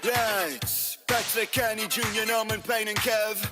Right, Patrick, Kenny, Junior, Norman, Payne and Kev.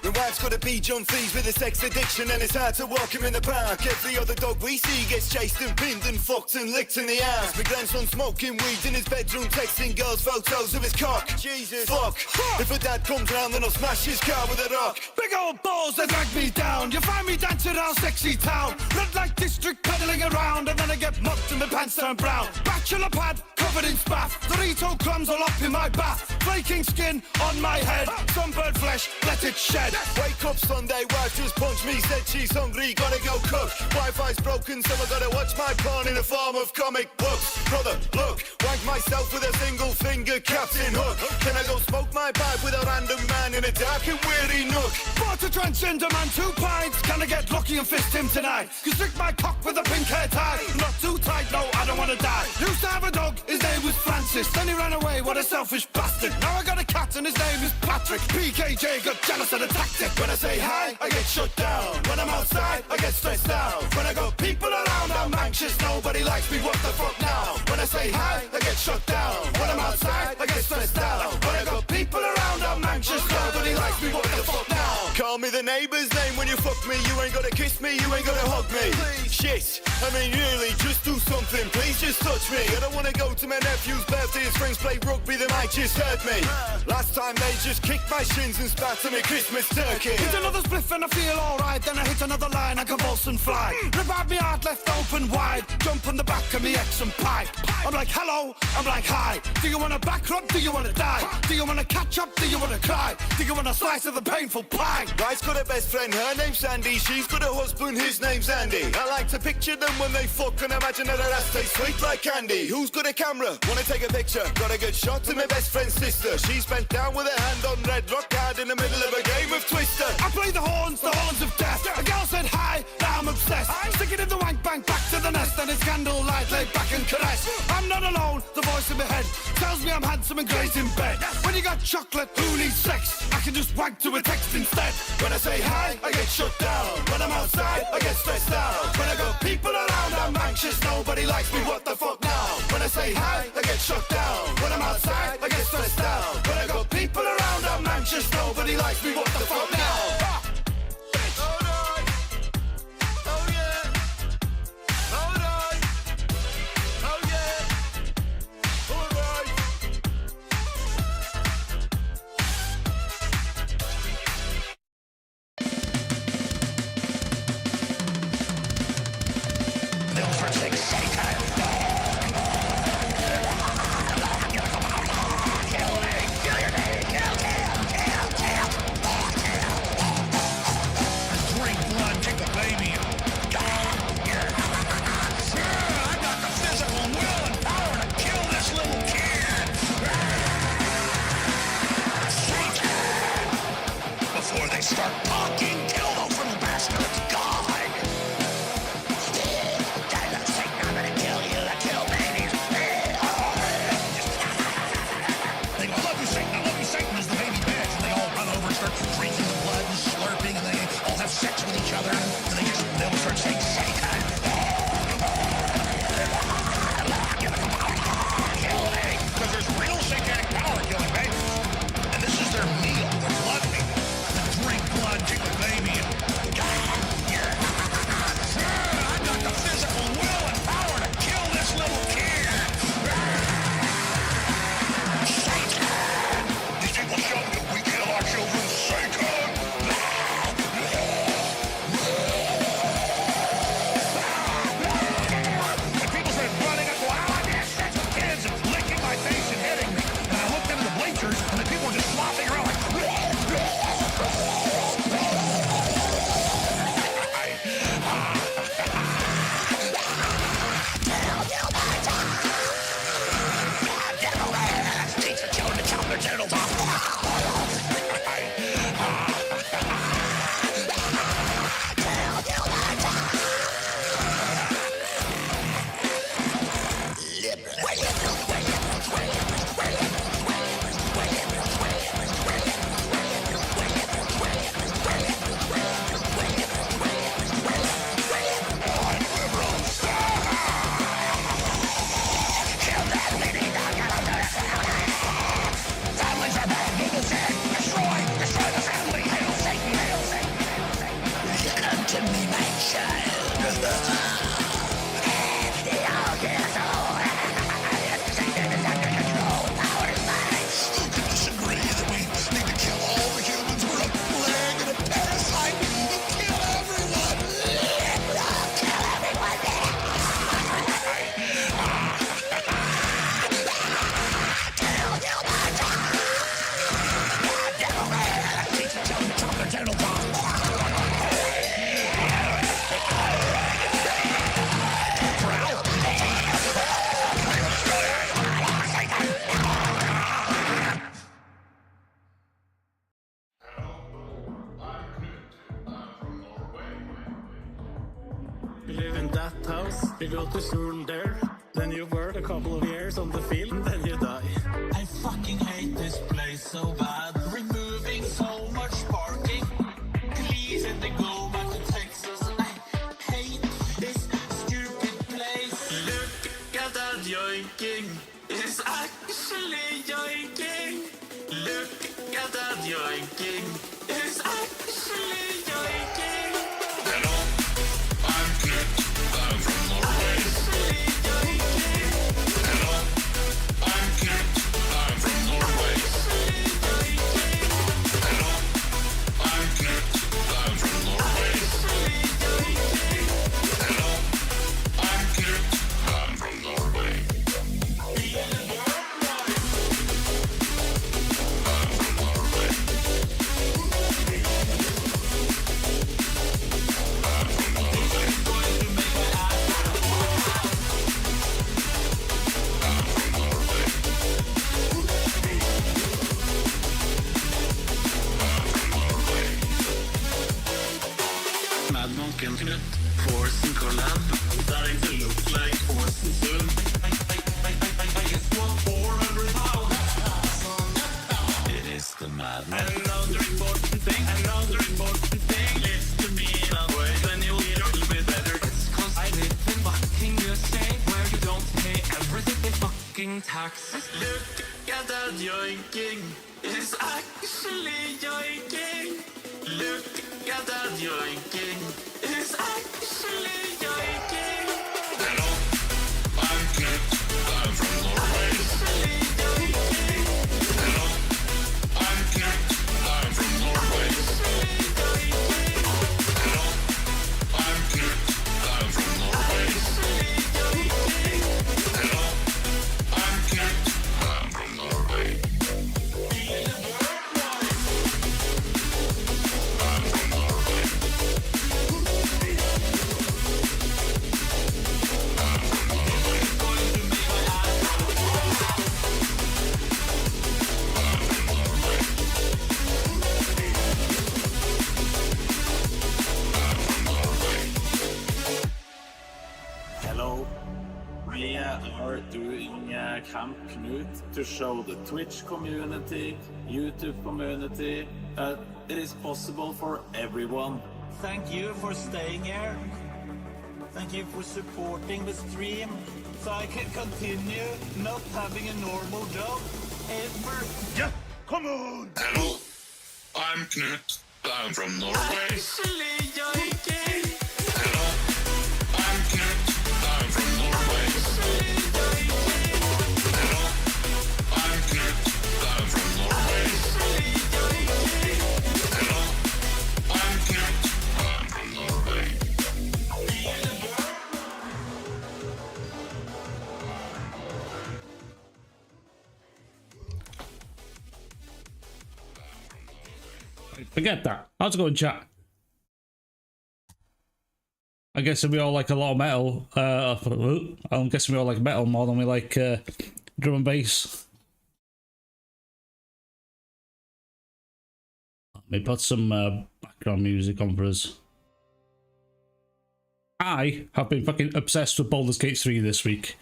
My wife's got a beach on fees with a sex addiction, and it's hard to walk him in the park. Every other dog we see gets chased and pinned and fucked and licked in the ass. My grandson smoking weed in his bedroom, texting girls photos of his cock. Jesus, fuck. If a dad comes round, then I'll smash his car with a rock. Big old balls that drag me down. You find me dancing around sexy town. Red light district pedaling around, and then I get mucked and my pants turn brown. Bachelor pad covered in spaff. Dorito crumbs all up in my bath. Flaking skin on my head. Sunbird flesh, let it shed. Wake up Sunday, wife just punched me, said she's hungry, gotta go cook. Wi-Fi's broken, so I gotta watch my porn in the form of comic books. Brother, look, wank myself with a single finger, Captain Hook. Can I go smoke my pipe with a random man in a dark and weary nook? Bought a transgender man 2 pints, can I get lucky and fist him tonight? Constrict my cock with a pink hair tie. Not too tight, no, I don't wanna die. Used to have a dog, his name was Francis, then he ran away, what a selfish bastard. Now I got a cat and his name is Patrick. PKJ got jealous and attacked it. When I say hi, I get shut down. When I'm outside, I get stressed out. When I got people around, I'm anxious. Nobody likes me, what the fuck now? When I say hi, I get shut down. When I'm outside, I get stressed out. When I got people around, I'm anxious. Nobody likes me, what the fuck now? Call me the neighbour's name when you fuck me. You ain't gotta kiss me, you ain't gotta hug me. Shit, I mean really, just do something. Please just touch me. I don't wanna go to my nephew's birthday. His friends play rugby, they might just hurt me. Last time they just kicked my shins and spat on me Christmas turkey. Hit another spliff and I feel alright. Then I hit another line, I convulse and fly. Rip out me heart left open wide. Jump on the back of me ex and pipe. I'm like hello, I'm like hi. Do you wanna back rub, do you wanna die? Do you wanna catch up, do you wanna cry? Do you want a slice of the painful pie? Wife's got a best friend, her name's Sandy. She's got a husband, his name's Andy. I like to picture them when they fuck and imagine that her ass tastes sweet like candy. Who's got a camera? Wanna take a picture? Got a good shot to my best friend's sister. She's bent down with her hand on red rock hard in the middle of a game of Twister. I play the horns of death. A girl said hi, now I'm obsessed. Stick it in the wank bank, back to the nest. And it's candlelight, laid back and caress. I'm not alone, the voice in my head tells me I'm handsome and great in bed. When you got chocolate, who needs sex? I can just wank to a text instead. When I say hi, I get shut down. When I'm outside, I get stressed out. When I got people around, I'm anxious. Nobody likes me, what the fuck now? When I say hi, I get shut down. When I'm outside, I get stressed out. When I got people around, I'm anxious. Nobody likes me, what the fuck now? These people show that we kill our children sacred. that house, you go to school there, then you work a couple of years on the field, and then you die. I fucking hate this place so bad. Removing so much parking. Please let me go back to Texas. I hate this stupid place. Look at that yoinking. It's actually yoinking. Look at that yoinking. It's actually yoinking. Hello, I'm Knut. I'm from Norway. Hello, I'm Knut. I'm from Norway. Hello, I'm Knut. I'm from Norway. Hello, I'm Knut. I'm from Norway. Mad Monk and Knut, Force and Collab, starting to look like Force and Zoom. I guess 400 pounds. It is the madness. Another important thing is to be that way. Then you'll be a little bit better. It's cause I live in fucking USA, where you don't pay everything in fucking taxes. Look at that yoinking. It's actually yoinking. Look at that yoinking. It's actually yoinking. Hello, I'm Knut. I'm from Norway. Hello, I'm Knut. I'm from Norway. Hello, I'm Knut. I'm from Norway. Hello, I'm Knut. I'm from Norway. Hello, we are doing Camp Knut to show the Twitch community, YouTube community, that it is possible for everyone. Thank you for staying here. Thank you for supporting the stream so I can continue not having a normal job ever. Yeah, come on! Hello, I'm Knut. I'm from Norway. Actually yoinking. Hello, I'm Knut. I'm from Norway. Hello, I'm Knut. I'm from Norway. Hello, I'm Knut. I'm from Norway. Forget that. How's it going, chat? I guess we all like a lot of metal. I'm guessing we all like metal more than we like drum and bass. Let me put some background music on for us. I have been fucking obsessed with Baldur's Gate 3 this week.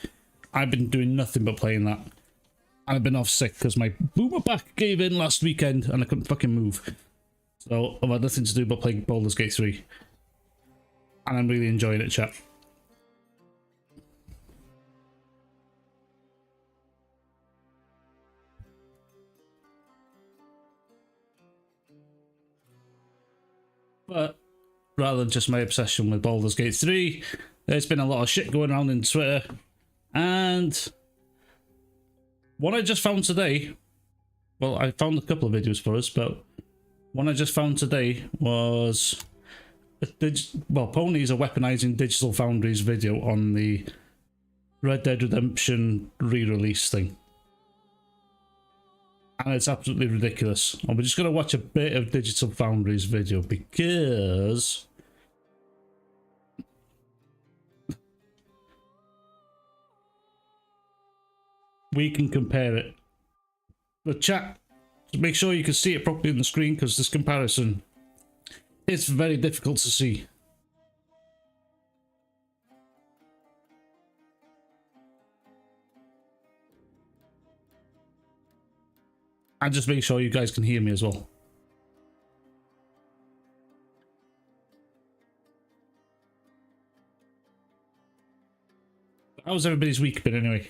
I've been doing nothing but playing that. And I've been off sick because my boomer back gave in last weekend and I couldn't fucking move. So I've had nothing to do but play Baldur's Gate 3. And I'm really enjoying it, chat. But rather than just my obsession with Baldur's Gate 3, there's been a lot of shit going around in Twitter. And what I just found today, well, I found a couple of videos for us, but one I just found today was, ponies are weaponizing Digital Foundry's video on the Red Dead Redemption re-release thing. And it's absolutely ridiculous. And we're just going to watch a bit of Digital Foundry's video because we can compare it. But chat, make sure you can see it properly on the screen because this comparison is very difficult to see. And just make sure you guys can hear me as well. How's everybody's week been anyway?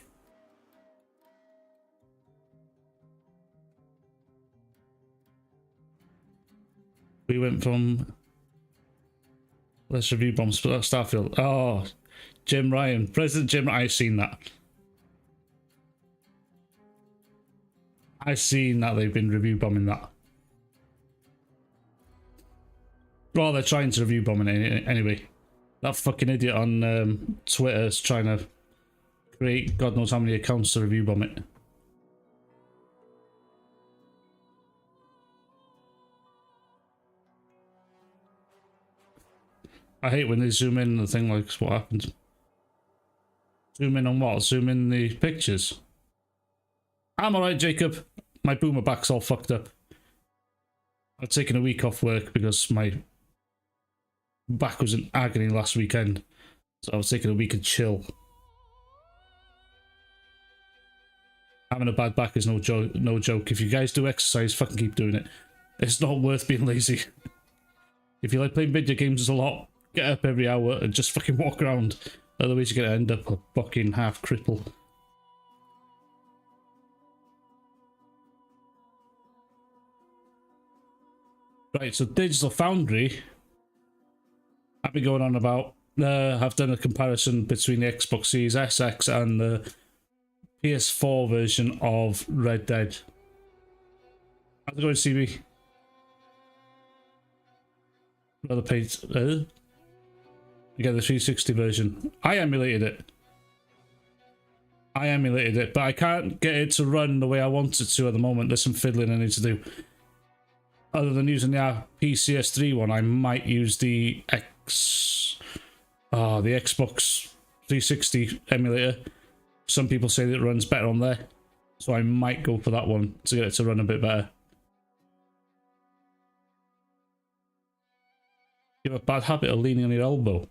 We went from... Let's review bomb Starfield. Oh, Jim Ryan. President Jim Ryan. I've seen that. I've seen that they've been review bombing that. Well, they're trying to review bomb it anyway. That fucking idiot on Twitter is trying to create God knows how many accounts to review bomb it. I hate when they zoom in and the thing like what happens. Zoom in on what? Zoom in the pictures. I'm alright, Jacob. My boomer back's all fucked up. I've taken a week off work because my back was in agony last weekend. So I was taking a week of chill. Having a bad back is no joke. If you guys do exercise, fucking keep doing it. It's not worth being lazy. If you like playing video games a lot, get up every hour and just fucking walk around. Otherwise you're gonna end up a fucking half cripple. Right, so Digital Foundry, I've been going on about, I've done a comparison between the Xbox Series SX and the PS4 version of Red Dead. How's it going, CB? Rather paid, again, the 360 version. I emulated it, but I can't get it to run the way I want it to at the moment. There's some fiddling I need to do. Other than using the PCS3 one, I might use the Xbox 360 emulator. Some people say that it runs better on there, so I might go for that one to get it to run a bit better. You have a bad habit of leaning on your elbow.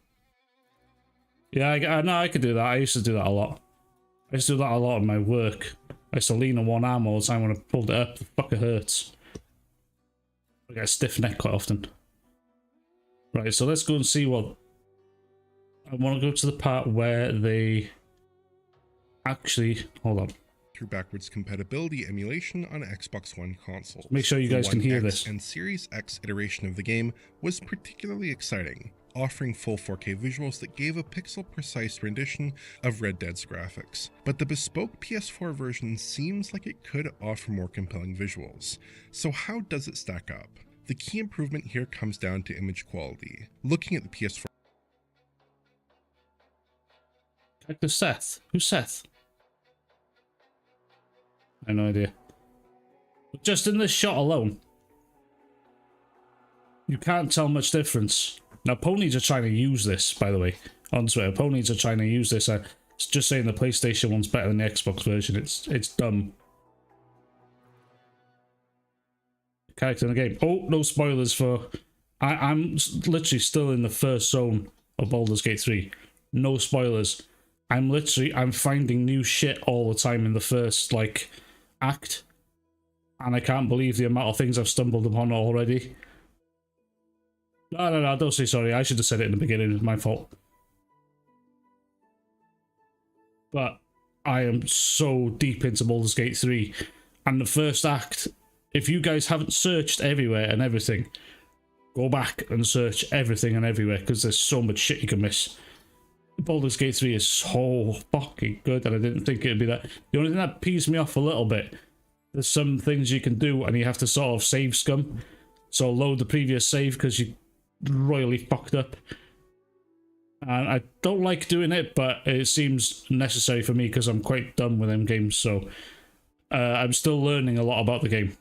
Yeah, I know I could do that. I used to do that a lot. I used to do that a lot in my work. I used to lean on one arm all the time when I pulled it up. The fuck, it hurts. I get a stiff neck quite often. Right, so let's go and see what... I want to go to the part where they... Actually, hold on. Through backwards compatibility emulation on Xbox One consoles. Make sure you guys can hear this. And Series X iteration of the game was particularly exciting, offering full 4K visuals that gave a pixel-precise rendition of Red Dead's graphics. But the bespoke PS4 version seems like it could offer more compelling visuals. So how does it stack up? The key improvement here comes down to image quality. Looking at the PS4... Character Seth. Who's Seth? I have no idea. But just in this shot alone, you can't tell much difference. Now, ponies are trying to use this, by the way, on Twitter. Ponies are trying to use this. It's just saying the PlayStation one's better than the Xbox version. It's dumb. Character in the game. Oh, no spoilers for... I'm literally still in the first zone of Baldur's Gate 3. No spoilers. I'm finding new shit all the time in the first, like, act. And I can't believe the amount of things I've stumbled upon already. No, don't say sorry. I should have said it in the beginning. It's my fault. But I am so deep into Baldur's Gate 3. And the first act, if you guys haven't searched everywhere and everything, go back and search everything and everywhere, because there's so much shit you can miss. Baldur's Gate 3 is so fucking good, and I didn't think it'd be that. The only thing that pees me off a little bit, there's some things you can do, and you have to sort of save scum. So load the previous save, because you royally fucked up. And I don't like doing it, but it seems necessary for me, because I'm quite done with them games, so... I'm still learning a lot about the game.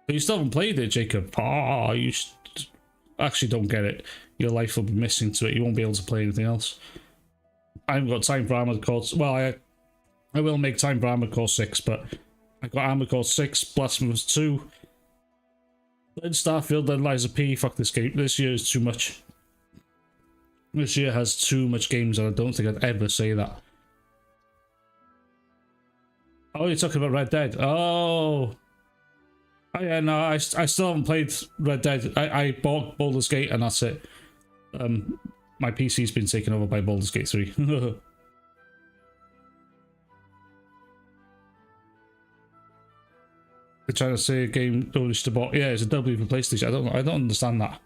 But you still haven't played it, Jacob. Oh, you actually don't get it. Your life will be missing to it. You won't be able to play anything else. I haven't got time for Armored Core... Well, I will make time for Armored Core 6, but... I got Armored Core 6, Blasphemous 2... Then Starfield, then Liza P. Fuck this game. This year is too much. This year has too much games, and I don't think I'd ever say that. Oh, you're talking about Red Dead. Oh. Oh yeah, no, I still haven't played Red Dead. I bought Baldur's Gate and that's it. My PC's been taken over by Baldur's Gate 3. They're trying to say a game published to bought. Yeah, it's a W for PlayStation. I don't understand that.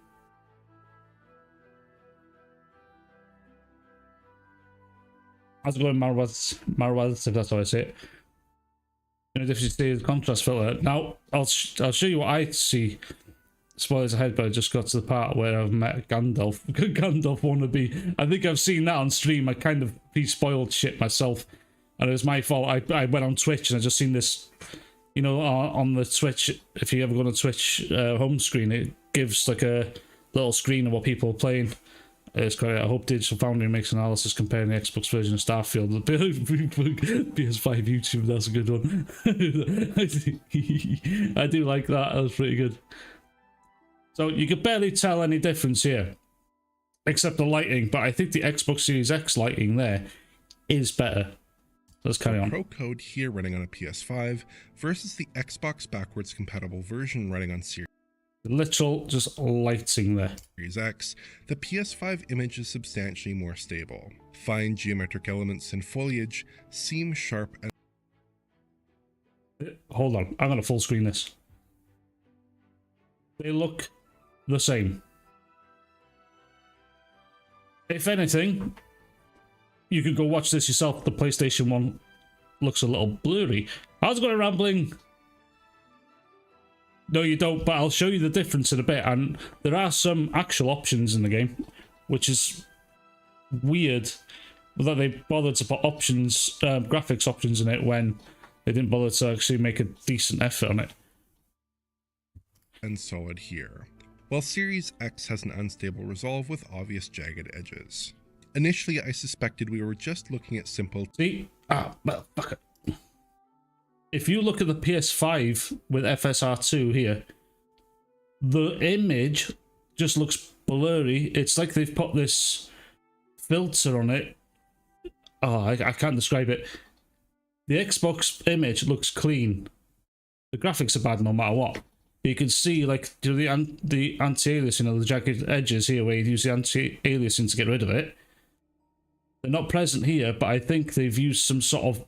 How's it going, Marwaz, if that's how I say it. If you see the contrast filter. Now, I'll show you what I see. Spoilers ahead, but I just got to the part where I've met Gandalf. Gandalf wannabe. I think I've seen that on stream. I kind of pre-spoiled shit myself. And it was my fault. I went on Twitch and I just seen this, you know, on the Twitch. If you ever go on a Twitch home screen, it gives like a little screen of what people are playing. It's quite. I hope Digital Foundry makes analysis comparing the Xbox version of Starfield with the PS5 YouTube. That's a good one. I do like that. That was pretty good. So you could barely tell any difference here, except the lighting. But I think the Xbox Series X lighting there is better. Let's carry on. Pro code here running on a PS5 versus the Xbox backwards compatible version running on Series Literal just lighting there. X, the PS5 image is substantially more stable. Fine geometric elements and foliage seem sharp and... Hold on, I'm gonna full screen this. They look the same. If anything, you could go watch this yourself. The PlayStation 1 looks a little blurry. I was going rambling. No, you don't, but I'll show you the difference in a bit. And there are some actual options in the game, which is weird that they bothered to put options, graphics options in it when they didn't bother to actually make a decent effort on it. And solid here, while Series X has an unstable resolve with obvious jagged edges. Initially, I suspected we were just looking at simple... See? Well, fuck it. If you look at the PS5 with FSR2 here, the image just looks blurry. It's like they've put this filter on it. Oh, I can't describe it. The Xbox image looks clean. The graphics are bad no matter what. But you can see, like, the anti-aliasing, the jagged edges here, where you use the anti-aliasing to get rid of it. They're not present here, but I think they've used some sort of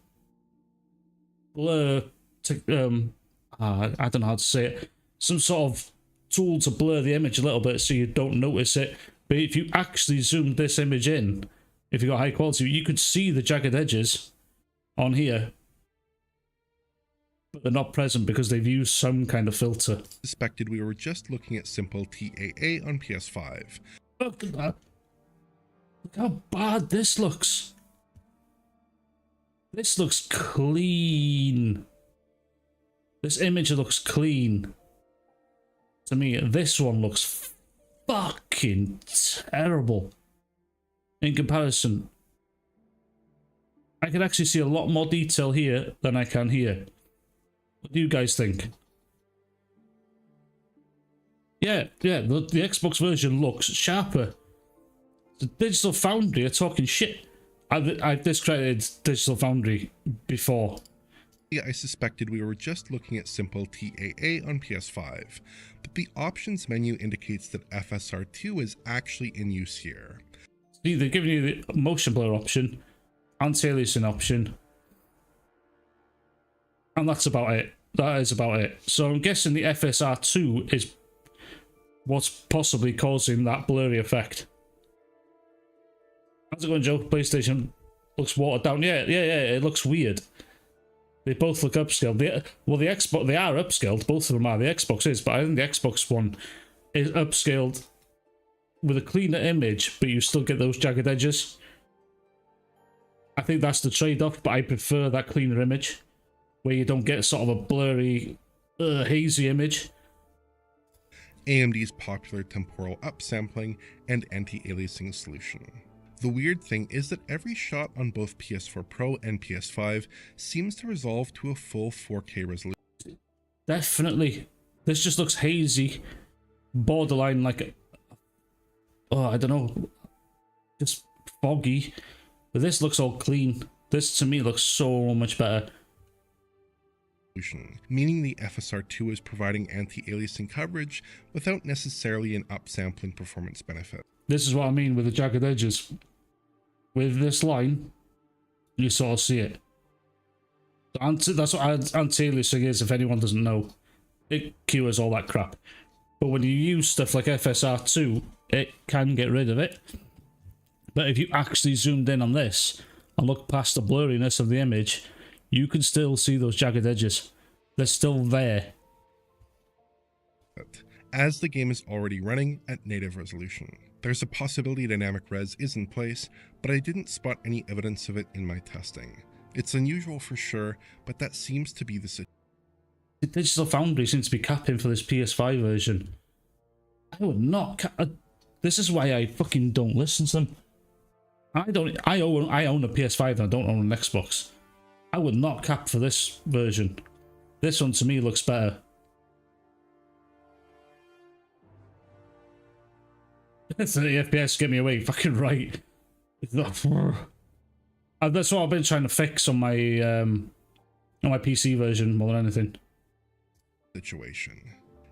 blur to, I don't know how to say it, some sort of tool to blur the image a little bit so you don't notice it. But if you actually zoom this image in, if you got high quality, you could see the jagged edges on here, but they're not present because they've used some kind of filter. Suspected we were just looking at simple TAA on PS5. Look at that. Look how bad this looks. This looks clean. This image looks clean. To me, this one looks fucking terrible. In comparison, I can actually see a lot more detail here than I can here. What do you guys think? Yeah, the Xbox version looks sharper. The Digital Foundry are talking shit. I've discredited Digital Foundry before. Yeah, I suspected we were just looking at simple TAA on PS5, but the options menu indicates that FSR2 is actually in use here. See, they're giving you the motion blur option, anti-aliasing option, and that's about it. That is about it. So I'm guessing the FSR2 is what's possibly causing that blurry effect. How's it going, Joe? PlayStation looks watered down. Yeah, it looks weird. They both look upscaled. The Xbox, they are upscaled. Both of them are. The Xbox is, but I think the Xbox one is upscaled with a cleaner image, but you still get those jagged edges. I think that's the trade-off, but I prefer that cleaner image, where you don't get sort of a blurry, hazy image. AMD's popular temporal upsampling and anti-aliasing solution. The weird thing is that every shot on both PS4 Pro and PS5 seems to resolve to a full 4K resolution. Definitely. This just looks hazy, borderline like, I don't know, just foggy. But this looks all clean. This to me looks so much better. meaning the FSR2 is providing anti-aliasing coverage without necessarily an upsampling performance benefit. This is what I mean with the jagged edges. With this line, you sort of see it. That's what anti-aliasing is, if anyone doesn't know. It cures all that crap. But when you use stuff like FSR2, it can get rid of it. But if you actually zoomed in on this and look past the blurriness of the image, you can still see those jagged edges. They're still there. As the game is already running at native resolution. There's a possibility dynamic res is in place, but I didn't spot any evidence of it in my testing. It's unusual for sure, but that seems to be the situation. The Digital Foundry seems to be capping for this PS5 version. I would not this is why I fucking don't listen to them. I own a PS5 and I don't own an Xbox. I would not cap for this version. This one to me looks better. It's 30 FPS, get me away, fucking right. That's what I've been trying to fix on my PC version more than anything.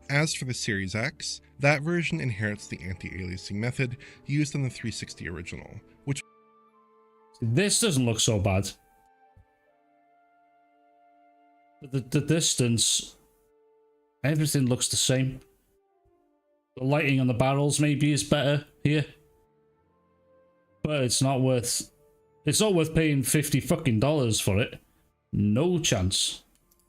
As for the Series X, that version inherits the anti-aliasing method used on the 360 original, which this doesn't look so bad. The distance, everything looks the same. The lighting on the barrels maybe is better here, but it's not worth paying $50 fucking for it. No chance.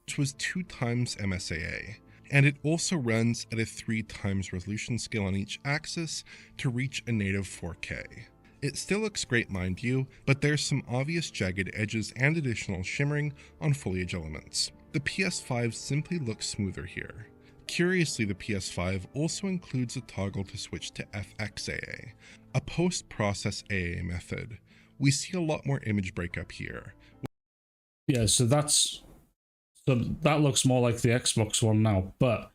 which was 2 times MSAA. And it also runs at a 3 times resolution scale on each axis to reach a native 4K. It still looks great, mind you, but there's some obvious jagged edges and additional shimmering on foliage elements. The PS5 simply looks smoother here. Curiously, the PS5 also includes a toggle to switch to FXAA, a post-process AA method. We see a lot more image breakup here. Yeah, so that looks more like the Xbox One now, but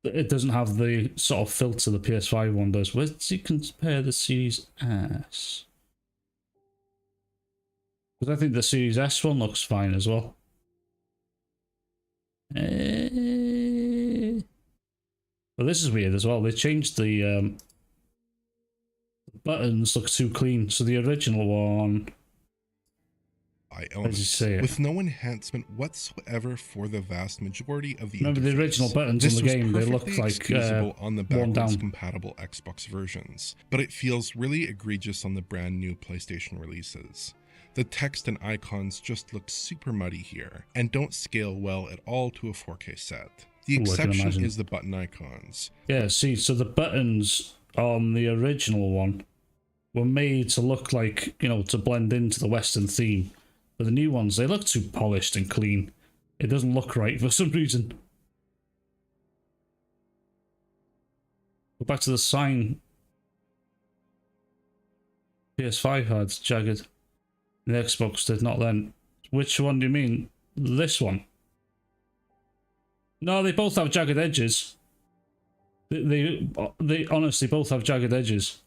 it doesn't have the sort of filter the PS5 one does. Where do you compare the Series S? Because I think the Series S one looks fine as well. Well, this is weird as well. They changed the buttons look too clean. So the original one, I own it, with no enhancement whatsoever for the vast majority of the remember interface. the original buttons in the game, they look like on the worn down. backwards compatible Xbox versions, but it feels really egregious on the brand new PlayStation releases. The text and icons just look super muddy here, and don't scale well at all to a 4K set. The exception is the button icons. Yeah, see, so the buttons on the original one were made to look like, you know, to blend into the Western theme. But the new ones, they look too polished and clean. It doesn't look right for some reason. Go back to the sign. PS5 had jagged. The Xbox did not then. Which one do you mean? This one? No, they both have jagged edges. They honestly both have jagged edges.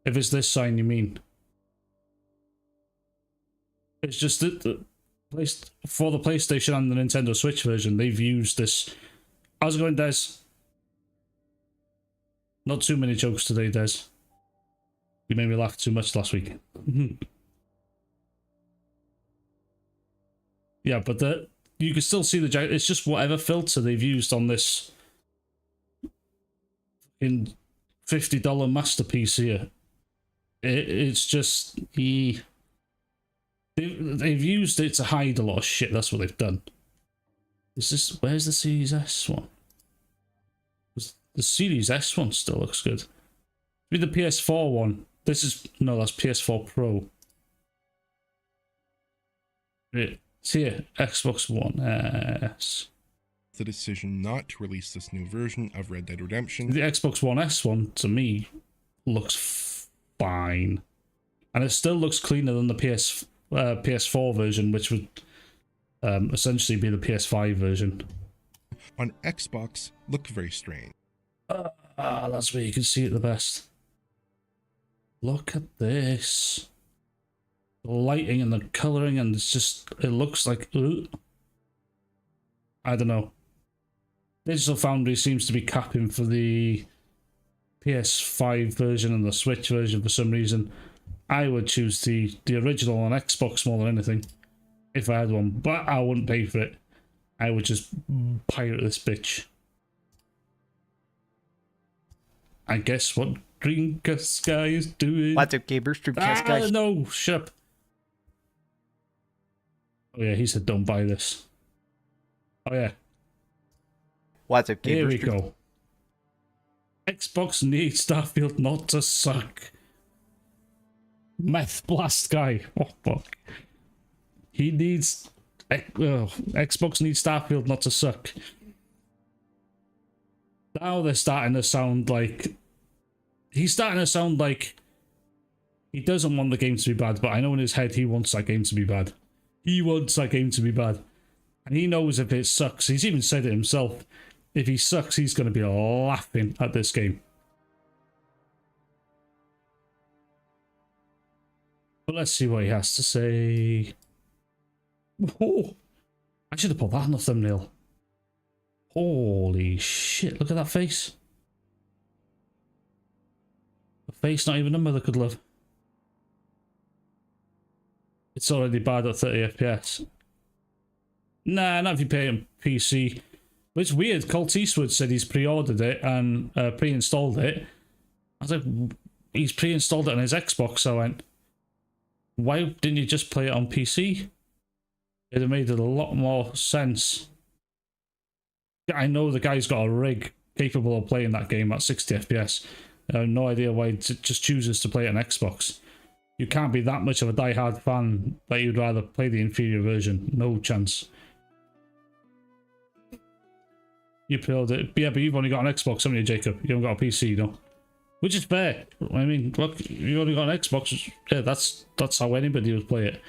If it's this sign you mean. It's just that for the PlayStation and the Nintendo Switch version, they've used this. How's it going, Des? Not too many jokes today, Des. You made me laugh too much last week. Yeah, but you can still see the jagged. It's just whatever filter they've used on this in $50 masterpiece here. It's just they've used it to hide a lot of shit. That's what they've done. Where's the Series S one? The Series S one still looks good. With the PS4 one, that's PS4 Pro. It's here, Xbox One S. The decision not to release this new version of Red Dead Redemption. The Xbox One S one, to me, looks fine. And it still looks cleaner than the PS4 version, which would essentially be the PS5 version. On Xbox, look very strange. That's where you can see it the best. Look at this. The lighting and the colouring, and it looks like... I don't know. Digital Foundry seems to be capping for the PS5 version and the Switch version for some reason. I would choose the original on Xbox more than anything if I had one, but I wouldn't pay for it. I would just pirate this bitch. I guess what Dreamcast guy is doing. What's up, gamers? Dreamcast guys. No, shut up. Oh yeah, he said don't buy this. Oh yeah. What's up, gamers? Here we go. Xbox needs Starfield not to suck. Meth Blast guy. Oh fuck. He needs... Xbox needs Starfield not to suck. Now they're starting to sound like... He's starting to sound like he doesn't want the game to be bad, but I know in his head he wants that game to be bad. He wants that game to be bad. And he knows if it sucks, he's even said it himself, if he sucks, he's going to be laughing at this game. But let's see what he has to say. Oh, I should have put that in the thumbnail. Holy shit, look at that face. A face not even a mother could love. It's already bad at 30 FPS. Nah, not if you pay on PC. But it's weird, Colt Eastwood said he's pre-ordered it and pre-installed it. I was like, he's pre-installed it on his Xbox, so I went, why didn't you just play it on PC? It'd have made it a lot more sense. I know the guy's got a rig capable of playing that game at 60 FPS. I have no idea why he just chooses to play it on Xbox. You can't be that much of a die-hard fan that you'd rather play the inferior version. No chance. You played it. Yeah, but you've only got an Xbox, haven't you, Jacob? You haven't got a PC, no? Which is fair. I mean, look, you only got an Xbox. Yeah, that's how anybody would play it.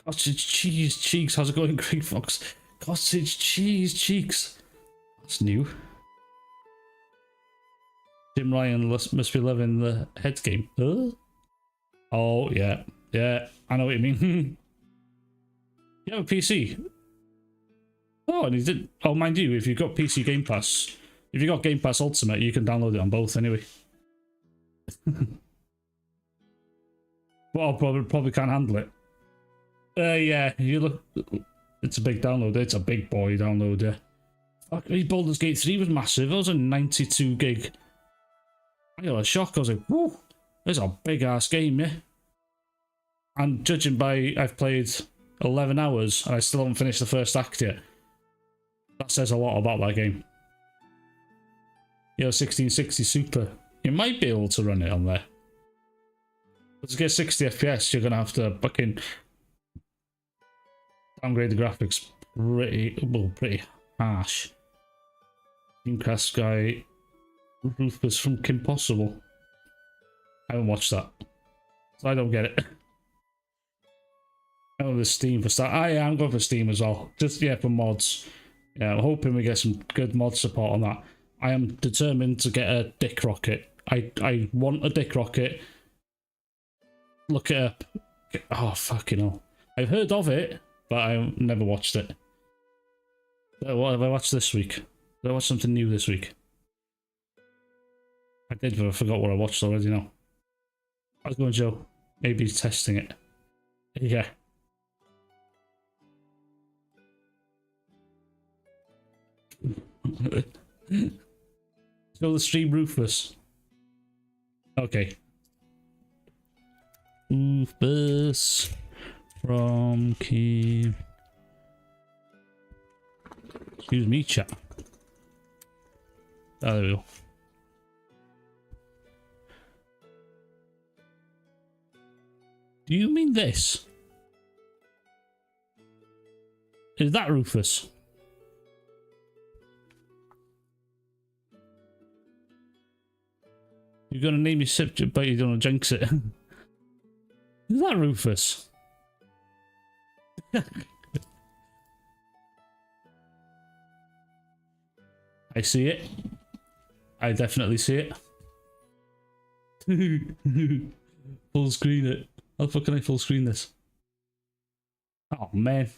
Cottage cheese cheeks. How's it going, Greg Fox? Cottage cheese cheeks. That's new. Jim Ryan must be loving the heads game. Huh? Oh, yeah. Yeah, I know what you mean. You have a PC? Oh, and he did. Oh, mind you, if you've got PC Game Pass, if you've got Game Pass Ultimate, you can download it on both anyway. Well, probably can't handle it. Yeah, you look. It's a big download. It's a big boy download. Yeah. Fuck me, Baldur's Gate 3 was massive. It was a 92 gig. I got a shock. I was like, whoa, this is a big ass game, yeah. And judging by I've played 11 hours and I still haven't finished the first act yet, that says a lot about that game. You know, 1660 Super, you might be able to run it on there. But to get 60 FPS, you're going to have to fucking downgrade the graphics pretty harsh. Dreamcast guy, Rufus from Kim Possible. I haven't watched that, so I don't get it. Oh, the Steam for Star. I'm going for Steam as well. Just, yeah, for mods. Yeah, I'm hoping we get some good mod support on that. I am determined to get a dick rocket. I want a dick rocket. Look it up. Oh, fucking hell. I've heard of it, but I've never watched it. What have I watched this week? Did I watch something new this week? I did, but I forgot what I watched already now. How's it going, Joe? Maybe he's testing it. Yeah. Show the stream, Rufus. Okay. Rufus from Kim. Excuse me, chat. Oh, there we go. Do you mean this? Is that Rufus? You're gonna name your subject, but you don't want to jinx it. Is that Rufus? I see it. I definitely see it. Full screen it. How the fuck can I full screen this? Oh, man.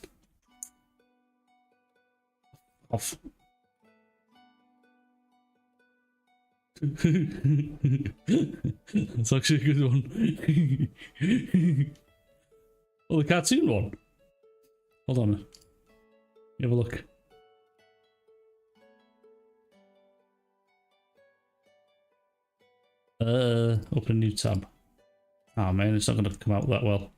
Off. That's actually a good one. Oh, the cartoon one. Hold on. Let me have a look. Open a new tab. Oh man, it's not going to come out that well.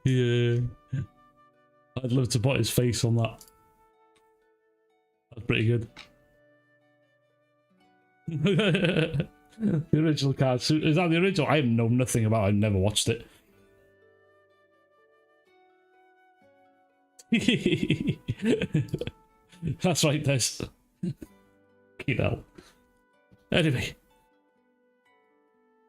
Yeah. I'd love to put his face on that. That's pretty good. The original cartoon. Is that the original? I know nothing about it. I've never watched it. That's right, Des. You know. Anyway.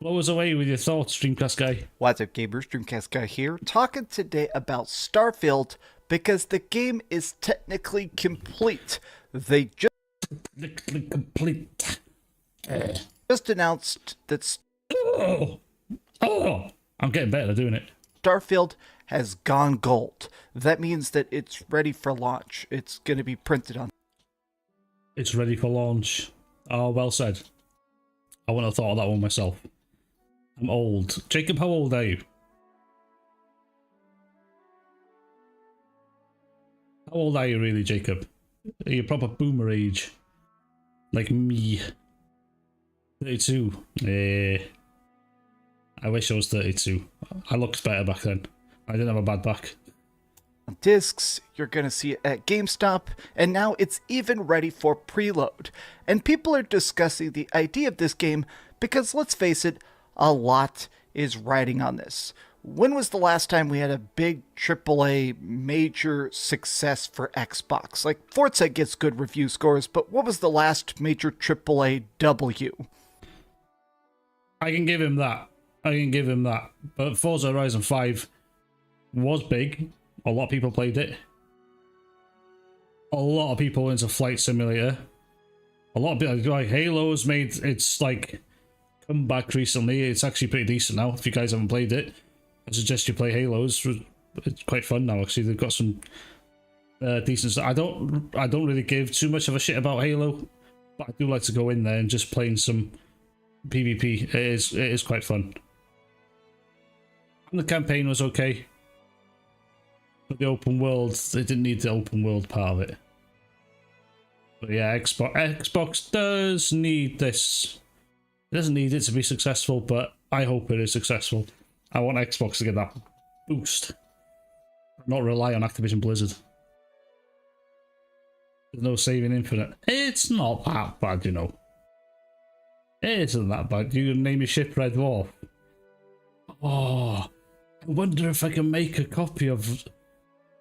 Blow us away with your thoughts, Dreamcast guy. What's up, gamers? Dreamcast Guy here, talking today about Starfield because the game is technically complete. They Complete. just announced that Oh, I'm getting better at doing it. Starfield has gone gold. That means that it's ready for launch. It's going to be printed on. It's ready for launch. Oh, well said. I wouldn't have thought of that one myself. I'm old. Jacob, how old are you? How old are you really, Jacob? Are you proper boomer age? Like me. 32. I wish I was 32. I looked better back then. I didn't have a bad back. Discs, you're going to see it at GameStop, and now it's even ready for preload. And people are discussing the idea of this game because, let's face it, a lot is riding on this. When was the last time we had a big AAA major success for Xbox? Like, Forza gets good review scores, but what was the last major AAA W? I can give him that. But Forza Horizon 5 was big. A lot of people played it. A lot of people into Flight Simulator. A lot of people, like Halo's made its like comeback recently. It's actually pretty decent now. If you guys haven't played it, I suggest you play Halo's. It's quite fun now. Actually, they've got some decent stuff. I don't really give too much of a shit about Halo, but I do like to go in there and just playing some PvP. It is quite fun. And the campaign was okay. But the open world, they didn't need the open world part of it. But yeah, Xbox does need this. It doesn't need it to be successful, but I hope it is successful. I want Xbox to get that boost. Not rely on Activision Blizzard. There's no saving infinite. It's not that bad, you know. It isn't that bad. You can name your ship Red Dwarf. Oh, I wonder if I can make a copy of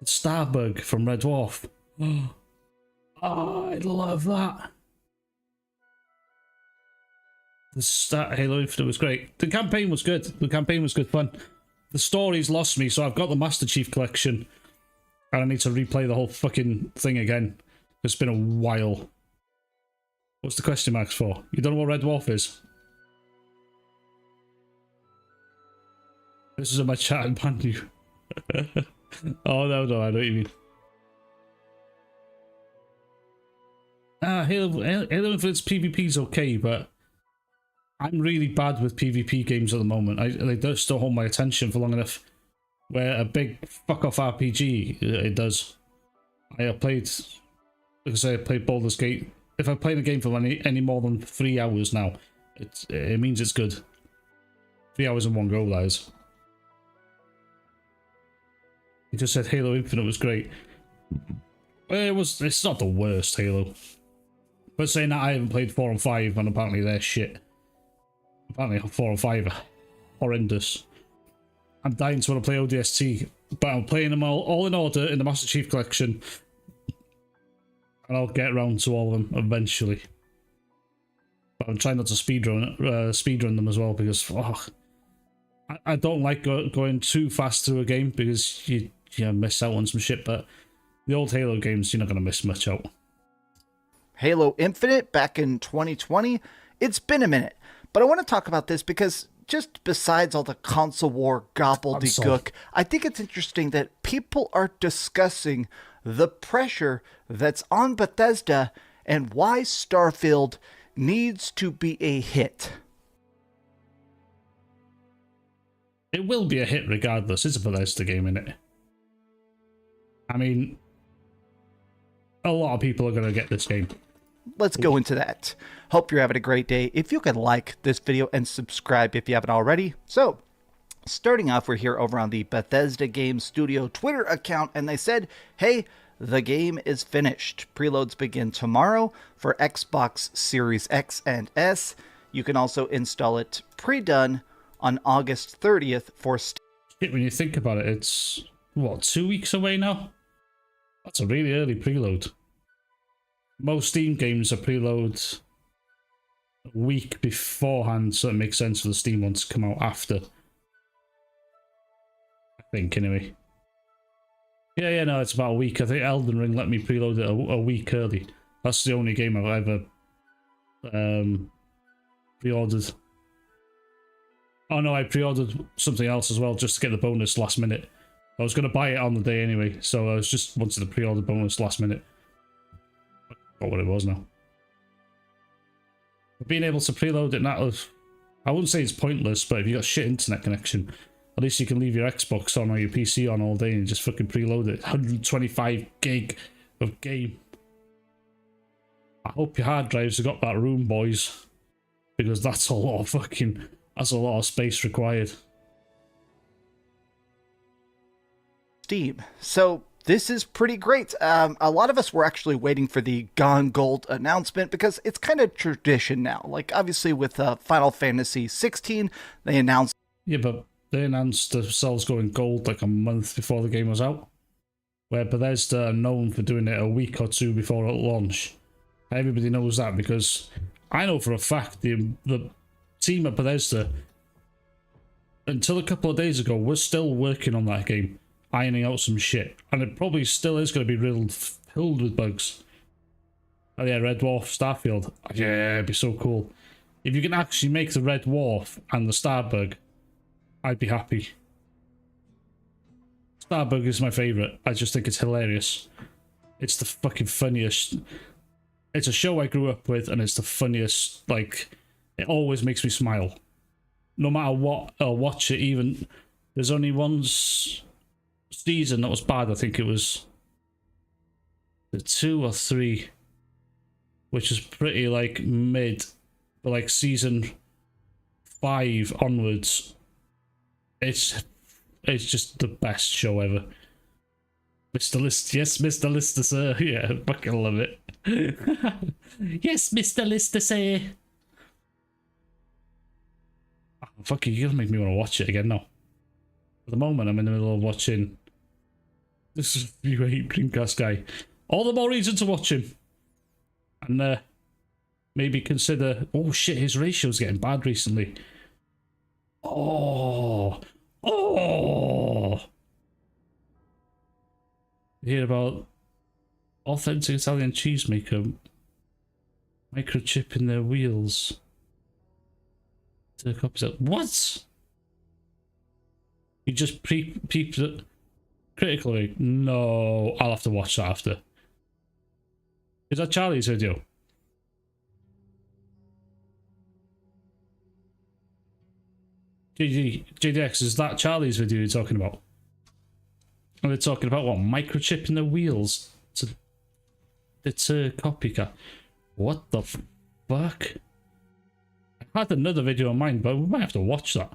Starbug from Red Dwarf. Oh, I love that. The start Halo Infinite was great. The campaign was good. The campaign was good fun. The story's lost me, so I've got the Master Chief Collection, and I need to replay the whole fucking thing again. It's been a while. What's the question marks for? You don't know what Red Dwarf is? This is in my chat and ban you. Oh no, I know what you mean. Halo Infinite's PvP's okay, but I'm really bad with PvP games at the moment. They don't still hold my attention for long enough. Where a big fuck off RPG, it does. I played, like I say, I played Baldur's Gate. If I play the game for any more than 3 hours now, it means it's good. 3 hours in one go, that is. He just said Halo Infinite was great. It's not the worst Halo. But saying that, I haven't played 4 and 5, and apparently they're shit. Apparently 4 and 5 are horrendous. I'm dying to want to play ODST, but I'm playing them all in order in the Master Chief Collection. And I'll get around to all of them eventually. But I'm trying not to speedrun them as well, because I don't like going too fast through a game, because you miss out on some shit, but the old Halo games, you're not going to miss much out. Halo Infinite back in 2020. It's been a minute, but I want to talk about this because just besides all the console war gobbledygook, I think it's interesting that people are discussing the pressure that's on Bethesda and why Starfield needs to be a hit. It will be a hit regardless. It's a Bethesda game, innit? I mean, a lot of people are going to get this game. Let's go into that. Hope you're having a great day. If you could like this video and subscribe if you haven't already. So, starting off, we're here over on the Bethesda Game Studio Twitter account, and they said, hey, the game is finished. Preloads begin tomorrow for Xbox Series X and S. You can also install it pre-done on August 30th for Steam. When you think about it, it's, what, 2 weeks away now? That's a really early preload. Most Steam games are preload a week beforehand, so it makes sense for the Steam ones to come out after. I think, anyway. Yeah, no, it's about a week. I think Elden Ring let me preload it a week early. That's the only game I've ever pre-ordered. Oh no, I pre-ordered something else as well just to get the bonus last minute. I was going to buy it on the day anyway, so I was just wanted the pre-order bonus last minute. I forgot what it was now. But being able to preload it now, I wouldn't say it's pointless, but if you got shit internet connection, at least you can leave your Xbox on or your PC on all day and just fucking preload it. 125 gig of game. I hope your hard drives have got that room, boys, because that's a lot of space required. Steam. So this is pretty great. A lot of us were actually waiting for the Gone Gold announcement because it's kind of tradition now. Like, obviously with Final Fantasy 16, they announced... Yeah, but they announced themselves going gold like a month before the game was out, where Bethesda are known for doing it a week or two before it launch. Everybody knows that because I know for a fact the team at Bethesda, until a couple of days ago, was still working on that game, ironing out some shit, and it probably still is going to be filled with bugs. Oh yeah, Red Dwarf, Starfield. Yeah, it'd be so cool. If you can actually make the Red Dwarf and the Starbug, I'd be happy. Starbug is my favourite. I just think it's hilarious. It's the fucking funniest. It's a show I grew up with, and it's the funniest. Like, it always makes me smile. No matter what, I'll watch it. Even there's only one season that was bad. I think it was the 2 or 3, which is pretty like mid, but like season 5 onwards, it's just the best show ever. Mr. List, yes, Mr. Lister, sir. Yeah, I fucking love it. Yes, Mr. Lister, sir. Oh, fuck you, you're gonna make me want to watch it again now. At the moment, I'm in the middle of watching. This is You Hate Dreamcast Guy. All the more reason to watch him. And maybe consider. Oh shit, his ratio's getting bad recently. Oh. You hear about authentic Italian cheesemaker microchip in their wheels. To copies of what? You just peeped it critically. No, I'll have to watch that after. Is that Charlie's video? JDX, is that Charlie's video you're talking about? And they're talking about what? Microchip in the wheels to deter copycat. What the fuck? I had another video in mind, but we might have to watch that.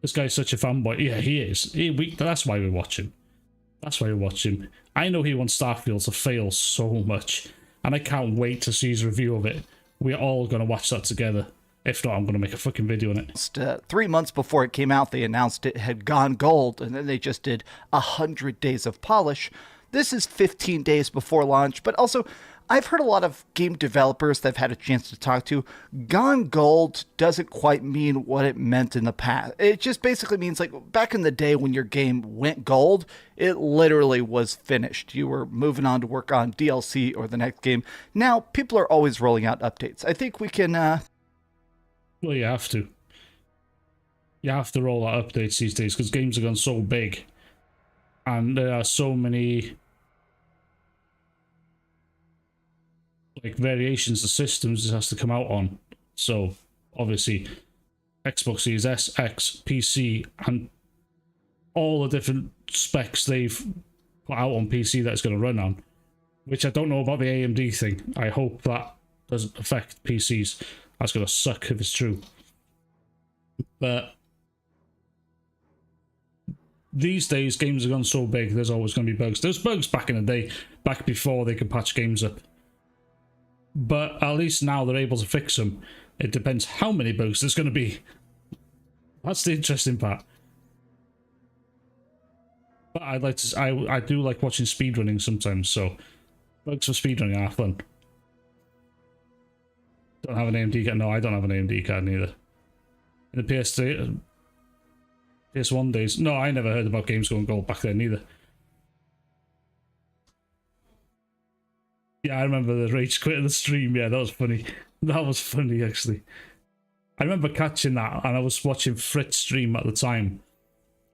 This guy's such a fanboy. Yeah, he is. That's why we watch him. That's why we watch him. I know he wants Starfield to fail so much, and I can't wait to see his review of it. We're all going to watch that together. If not, I'm going to make a fucking video on it. 3 months before it came out, they announced it had gone gold, and then they just did 100 days of polish. This is 15 days before launch, but also, I've heard a lot of game developers that I've had a chance to talk to. Gone gold doesn't quite mean what it meant in the past. It just basically means, like, back in the day when your game went gold, it literally was finished. You were moving on to work on DLC or the next game. Now, people are always rolling out updates. I think we can Well, you have to. You have to roll out updates these days because games have gone so big. And there are so many like variations of systems it has to come out on. So obviously Xbox Series S, X, PC, and all the different specs they've put out on PC that it's going to run on. Which I don't know about the AMD thing. I hope that doesn't affect PCs. That's going to suck if it's true. But these days, games have gone so big, there's always going to be bugs. There's bugs back in the day, back before they could patch games up. But at least now they're able to fix them. It depends how many bugs there's going to be. That's the interesting part. But I'd like to. I do like watching speedrunning sometimes, so bugs for speedrunning are fun. Don't have an AMD card. No, I don't have an AMD card neither. In the PS1 days. No, I never heard about games going gold back then either. Yeah, I remember the rage quit of the stream. Yeah, that was funny. That was funny, actually. I remember catching that, and I was watching Fritz stream at the time.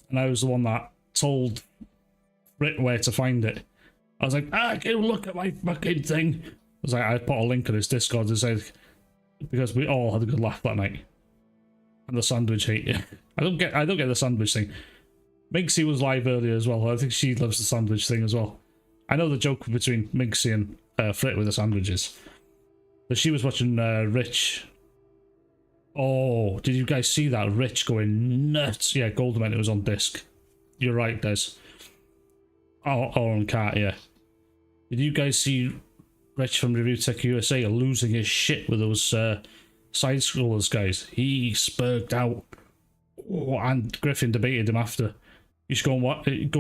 And I was the one that told Frit where to find it. I was like, go look at my fucking thing. I was like, I put a link on his Discord and said, because we all had a good laugh that night. And the sandwich hate you. I don't get the sandwich thing. Minxie was live earlier as well. I think she loves the sandwich thing as well. I know the joke between Minxie and Frit with the sandwiches. But she was watching Rich. Oh, did you guys see that? Rich going nuts. Yeah, Goldman, it was on disc. You're right, Des. Oh, on cart, yeah. Did you guys see Rich from Review Tech USA losing his shit with those side-scrollers, guys? He spurged out. Oh, and Griffin debated him after. You should go and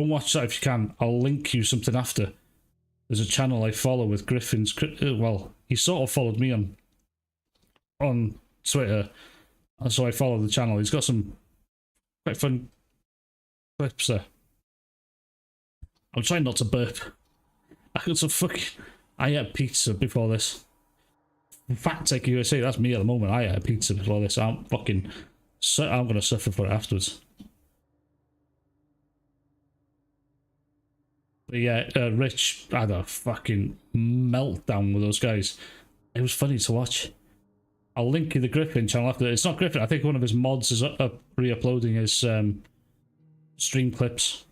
watch that if you can. I'll link you something after. There's a channel I follow with Griffin's... Well, he sort of followed me on Twitter. And so I follow the channel. He's got some quite fun clips there. I'm trying not to burp. I got some fucking... I ate pizza before this. Fact Tech USA, that's me at the moment. I ate pizza before this. I'm going to suffer for it afterwards. But yeah, Rich had a fucking meltdown with those guys. It was funny to watch. I'll link you the Griffin channel after. It's not Griffin. I think one of his mods is re-uploading his stream clips.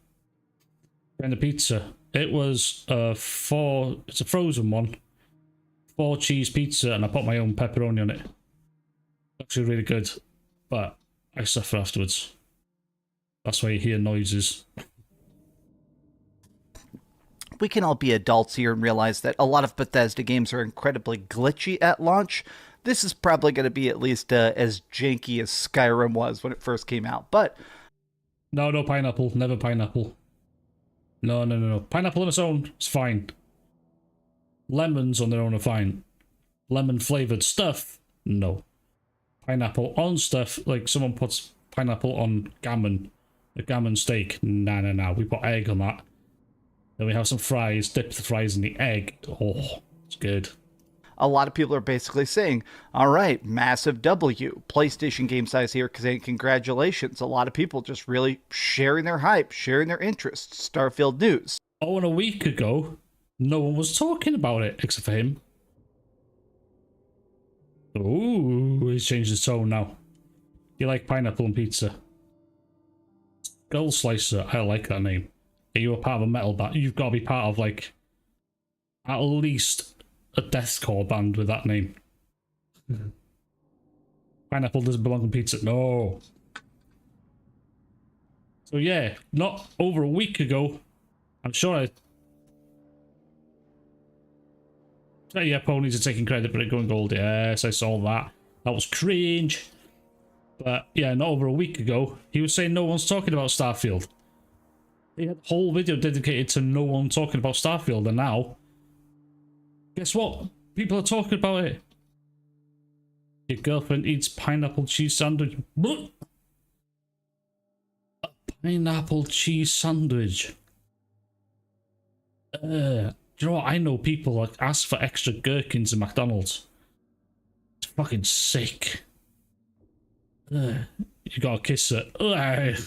And the pizza. It was it's a frozen one. 4 cheese pizza, and I put my own pepperoni on it. Actually really good, but I suffer afterwards. That's why you hear noises. We can all be adults here and realize that a lot of Bethesda games are incredibly glitchy at launch. This is probably going to be at least as janky as Skyrim was when it first came out, but... No pineapple. Never pineapple. No. Pineapple on its own is fine. Lemons on their own are fine. Lemon-flavoured stuff? No. Pineapple on stuff, like someone puts pineapple on gammon. A gammon steak? Nah. We put egg on that. Then we have some fries, dip the fries in the egg. Oh, it's good. A lot of people are basically saying, all right, massive W. PlayStation game size here, saying congratulations. A lot of people just really sharing their hype, sharing their interests. Starfield news. Oh, and a week ago, no one was talking about it, except for him. Ooh, he's changed his tone now. You like pineapple and pizza? Skull Slicer, I like that name. Are you a part of a metal band? You've got to be part of, like, at least a deathcore band with that name. Pineapple doesn't belong on pizza. No. So yeah, not over a week ago. I'm sure yeah, ponies are taking credit for it going gold. Yes, I saw that. That was cringe. But yeah, not over a week ago, he was saying no one's talking about Starfield. He had a whole video dedicated to no one talking about Starfield, and now, guess what? People are talking about it. Your girlfriend eats pineapple cheese sandwich. What? A pineapple cheese sandwich. Do you know what? I know people like ask for extra gherkins in McDonald's. It's fucking sick. You gotta kiss her. Ugh.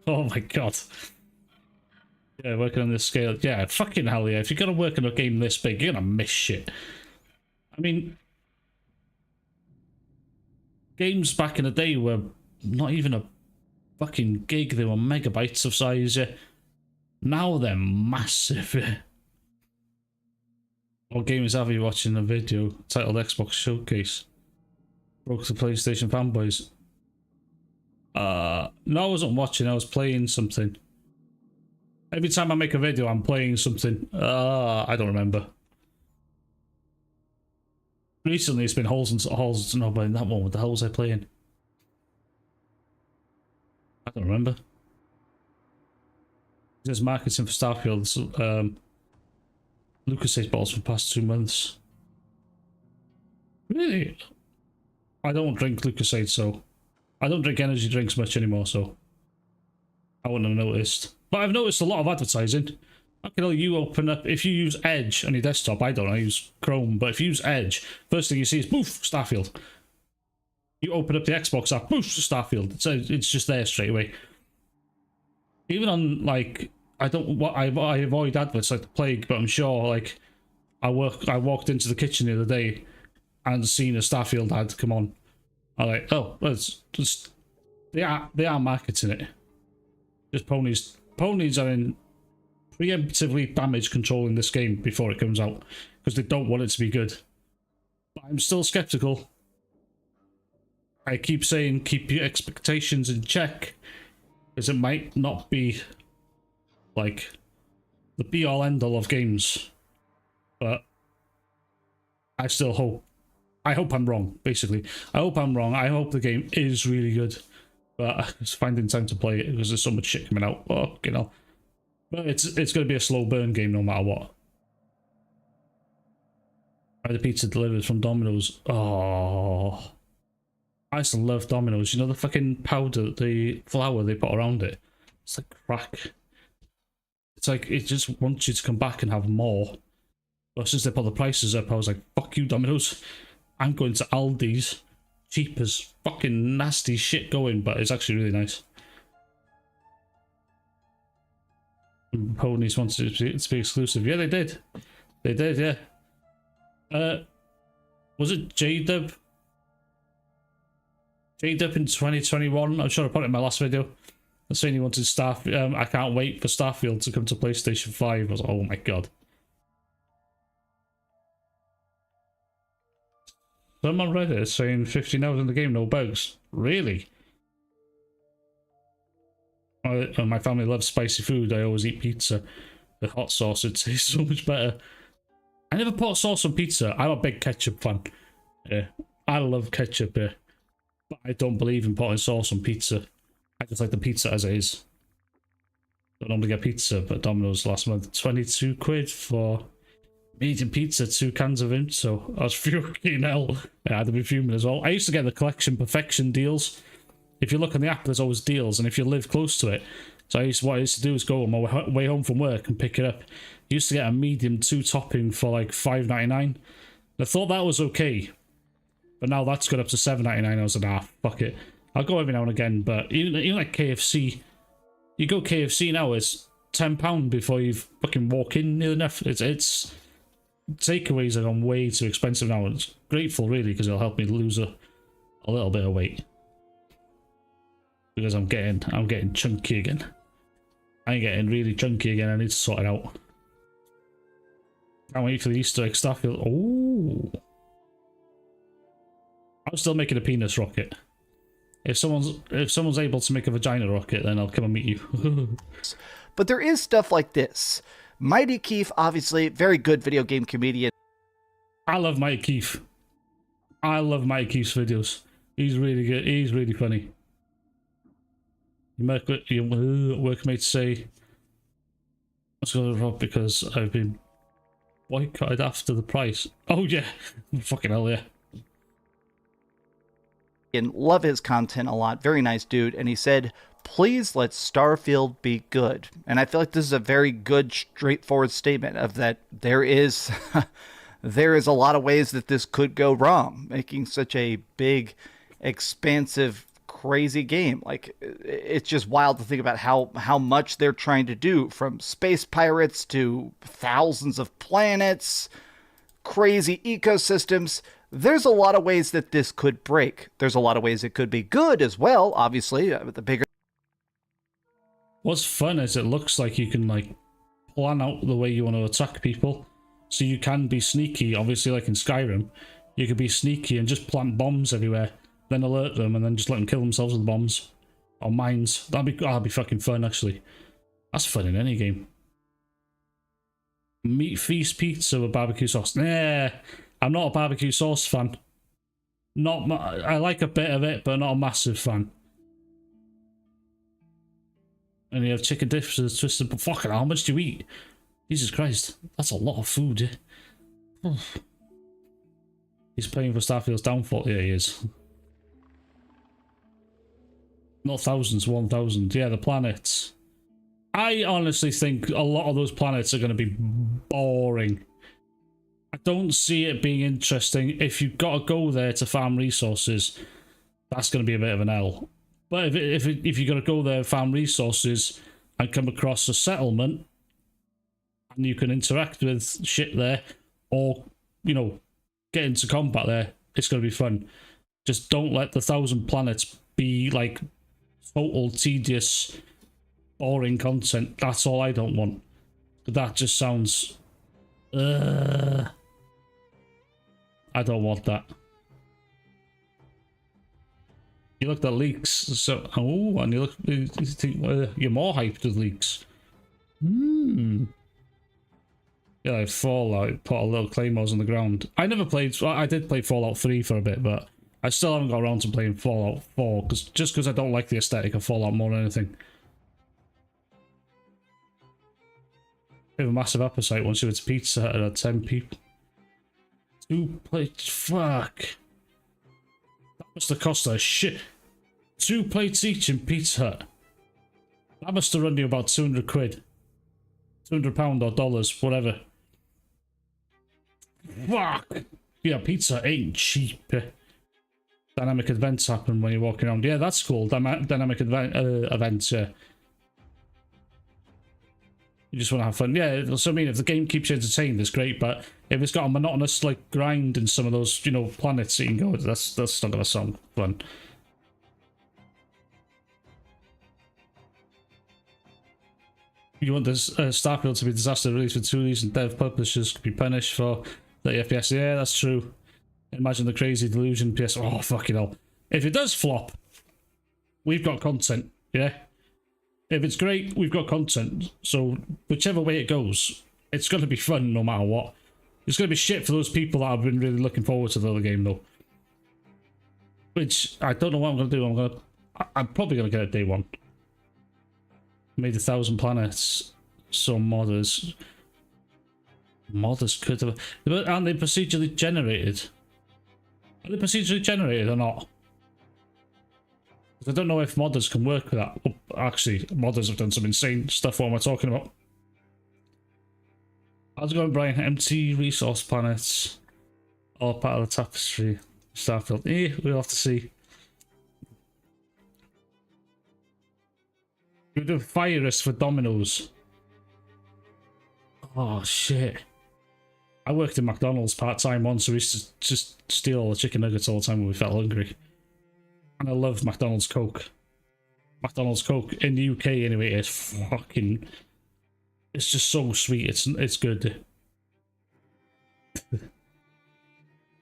Oh my god. Yeah, working on this scale. Yeah, fucking hell yeah. If you're gonna work on a game this big, you're gonna miss shit. I mean, games back in the day were not even a fucking gig. They were megabytes of size. Yeah. Now they're massive. Yeah. What gamers have you watching a video titled Xbox Showcase? Broke the PlayStation Fanboys. No, I wasn't watching. I was playing something. Every time I make a video, I'm playing something. I don't remember. Recently, it's been Halls and Halls. No, but in that one, what the hell was I playing? I don't remember. There's marketing for Starfield. Lucas says balls for the past 2 months. Really? I don't drink Lucasade, so I don't drink energy drinks much anymore, so I wouldn't have noticed. But I've noticed a lot of advertising. I can tell you open up, if you use Edge on your desktop, I don't, I use Chrome, but if you use Edge, first thing you see is poof, Starfield. You open up the Xbox app, poof, Starfield. So it's just there straight away. Even on, like, I avoid adverts like the plague, but I'm sure, like, I walked into the kitchen the other day and seen a Starfield ad come on. I'm like, oh, well, it's just they are marketing it. Just ponies are in preemptively damage controlling this game before it comes out because they don't want it to be good. But I'm still skeptical. I keep saying keep your expectations in check, because it might not be like the be all end all of games. But I still hope. I hope I'm wrong, basically. I hope I'm wrong. I hope the game is really good. But I'm just finding time to play it because there's so much shit coming out. Oh, you know. But it's going to be a slow burn game no matter what. I had the pizza delivered from Domino's. Oh. I used to love Domino's. You know the fucking powder, the flour they put around it? It's like crack. It's like, it just wants you to come back and have more. But since they put the prices up, I was like, fuck you, Domino's. I'm going to Aldi's. Cheap as fucking nasty shit going, but it's actually really nice. Ponies wanted it to be exclusive. Yeah, they did. They did, yeah. Was it J-Dub? J-Dub in 2021? I'm sure I put it in my last video. Saying he wanted Starfield. I can't wait for Starfield to come to PlayStation 5. I was like, oh my god. Someone on Reddit is saying 15 hours in the game, no bugs. Really? My family loves spicy food. I always eat pizza with hot sauce. It tastes so much better. I never put sauce on pizza. I'm a big ketchup fan. Yeah, I love ketchup, yeah. But I don't believe in putting sauce on pizza. I just like the pizza as it is. Don't normally get pizza, but Domino's last month, 22 quid for medium pizza, 2 cans of it, so I was fucking hell. Yeah, I'd be fuming as well. I used to get the collection perfection deals. If you look on the app, there's always deals, and if you live close to it, so what I used to do is go on my way home from work and pick it up. I used to get a medium 2 topping for like $5.99. I thought that was okay, but now that's got up to $7.99. I was like, nah, fuck it. I'll go every now and again, but even like KFC, you go KFC now, it's £10 before you fucking walk in near enough. It's takeaways are gone way too expensive now. It's grateful really because it'll help me lose a little bit of weight because I'm getting chunky again. I'm getting really chunky again. I need to sort it out. Can't wait for the Easter egg Starfield. Oh, I'm still making a penis rocket. If someone's able to make a vagina rocket, then I'll come and meet you. But there is stuff like this. Mighty Keith, obviously, very good video game comedian. I love Mighty Keith. I love Mighty Keith's videos. He's really good. He's really funny. Your workmates say, let's go to Rob because I've been boycotted after the price. Oh yeah, fucking hell yeah. And love his content a lot. Very nice dude. And he said, please let Starfield be good. And I feel like this is a very good, straightforward statement of that there is there is a lot of ways that this could go wrong. Making such a big, expansive, crazy game. Like, it's just wild to think about how much they're trying to do, from space pirates to thousands of planets, crazy ecosystems. There's a lot of ways that this could break. There's a lot of ways it could be good as well, obviously, the bigger... What's fun is it looks like you can, like, plan out the way you want to attack people. So you can be sneaky, obviously, like in Skyrim. You could be sneaky and just plant bombs everywhere, then alert them, and then just let them kill themselves with the bombs. Or mines. That'd be fucking fun, actually. That's fun in any game. Meat feast pizza with barbecue sauce. Nah, I'm not a barbecue sauce fan. I like a bit of it, but not a massive fan. And you have chicken dips with twisted... Fucking how much do you eat? Jesus Christ, that's a lot of food. He's playing for Starfield's downfall. Yeah, he is. Not thousands, 1,000. Yeah, the planets. I honestly think a lot of those planets are going to be boring. I don't see it being interesting. If you've got to go there to farm resources, that's going to be a bit of an L. But if you're going to go there, farm resources, and come across a settlement, and you can interact with shit there, or, you know, get into combat there, it's going to be fun. Just don't let the 1,000 planets be, like, total tedious, boring content. That's all I don't want. But that just sounds... I don't want that. You looked at leaks, so... Oh, and you think you're more hyped with leaks. Yeah, like Fallout, put a little claymores on the ground. I did play Fallout 3 for a bit, but I still haven't got around to playing Fallout 4, because I don't like the aesthetic of Fallout more than anything. We have a massive appetite once you went to Pizza Hut and had 10 people. 2 plates, fuck. That must have cost a shit. 2 plates each in Pizza Hut. That must have run you about 200 quid. £200 or dollars, whatever. Fuck! Yeah, pizza ain't cheap. Dynamic events happen when you're walking around. Yeah, that's cool. Dynamic events, yeah. You just want to have fun. Yeah, so I mean, if the game keeps you entertained, it's great, but if it's got a monotonous, like, grind in some of those, you know, planets that you can go, that's not gonna sound fun. You want this Starfield to be a disaster release for 2 reasons. Dev publishers could be punished for 30 FPS. Yeah, that's true. Imagine the crazy delusion PS. Oh, fucking hell. If it does flop, we've got content, yeah? If it's great, we've got content. So, whichever way it goes, it's going to be fun no matter what. It's going to be shit for those people that have been really looking forward to the other game, though. Which, I don't know what I'm going to do. I'm probably going to get it day one. Made 1,000 planets. So modders could have... Aren't they procedurally generated? Are they procedurally generated or not? I don't know if modders can work with that. Well, actually, modders have done some insane stuff. What am I talking about? How's it going, Brian? Empty resource planets. All part of the tapestry. Starfield. We'll have to see. You do fire risk for Domino's. Oh, shit. I worked in McDonald's part-time once, so we used to just steal all the chicken nuggets all the time when we felt hungry. And I love McDonald's Coke. McDonald's Coke, in the UK anyway, is fucking... It's just so sweet, it's good.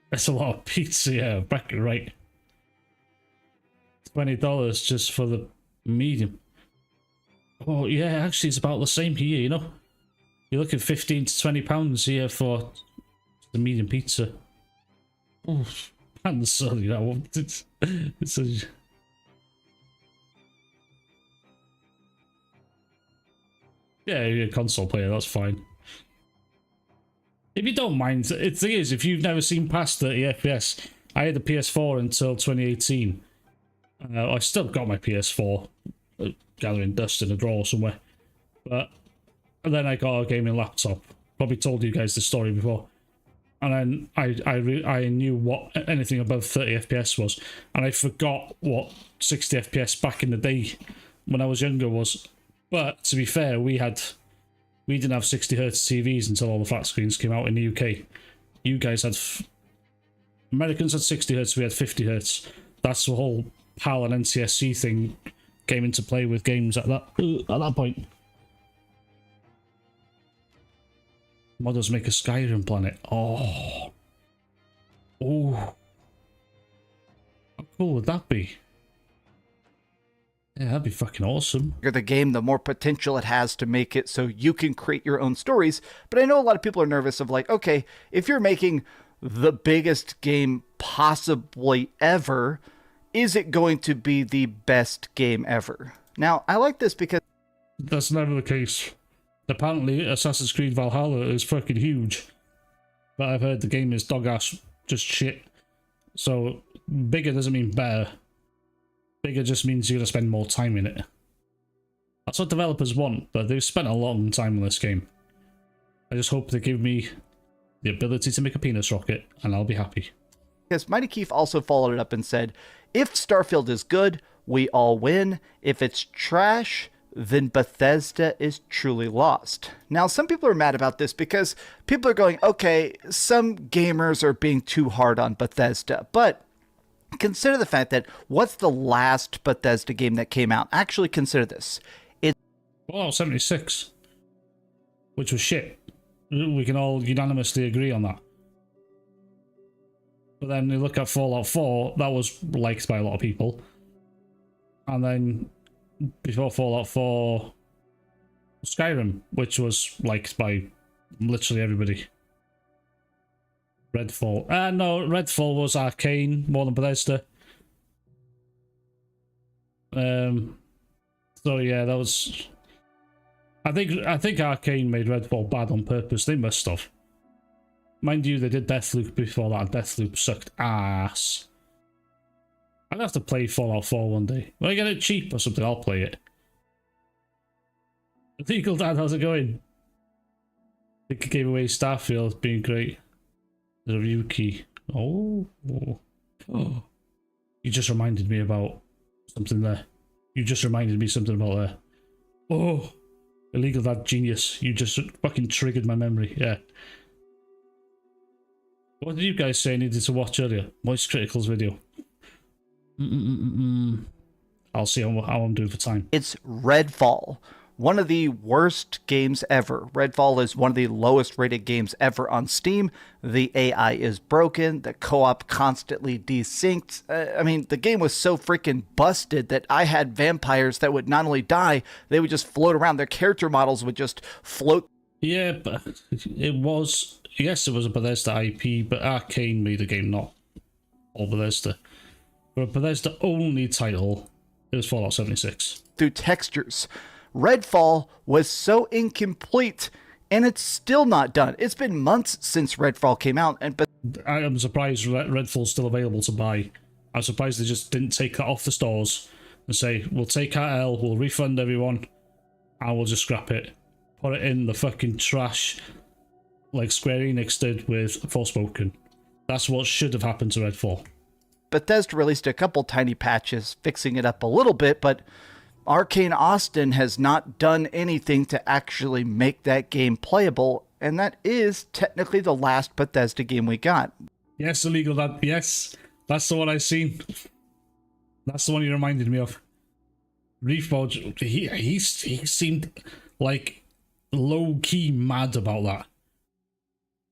That's a lot of pizza, yeah, back right. $20 just for the medium. Oh, yeah, actually, it's about the same here, you know? You're looking £15 to £20 here for the medium pizza. Oh, I'm sorry, that one. It's a... Yeah, you're a console player, that's fine. If you don't mind, the thing is, if you've never seen past 30 FPS, I had the PS4 until 2018. I still got my PS4, gathering dust in a drawer somewhere. But then I got a gaming laptop. Probably told you guys the story before. And then I knew what anything above 30 FPS was, and I forgot what 60 FPS back in the day when I was younger was. But to be fair, we didn't have 60 hertz TVs until all the flat screens came out in the UK. You guys had Americans had 60 hertz, we had 50 hertz. That's the whole PAL and NTSC thing came into play with games at that point. Modders make a Skyrim planet. Oh. How cool would that be? Yeah, that'd be fucking awesome. The game, the more potential it has to make it so you can create your own stories. But I know a lot of people are nervous of like, okay, if you're making the biggest game possibly ever, is it going to be the best game ever? Now, I like this because that's never the case. Apparently, Assassin's Creed Valhalla is fucking huge. But I've heard the game is dog ass, just shit. So, bigger doesn't mean better. Bigger just means you're going to spend more time in it. That's what developers want, but they've spent a long time on this game. I just hope they give me the ability to make a penis rocket, and I'll be happy. Because Mighty Keith also followed it up and said, if Starfield is good, we all win. If it's trash, then Bethesda is truly lost. Now, some people are mad about this because people are going, okay, some gamers are being too hard on Bethesda, but consider the fact that what's the last Bethesda game that came out? Actually, consider this. Fallout 76, which was shit. We can all unanimously agree on that. But then you look at Fallout 4, that was liked by a lot of people. And then before Fallout 4, Skyrim, which was liked by literally everybody. Redfall. No, Redfall was Arcane more than Bethesda. So yeah, that was. I think Arcane made Redfall bad on purpose. They must have. Mind you, they did Deathloop before that. Deathloop sucked ass. I'd have to play Fallout 4 one day. When I get it cheap or something, I'll play it. Legal Dad, how's it going? I think it gave away Starfield, being great. The review key. Oh. You just reminded me about something there. You just reminded me something about there. Oh. Illegal Dad genius. You just fucking triggered my memory. Yeah. What did you guys say I needed to watch earlier? Moist Critical's video. I'll see how I'm doing for time. It's Redfall. One of the worst games ever. Redfall is one of the lowest rated games ever on Steam. The AI is broken. The co-op constantly desynced. I mean, the game was so freaking busted that I had vampires that would not only die, they would just float around. Their character models would just float. Yeah, but it was... Yes, it was a Bethesda IP, but Arcane made the game, not all Bethesda. For a Bethesda-only title, it was Fallout 76. Through textures. Redfall was so incomplete, and it's still not done. It's been months since Redfall came out, but I am surprised Redfall's still available to buy. I'm surprised they just didn't take that off the stores and say, we'll take our L, we'll refund everyone, and we'll just scrap it. Put it in the fucking trash like Square Enix did with Forspoken. That's what should have happened to Redfall. Bethesda released a couple tiny patches, fixing it up a little bit, but Arcane Austin has not done anything to actually make that game playable, and that is technically the last Bethesda game we got. Yes, Illegal Dad, yes. That's the one I've seen. That's the one you reminded me of. Reforge, he seemed like low-key mad about that.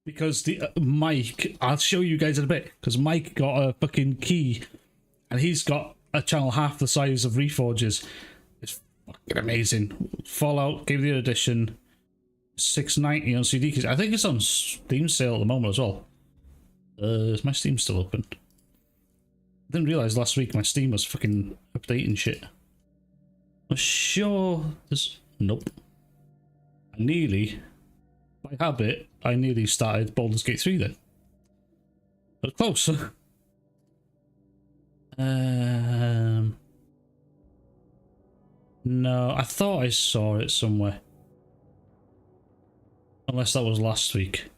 Because the Mike, I'll show you guys in a bit, because Mike got a fucking key, and he's got a channel half the size of Reforge's. It's fucking amazing. Fallout Game of the Year Edition, $6.90 on CD, because I think it's on Steam sale at the moment as well. Is my Steam still open? I didn't realise last week my Steam was fucking updating shit. I'm sure there's... Nope. By habit, I nearly started Baldur's Gate 3 then. But close. No, I thought I saw it somewhere. Unless that was last week.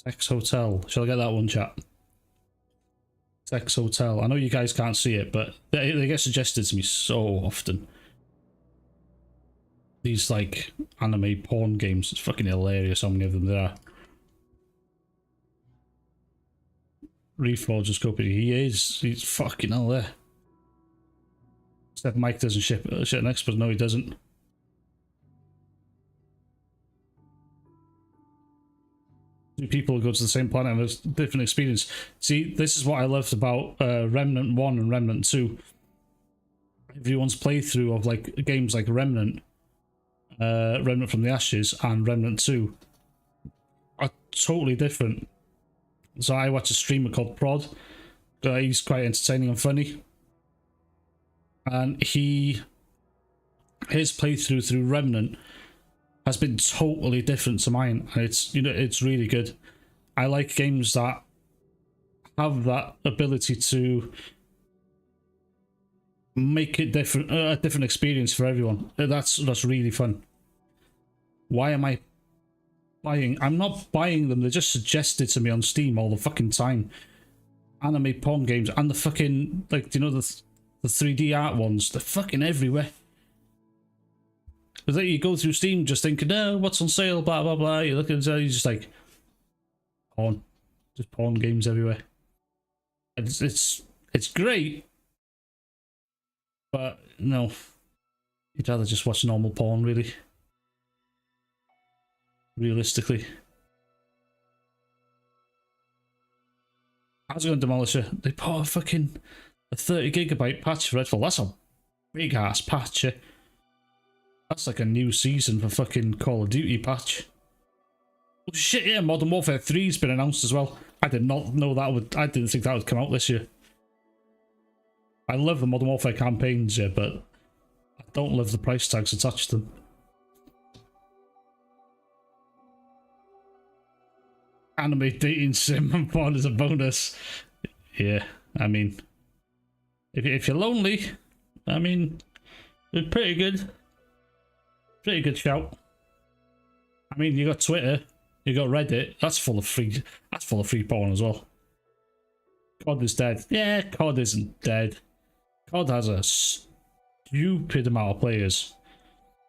Tex Hotel. Shall I get that one, chat? Tex Hotel. I know you guys can't see it, but they get suggested to me so often. These, like, anime porn games. It's fucking hilarious how many of them there are. Reforge Scopy. He's fucking hell there. Except Mike doesn't shit next, but no, he doesn't. Two people go to the same planet and have a different experience. See, this is what I loved about Remnant 1 and Remnant 2. Everyone's playthrough of like games like Remnant from the Ashes and Remnant 2 are totally different. So I watch a streamer called Prod. He's quite entertaining and funny. And his playthrough through Remnant has been totally different to mine. And it's, you know, it's really good. I like games that have that ability to make it different, a different experience for everyone. That's really fun. Why am I buying? I'm not buying them. They're just suggested to me on Steam all the fucking time. Anime porn games and the fucking, like, you know, the 3D art ones. They're fucking everywhere. But then you go through Steam just thinking, oh, what's on sale, blah blah blah. You look at it, you're just like, porn, just porn games everywhere. It's great, but no, you'd rather just watch normal porn, really. Realistically. How's it going, Demolisher? They put a fucking 30 gigabyte patch for Redfall. That's a big ass patch. Yeah? That's like a new season for fucking Call of Duty patch. Oh shit, yeah, Modern Warfare 3's been announced as well. I did not know that would. I didn't think that would come out this year. I love the Modern Warfare campaigns, yeah, but I don't love the price tags attached to them. Anime dating sim and porn is a bonus. Yeah, I mean, if you're lonely, I mean, it's pretty good. Pretty good shout. I mean, you got Twitter, you got Reddit. That's full of free. That's full of free porn as well. COD is dead. Yeah, COD isn't dead. COD has a stupid amount of players.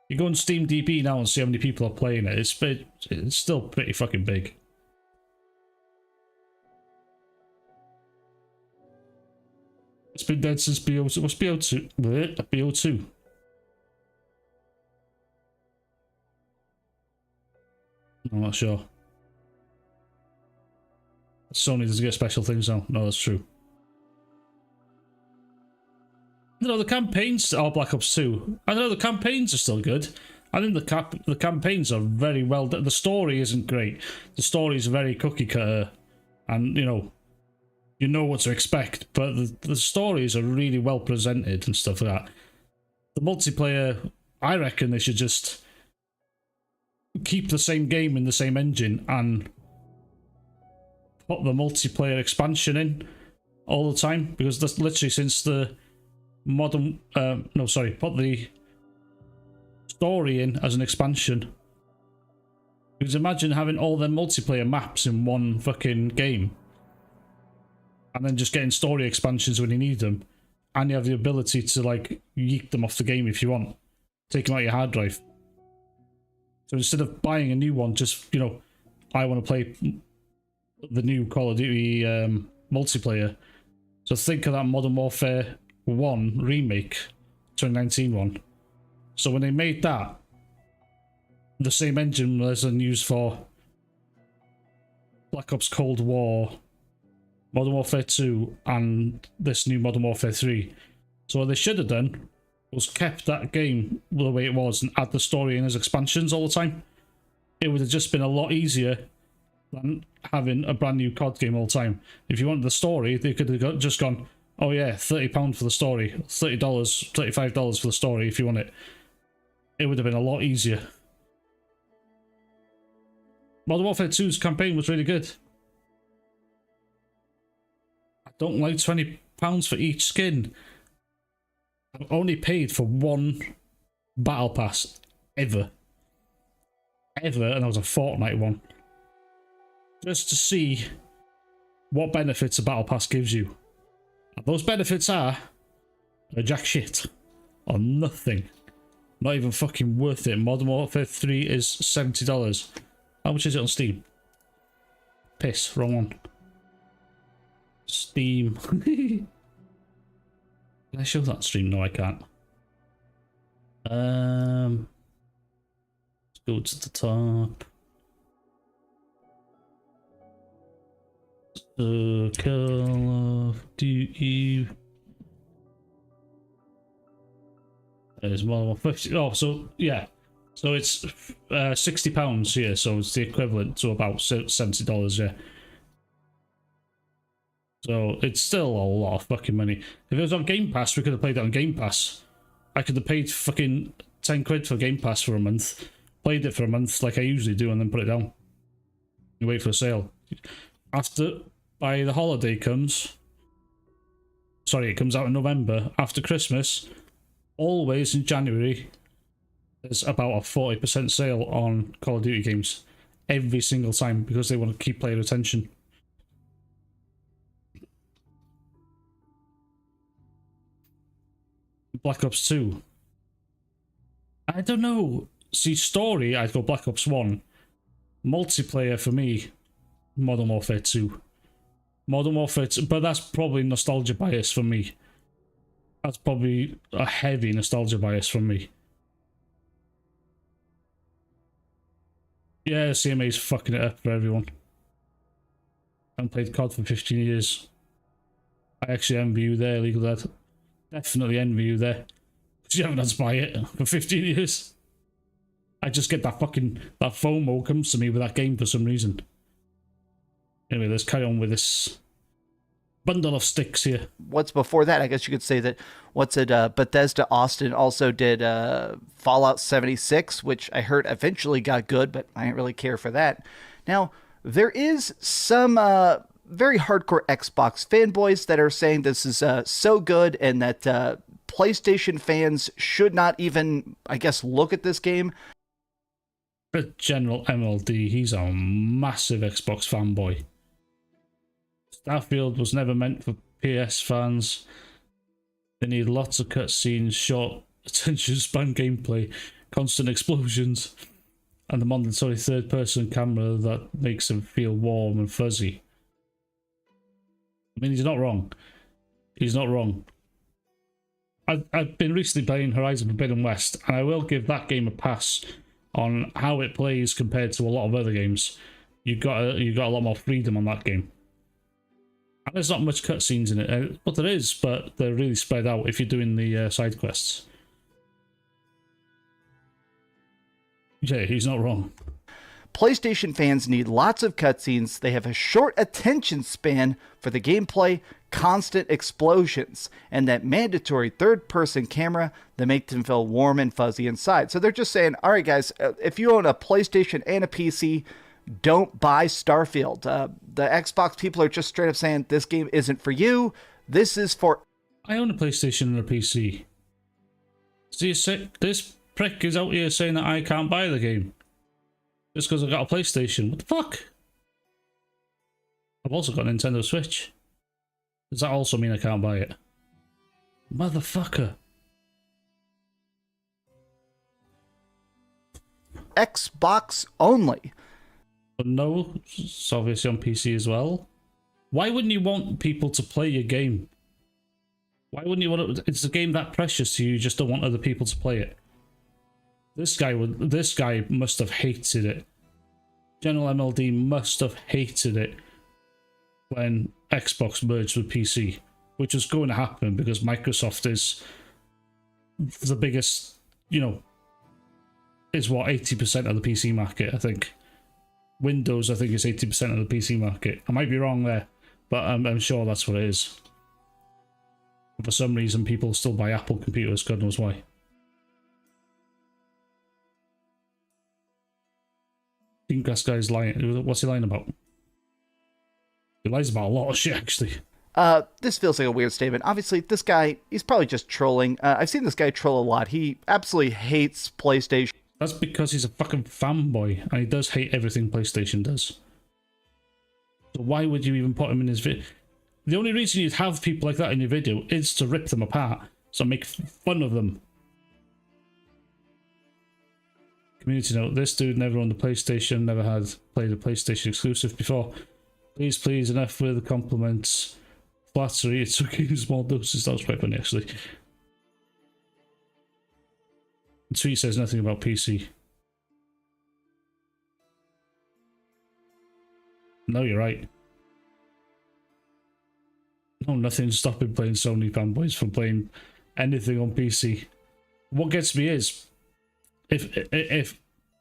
You go on Steam DB now and see how many people are playing it. It's still pretty fucking big. It's been dead since BO2. What's BO2? BO2. I'm not sure. Sony doesn't get special things now. No, that's true. I don't know, the campaigns are Black Ops 2. I don't know, the campaigns are still good. I think the campaigns are very well done. The story isn't great. The story is very cookie cutter, and you know what to expect. But the stories are really well presented and stuff like that. The multiplayer, I reckon they should just keep the same game in the same engine and put the multiplayer expansion in all the time, because that's literally since the modern put the story in as an expansion. Because imagine having all their multiplayer maps in one fucking game and then just getting story expansions when you need them, and you have the ability to like yeet them off the game if you want, take them out your hard drive. So instead of buying a new one, just, you know, I want to play the new Call of Duty multiplayer. So think of that Modern Warfare 1 remake, 2019 one. So when they made that, the same engine was used for Black Ops Cold War, Modern Warfare 2, and this new Modern Warfare 3. So what they should have done was kept that game the way it was and add the story in as expansions all the time. It would have just been a lot easier than having a brand new COD game all the time. If you wanted the story, they could have just gone, oh yeah, £30 for the story, $30, $35 for the story if you want it. It would have been a lot easier. Modern Warfare 2's campaign was really good. I don't like £20 for each skin. I've only paid for one battle pass ever, and that was a Fortnite one. just to see what benefits a battle pass gives you. And those benefits are a jack shit or nothing. Not even fucking worth it. Modern Warfare 3 is $70. How much is it on Steam? Piss, wrong one. Steam. Can I show that stream? No, I can't. Let's go to the top. Call of Duty. There's more than 50. Oh, so yeah. So it's £60 here, so it's the equivalent to about $70, yeah. So it's still a lot of fucking money. If it was on Game Pass, we could have played it on Game Pass. I could have paid fucking 10 quid for Game Pass for a month, played it for a month like I usually do, and then put it down. You wait for a sale. By the holiday comes, sorry, it comes out in November, after Christmas, always in January, there's about a 40% sale on Call of Duty games. Every single time, because they want to keep player attention. Black Ops 2. I don't know. See, story, I'd go Black Ops 1. Multiplayer for me, Modern Warfare 2. Modern Warfare 2, but that's probably nostalgia bias for me. That's probably a heavy nostalgia bias from me. Yeah, CMA's fucking it up for everyone. I haven't played COD for 15 years. I actually envy you there, Legal Dad. Definitely envy you there. Because you haven't had to buy it for 15 years. I just get that FOMO comes to me with that game for some reason. Anyway, let's carry on with this bundle of sticks here. What's before that? I guess you could say that Bethesda Austin also did Fallout 76, which I heard eventually got good, but I didn't really care for that. Now, there is some very hardcore Xbox fanboys that are saying this is so good and that PlayStation fans should not even, I guess, look at this game. But General MLD, he's a massive Xbox fanboy. Starfield was never meant for PS fans. They need lots of cutscenes, short attention span gameplay, constant explosions, and the mandatory third-person camera that makes them feel warm and fuzzy. I mean, he's not wrong. He's not wrong. I've been recently playing Horizon Forbidden West, and I will give that game a pass on how it plays compared to a lot of other games. You got a lot more freedom on that game. And there's not much cutscenes in it. Well, there is, but they're really spread out if you're doing the side quests. Yeah, he's not wrong. PlayStation fans need lots of cutscenes. They have a short attention span for the gameplay, constant explosions, and that mandatory third-person camera that makes them feel warm and fuzzy inside. So they're just saying, all right, guys, if you own a PlayStation and a PC, don't buy Starfield. The Xbox people are just straight up saying, this game isn't for you. This is for... I own a PlayStation and a PC. So you say, this prick is out here saying that I can't buy the game. Just because I've got a PlayStation. What the fuck? I've also got a Nintendo Switch. Does that also mean I can't buy it? Motherfucker. Xbox only. But no, it's obviously on PC as well. Why wouldn't you want people to play your game? Why wouldn't you want it? It's a game that precious to you, you just don't want other people to play it. This guy must have hated it. General MLD must have hated it when Xbox merged with PC, which is going to happen because Microsoft is the biggest, is what, 80% of the PC market, I think. Windows, I think, is 80% of the PC market. I might be wrong there, but I'm sure that's what it is. For some reason, people still buy Apple computers, God knows why. I think this guy's lying. What's he lying about? He lies about a lot of shit, actually. This feels like a weird statement. Obviously, this guy, he's probably just trolling. I've seen this guy troll a lot. He absolutely hates PlayStation. That's because he's a fucking fanboy, and he does hate everything PlayStation does. So why would you even put him in his video? The only reason you'd have people like that in your video is to rip them apart. So make fun of them. Community note, this dude never owned a PlayStation, never had played a PlayStation exclusive before. Please, enough with the compliments. Flattery, it's okay in small doses. That was quite funny, actually. The tweet says nothing about PC. No, you're right. No, nothing's stopping playing Sony fanboys from playing anything on PC. What gets me is if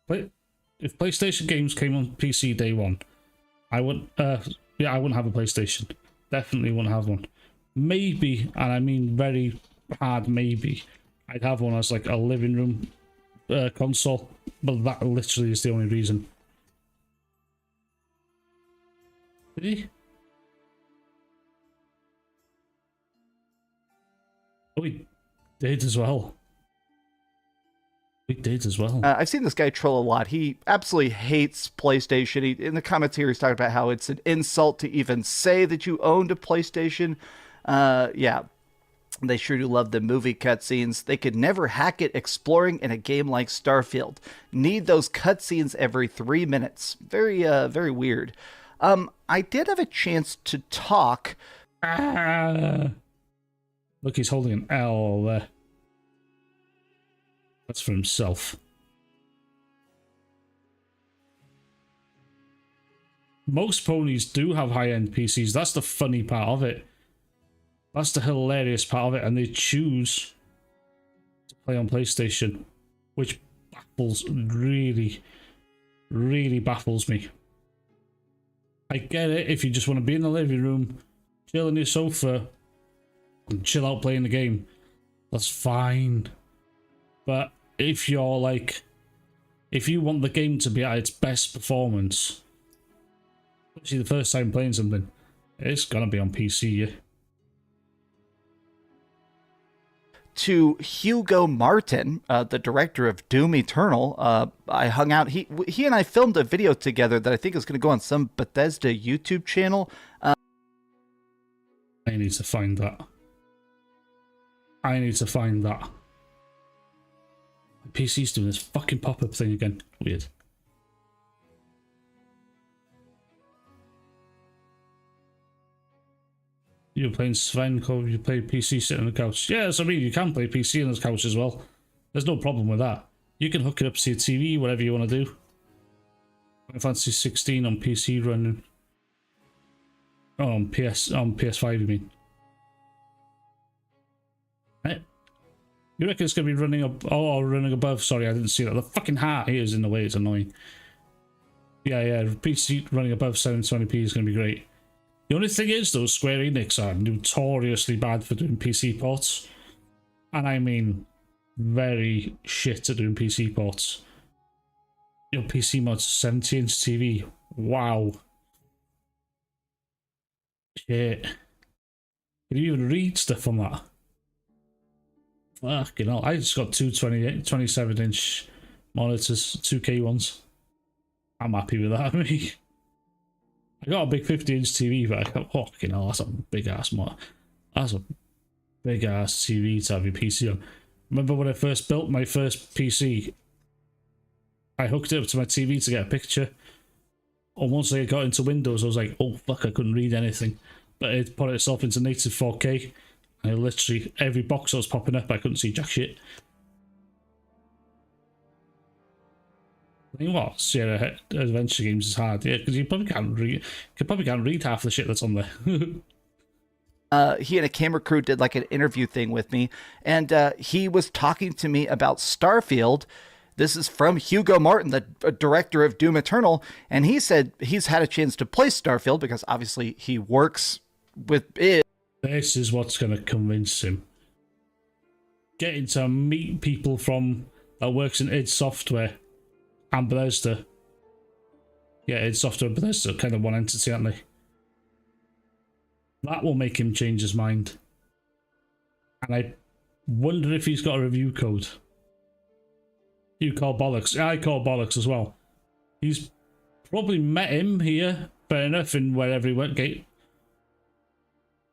PlayStation games came on PC day one, I wouldn't have a PlayStation. Definitely wouldn't have one. Maybe, and I mean very hard maybe, I'd have one as like a living room console, but that literally is the only reason. Did he? Oh, he did as well. He did as well. I've seen this guy troll a lot. He absolutely hates PlayStation. In the comments here, he's talking about how it's an insult to even say that you owned a PlayStation. Yeah, they sure do love the movie cutscenes. They could never hack it exploring in a game like Starfield. Need those cutscenes every 3 minutes. Very weird. I did have a chance to talk. Look, he's holding an L there. That's for himself. Most ponies do have high-end PCs. That's the funny part of it. That's the hilarious part of it. And they choose to play on PlayStation, which really baffles me. I get it if you just want to be in the living room, chill on your sofa, and chill out playing the game. That's fine. But if you're like, if you want the game to be at its best performance, especially the first time playing something, it's gonna be on PC, yeah. To Hugo Martin, the director of Doom Eternal, I hung out. He and I filmed a video together that I think is going to go on some Bethesda YouTube channel. I need to find that. My PC's doing this fucking pop-up thing again. Weird. You're playing Sven, you play PC sitting on the couch. Yes, I mean, you can play PC on the couch as well. There's no problem with that. You can hook it up to your TV, whatever you want to do. Final Fantasy 16 on PC running. Oh, on PS5, you mean? Right. You reckon it's going to be running up, running above? Sorry, I didn't see that. The fucking heart here is in the way, it's annoying. Yeah, PC running above 720p is going to be great. The only thing is, though, Square Enix are notoriously bad for doing PC ports. And I mean, very shit at doing PC ports. Your PC mod's 70-inch TV. Wow. Shit. Can you even read stuff on that? Fucking hell. I just got two 27-inch monitors, 2K ones. I'm happy with that, me. I got a big 50-inch TV, but I got, fucking hell, that's a big-ass That's a big-ass TV to have your PC on. Remember when I first built my first PC? I hooked it up to my TV to get a picture. And once I got into Windows, I was like, oh, fuck, I couldn't read anything. But it put itself into native 4K. And literally, every box that was popping up, I couldn't see jack shit. I mean, what? Sierra Adventure Games is hard, yeah, because you probably can't read half the shit that's on there. He and a camera crew did like an interview thing with me, and he was talking to me about Starfield. This is from Hugo Martin, the director of Doom Eternal, and he said he's had a chance to play Starfield because obviously he works with it. This is what's going to convince him. Getting to meet people from that works in id Software and Bethesda. Yeah, id Software and Bethesda, kind of one entity, aren't they? That will make him change his mind. And I wonder if he's got a review code. You call bollocks. Yeah, I call bollocks as well. He's probably met him here fair enough in wherever he went.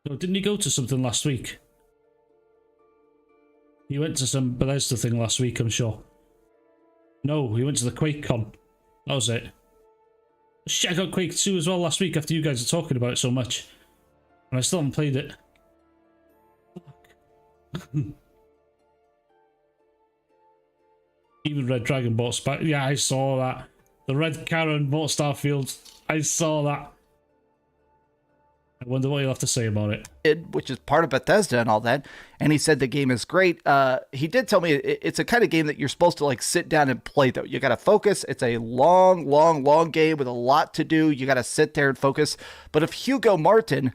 No, didn't he go to something last week? He went to some Bethesda thing last week, I'm sure. No, he went to the QuakeCon. That was it. Shit, I got Quake 2 as well last week after you guys are talking about it so much. And I still haven't played it. Fuck. Even Red Dragon bought yeah, I saw that. The Red Karen bought Starfield. I saw that. I wonder what you'll have to say about it. Which is part of Bethesda and all that, and he said the game is great. He did tell me it's a kind of game that you're supposed to like sit down and play, though. You got to focus. It's a long game with a lot to do. You got to sit there and focus. But if Hugo Martin,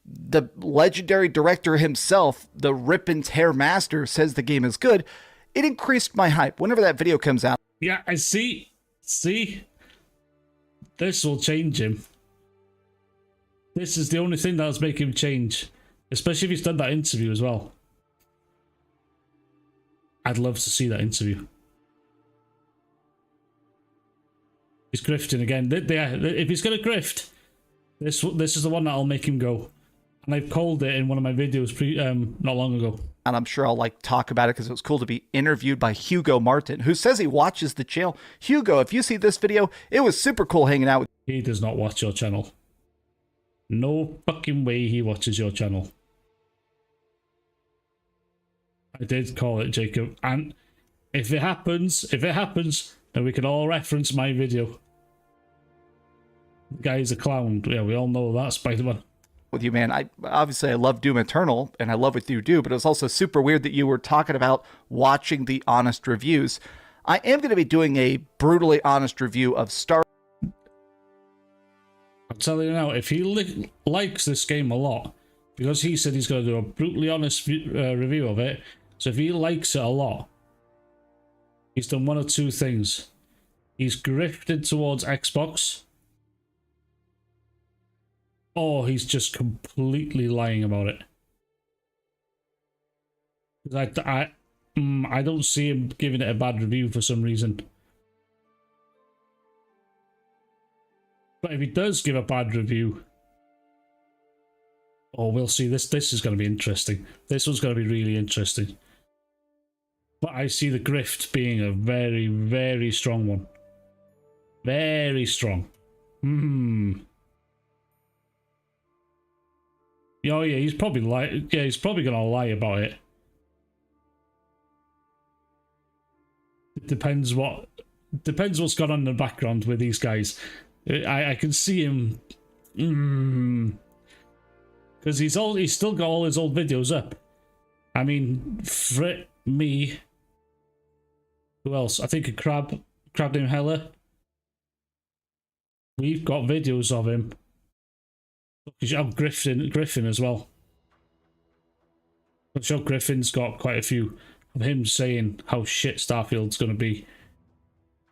the legendary director himself, the rip and tear master, says the game is good, it increased my hype. Whenever that video comes out. Yeah, I see. See? This will change him. This is the only thing that'll make him change. Especially if he's done that interview as well. I'd love to see that interview. He's grifting again. If he's going to grift, this is the one that'll make him go. And I've called it in one of my videos not long ago. And I'm sure I'll like talk about it because it was cool to be interviewed by Hugo Martin, who says he watches the channel. Hugo, if you see this video, it was super cool hanging out with you. He does not watch your channel. No fucking way he watches your channel. I did call it, Jacob. And if it happens, then we can all reference my video. The guy's a clown. Yeah, we all know that, Spider-Man. With you, man. I love Doom Eternal, and I love what you do, but it was also super weird that you were talking about watching the honest reviews. I am going to be doing a brutally honest review of I'm telling you now, if he likes this game a lot, because he said he's going to do a brutally honest review of it, so if he likes it a lot, he's done one of two things. He's grifted towards Xbox, or he's just completely lying about it. I don't see him giving it a bad review for some reason. But if he does give a bad review, oh, we'll see. This is going to be interesting. This one's going to be really interesting. But I see the grift being a very, very strong one. Very strong. Oh yeah, he's probably he's probably going to lie about it. It depends what's gone on in the background with these guys. I can see him, because he's still got all his old videos up. I mean, Frit, me, who else? I think a crab named Hella. We've got videos of him. I'm Griffin as well. I'm sure Griffin's got quite a few of him saying how shit Starfield's going to be.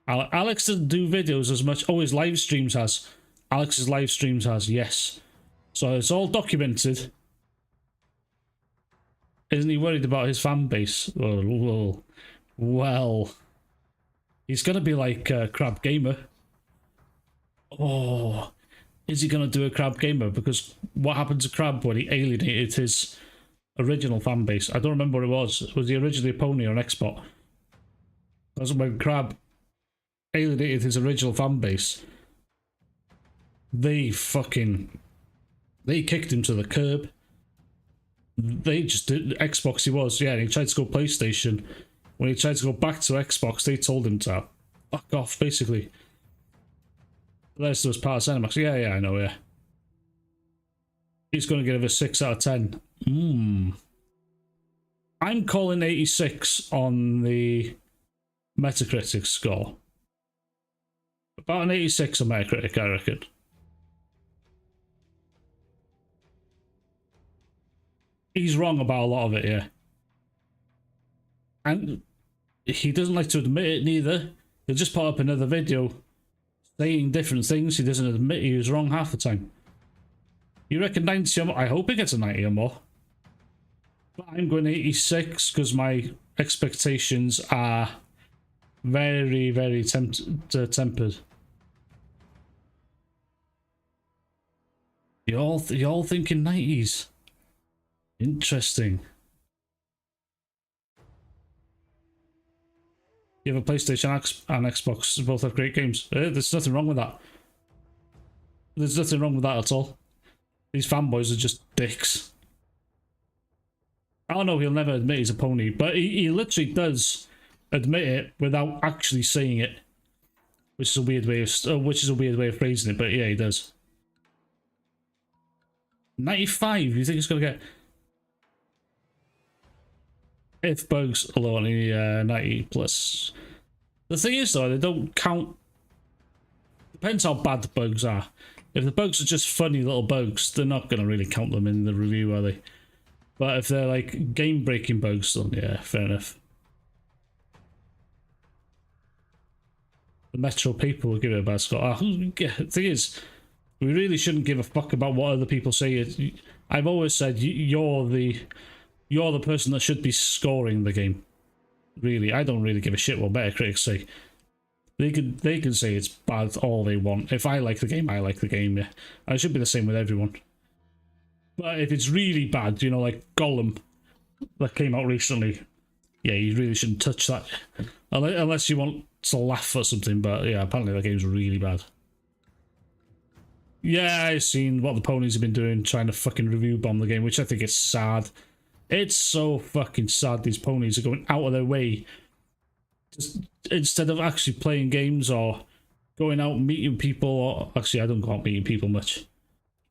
Alex doesn't do videos as much. Oh, his live streams has. Alex's live streams has, yes. So it's all documented. Isn't he worried about his fan base? Well. He's going to be like Crab Gamer. Oh, is he going to do a Crab Gamer? Because what happened to Crab when he alienated his original fan base? I don't remember what it was. Was he originally a pony or an Xbot? That's when Crab alienated his original fan base. They kicked him to the curb. They just did Xbox. He was, yeah, and he tried to go PlayStation. When he tried to go back to Xbox, they told him to fuck off, basically. Bethesda was part of Cinemax. Yeah, I know, yeah. He's going to give it a 6 out of 10. I'm calling 86 on the Metacritic score. About an 86 on Metacritic, I reckon. He's wrong about a lot of it, yeah. And he doesn't like to admit it neither. He'll just put up another video saying different things. He doesn't admit he was wrong half the time. You reckon 90 or more? I hope he gets a 90 or more. But I'm going 86 because my expectations are very, very tempered. You're all thinking 90s. Interesting. You have a PlayStation and Xbox, both have great games. There's nothing wrong with that. There's nothing wrong with that at all. These fanboys are just dicks. I know he'll never admit he's a pony, but he literally does admit it without actually saying it, which is a weird way of phrasing it. But yeah, he does. 95. You think it's gonna get? If bugs alone, 90 plus. The thing is though, they don't count. Depends how bad the bugs are. If the bugs are just funny little bugs, they're not gonna really count them in the review, are they? But if they're like game-breaking bugs, then yeah, fair enough. The Metro people will give it a bad score. The thing is, we really shouldn't give a fuck about what other people say. I've always said you're the person that should be scoring the game. Really, I don't really give a shit what Metacritic say. They can say it's bad all they want. If I like the game, I like the game. Yeah, I should be the same with everyone. But if it's really bad, you know, like Gollum that came out recently, yeah, you really shouldn't touch that unless you want to laugh or something. But yeah, apparently that game's really bad. Yeah, I've seen what the ponies have been doing, trying to fucking review bomb the game, which I think is sad. It's so fucking sad these ponies are going out of their way just instead of actually playing games or going out and meeting people. Or actually, I don't go out meeting people much.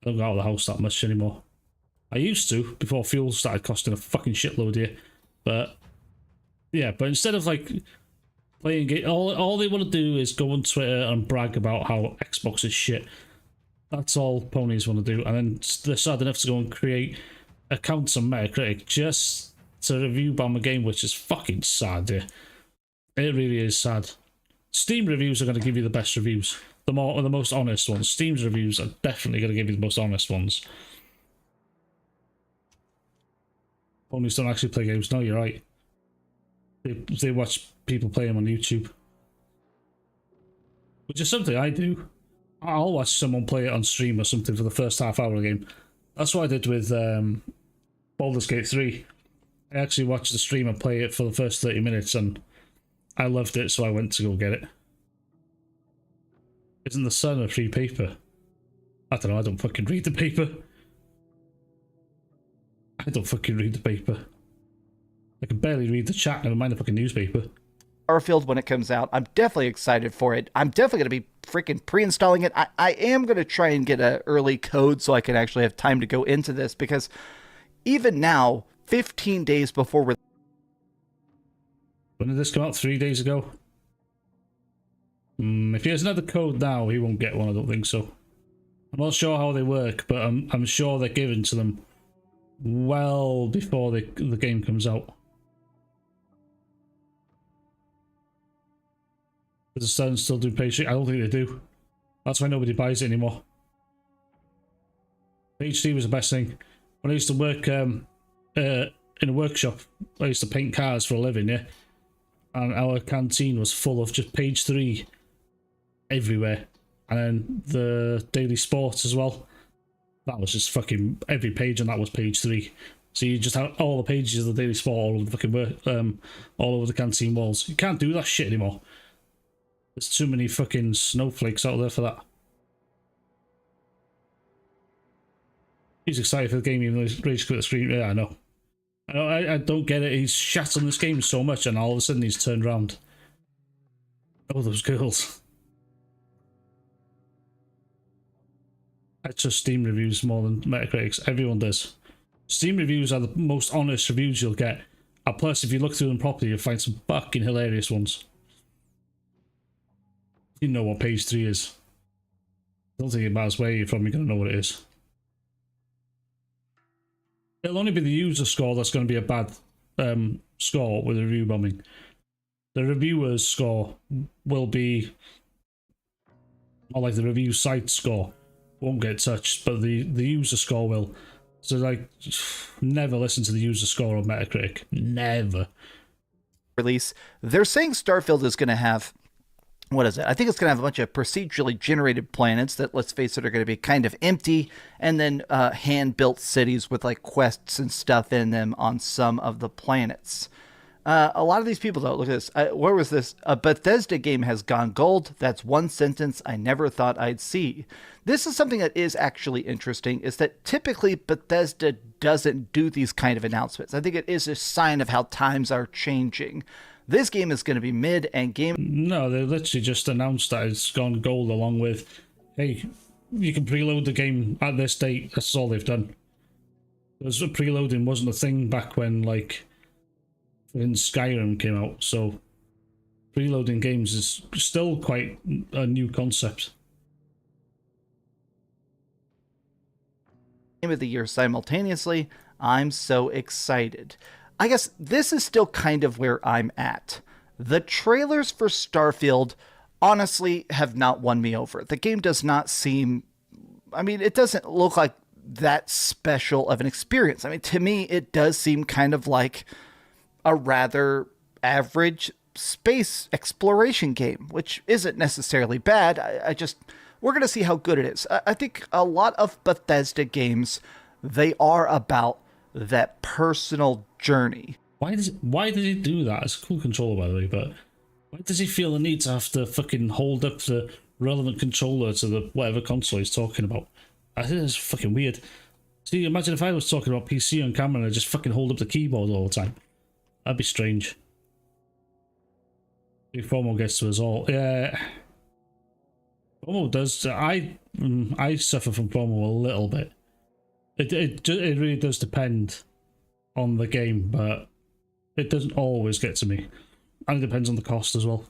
I don't go out of the house that much anymore. I used to before fuel started costing a fucking shitload here. But yeah, but instead of like playing game, all they want to do is go on Twitter and brag about how Xbox is shit. That's all ponies want to do, and then they're sad enough to go and create accounts on Metacritic just to review bomb a game, which is fucking sad. Yeah, it really is sad. Steam reviews are going to give you the best reviews, the most honest ones. Steam's reviews are definitely going to give you the most honest ones. Ponies don't actually play games. No, you're right. They watch people play them on YouTube, which is something I do. I'll watch someone play it on stream or something for the first half hour of the game. That's what I did with Baldur's Gate 3. I actually watched the streamer play it for the first 30 minutes and I loved it, so I went to go get it. Isn't the Sun a free paper? I don't know, I don't fucking read the paper. I don't fucking read the paper. I can barely read the chat, never mind the fucking newspaper. Starfield when it comes out. I'm definitely excited for it. I'm definitely going to be freaking pre-installing it. I am going to try and get an early code so I can actually have time to go into this, because even now, 15 days before we're... When did this come out? 3 days ago? If he has another code now, he won't get one, I don't think so. I'm not sure how they work, but I'm sure they're given to them well before the game comes out. Does the Sun still do page 3? I don't think they do. That's why nobody buys it anymore. Page 3 was the best thing. When I used to work in a workshop, I used to paint cars for a living, yeah? And our canteen was full of just page 3 everywhere. And then the daily sports as well. That was just fucking every page, and that was page 3. So you just have all the pages of the daily sport all over the fucking all over the canteen walls. You can't do that shit anymore. There's too many fucking snowflakes out there for that. He's excited for the game even though he's rage quit the screen. Yeah, I know. I don't get it. He's shat on this game so much and all of a sudden he's turned around. Oh, those girls. I trust Steam reviews more than Metacritic's. Everyone does. Steam reviews are the most honest reviews you'll get. And plus, if you look through them properly, you'll find some fucking hilarious ones. You know what page 3 is. I don't think it matters where you're from, you're going to know what it is. It'll only be the user score that's going to be a bad score with review bombing. The reviewer's score will be more like the review site score. Won't get touched, but the user score will. So, like, never listen to the user score on Metacritic. Never. Release. They're saying Starfield is going to have what is it? I think it's going to have a bunch of procedurally generated planets that, let's face it, are going to be kind of empty, and then hand-built cities with like quests and stuff in them on some of the planets. A lot of these people, though, look at this. Where was this? A Bethesda game has gone gold. That's one sentence I never thought I'd see. This is something that is actually interesting, is that typically Bethesda doesn't do these kind of announcements. I think it is a sign of how times are changing. This game is going to be mid and game. No, they literally just announced that it's gone gold along with, hey, you can preload the game at this date. That's all they've done. Because preloading wasn't a thing back when, like, when Skyrim came out, so preloading games is still quite a new concept. Game of the year simultaneously. I'm so excited. I guess this is still kind of where I'm at. The trailers for Starfield honestly have not won me over. The game does not seem, I mean, it doesn't look like that special of an experience. I mean, to me, it does seem kind of like a rather average space exploration game, which isn't necessarily bad. We're going to see how good it is. I think a lot of Bethesda games, they are about that personal journey. Why does he do that? It's a cool controller, by the way, but why does he feel the need to have to fucking hold up the relevant controller to the whatever console he's talking about? I think it's fucking weird. See, imagine if I was talking about PC on camera and I just fucking hold up the keyboard all the time. That'd be strange. FOMO gets to us all. Yeah. FOMO does. I suffer from FOMO a little bit. It really does depend on the game, but it doesn't always get to me. And it depends on the cost as well.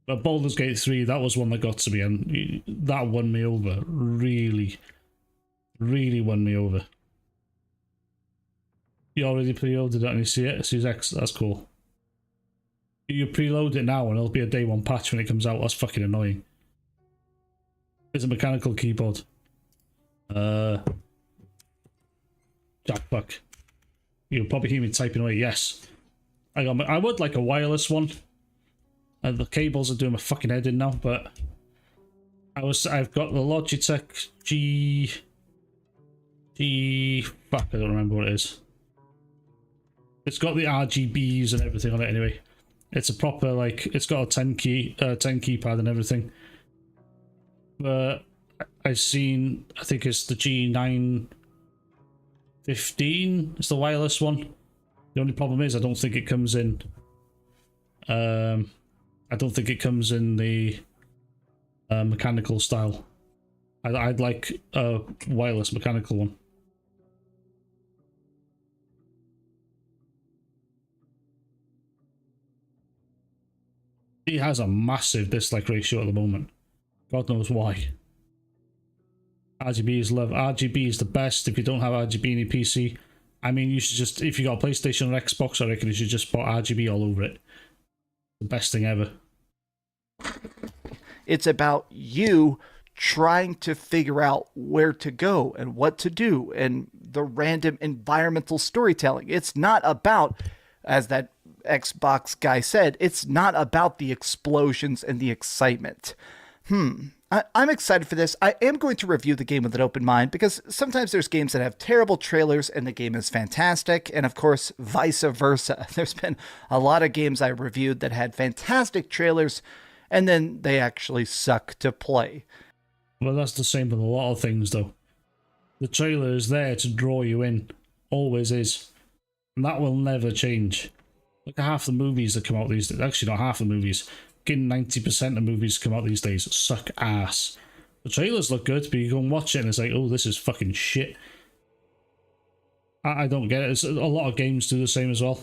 But Baldur's Gate 3, that was one that got to me, and that won me over. Really, really won me over. You already preloaded it and you see it? Series X, that's cool. You preload it now and it'll be a day one patch when it comes out. That's fucking annoying. It's a mechanical keyboard. Jack fuck. You'll probably hear me typing away. Yes. I would like a wireless one. The cables are doing my fucking head in now, but I've got the Logitech fuck, I don't remember what it is. It's got the RGBs and everything on it anyway. It's a proper, like, it's got a 10 keypad and everything. But I've seen, I think it's the G915. It's the wireless one. The only problem is I don't think it comes in. I don't think it comes in the mechanical style. I'd like a wireless mechanical one. He has a massive dislike ratio at the moment. God knows why. RGB is love. RGB is the best if you don't have RGB in your PC. I mean, you should just, if you got a PlayStation or Xbox, I reckon you should just put RGB all over it. The best thing ever. It's about you trying to figure out where to go and what to do and the random environmental storytelling. It's not about, as that Xbox guy said, it's not about the explosions and the excitement. I'm excited for this. I am going to review the game with an open mind because sometimes there's games that have terrible trailers and the game is fantastic, and of course, vice versa. There's been a lot of games I reviewed that had fantastic trailers and then they actually suck to play. Well, that's the same with a lot of things, though. The trailer is there to draw you in. Always is. And that will never change. Look at half the movies that come out these days. Actually, not half the movies. 90% of movies come out these days suck ass. The trailers look good, but you go and watch it and it's like, oh, this is fucking shit. I don't get it. It's, a lot of games do the same as well.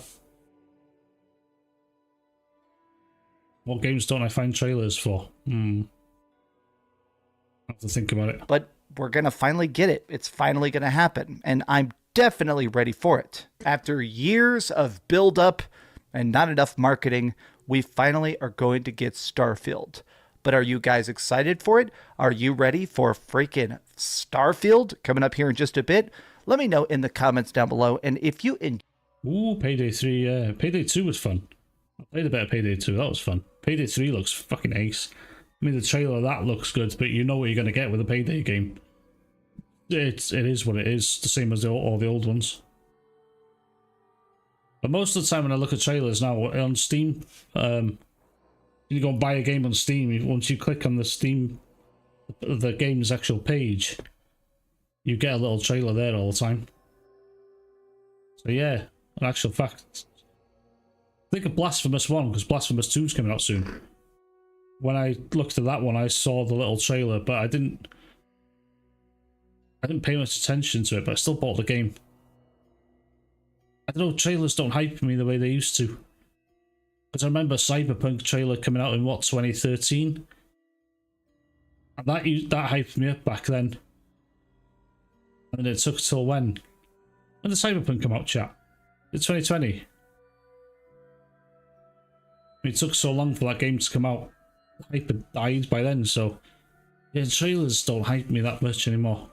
What games don't I find trailers for? I have to think about it. But we're going to finally get it. It's finally going to happen. And I'm definitely ready for it. After years of build-up and not enough marketing, we finally are going to get Starfield. But are you guys excited for it? Are you ready for freaking Starfield coming up here in just a bit? Let me know in the comments down below. And if you Ooh, Payday 3, yeah. Payday 2 was fun. I played a bit of Payday 2, that was fun. Payday 3 looks fucking ace. I mean, the trailer of that looks good, but you know what you're going to get with a Payday game. It is what it is, the same as all the old ones. But most of the time when I look at trailers now on Steam, you go and buy a game on Steam, once you click on the Steam, the game's actual page, you get a little trailer there all the time. So yeah, in actual fact, think of Blasphemous 1, because Blasphemous 2 is coming out soon. When I looked at that one, I saw the little trailer, but I didn't pay much attention to it, but I still bought the game. I don't know, trailers don't hype me the way they used to. Because I remember Cyberpunk trailer coming out in, what, 2013? And that hyped me up back then. And then it took till when? When did Cyberpunk come out, chat? It's 2020. I mean, it took so long for that game to come out. The hype had died by then, so... Yeah, trailers don't hype me that much anymore.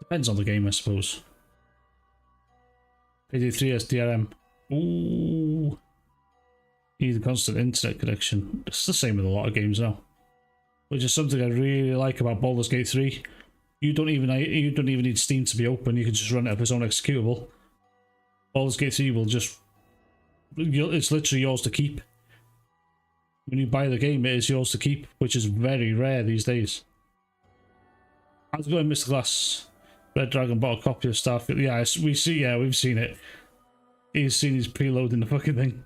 Depends on the game, I suppose. Payday 3 SDRM. Ooh. Need a constant internet connection. It's the same with a lot of games now. Which is something I really like about Baldur's Gate 3. You don't even need Steam to be open. You can just run it up as own executable. Baldur's Gate 3 will just... It's literally yours to keep. When you buy the game, it is yours to keep, which is very rare these days. How's it going, Mr. Glass? Red Dragon bought a copy of Starfield. Yeah, we've seen it. He's seen his preload in the fucking thing.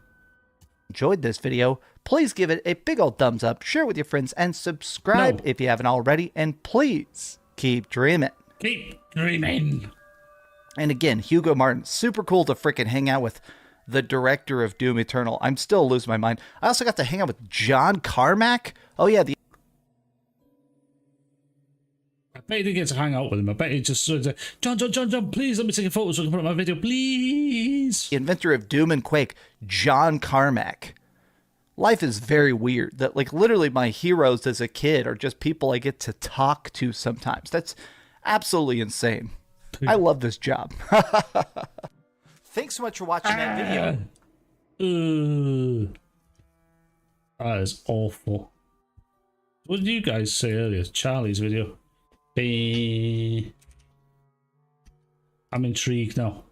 Enjoyed this video, please give it a big old thumbs up, share it with your friends, and subscribe if you haven't already, and please keep dreaming. Keep dreaming. And again, Hugo Martin, super cool to freaking hang out with the director of Doom Eternal. I'm still losing my mind. I also got to hang out with John Carmack. Oh yeah, I bet he didn't get to hang out with him. I bet he just sort of, John, please let me take a photo so I can put it in my video, please. The inventor of Doom and Quake, John Carmack. Life is very weird. That, like, literally my heroes as a kid are just people I get to talk to sometimes. That's absolutely insane. I love this job. Thanks so much for watching that video. That is awful. What did you guys say earlier? Charlie's video. I'm intrigued now.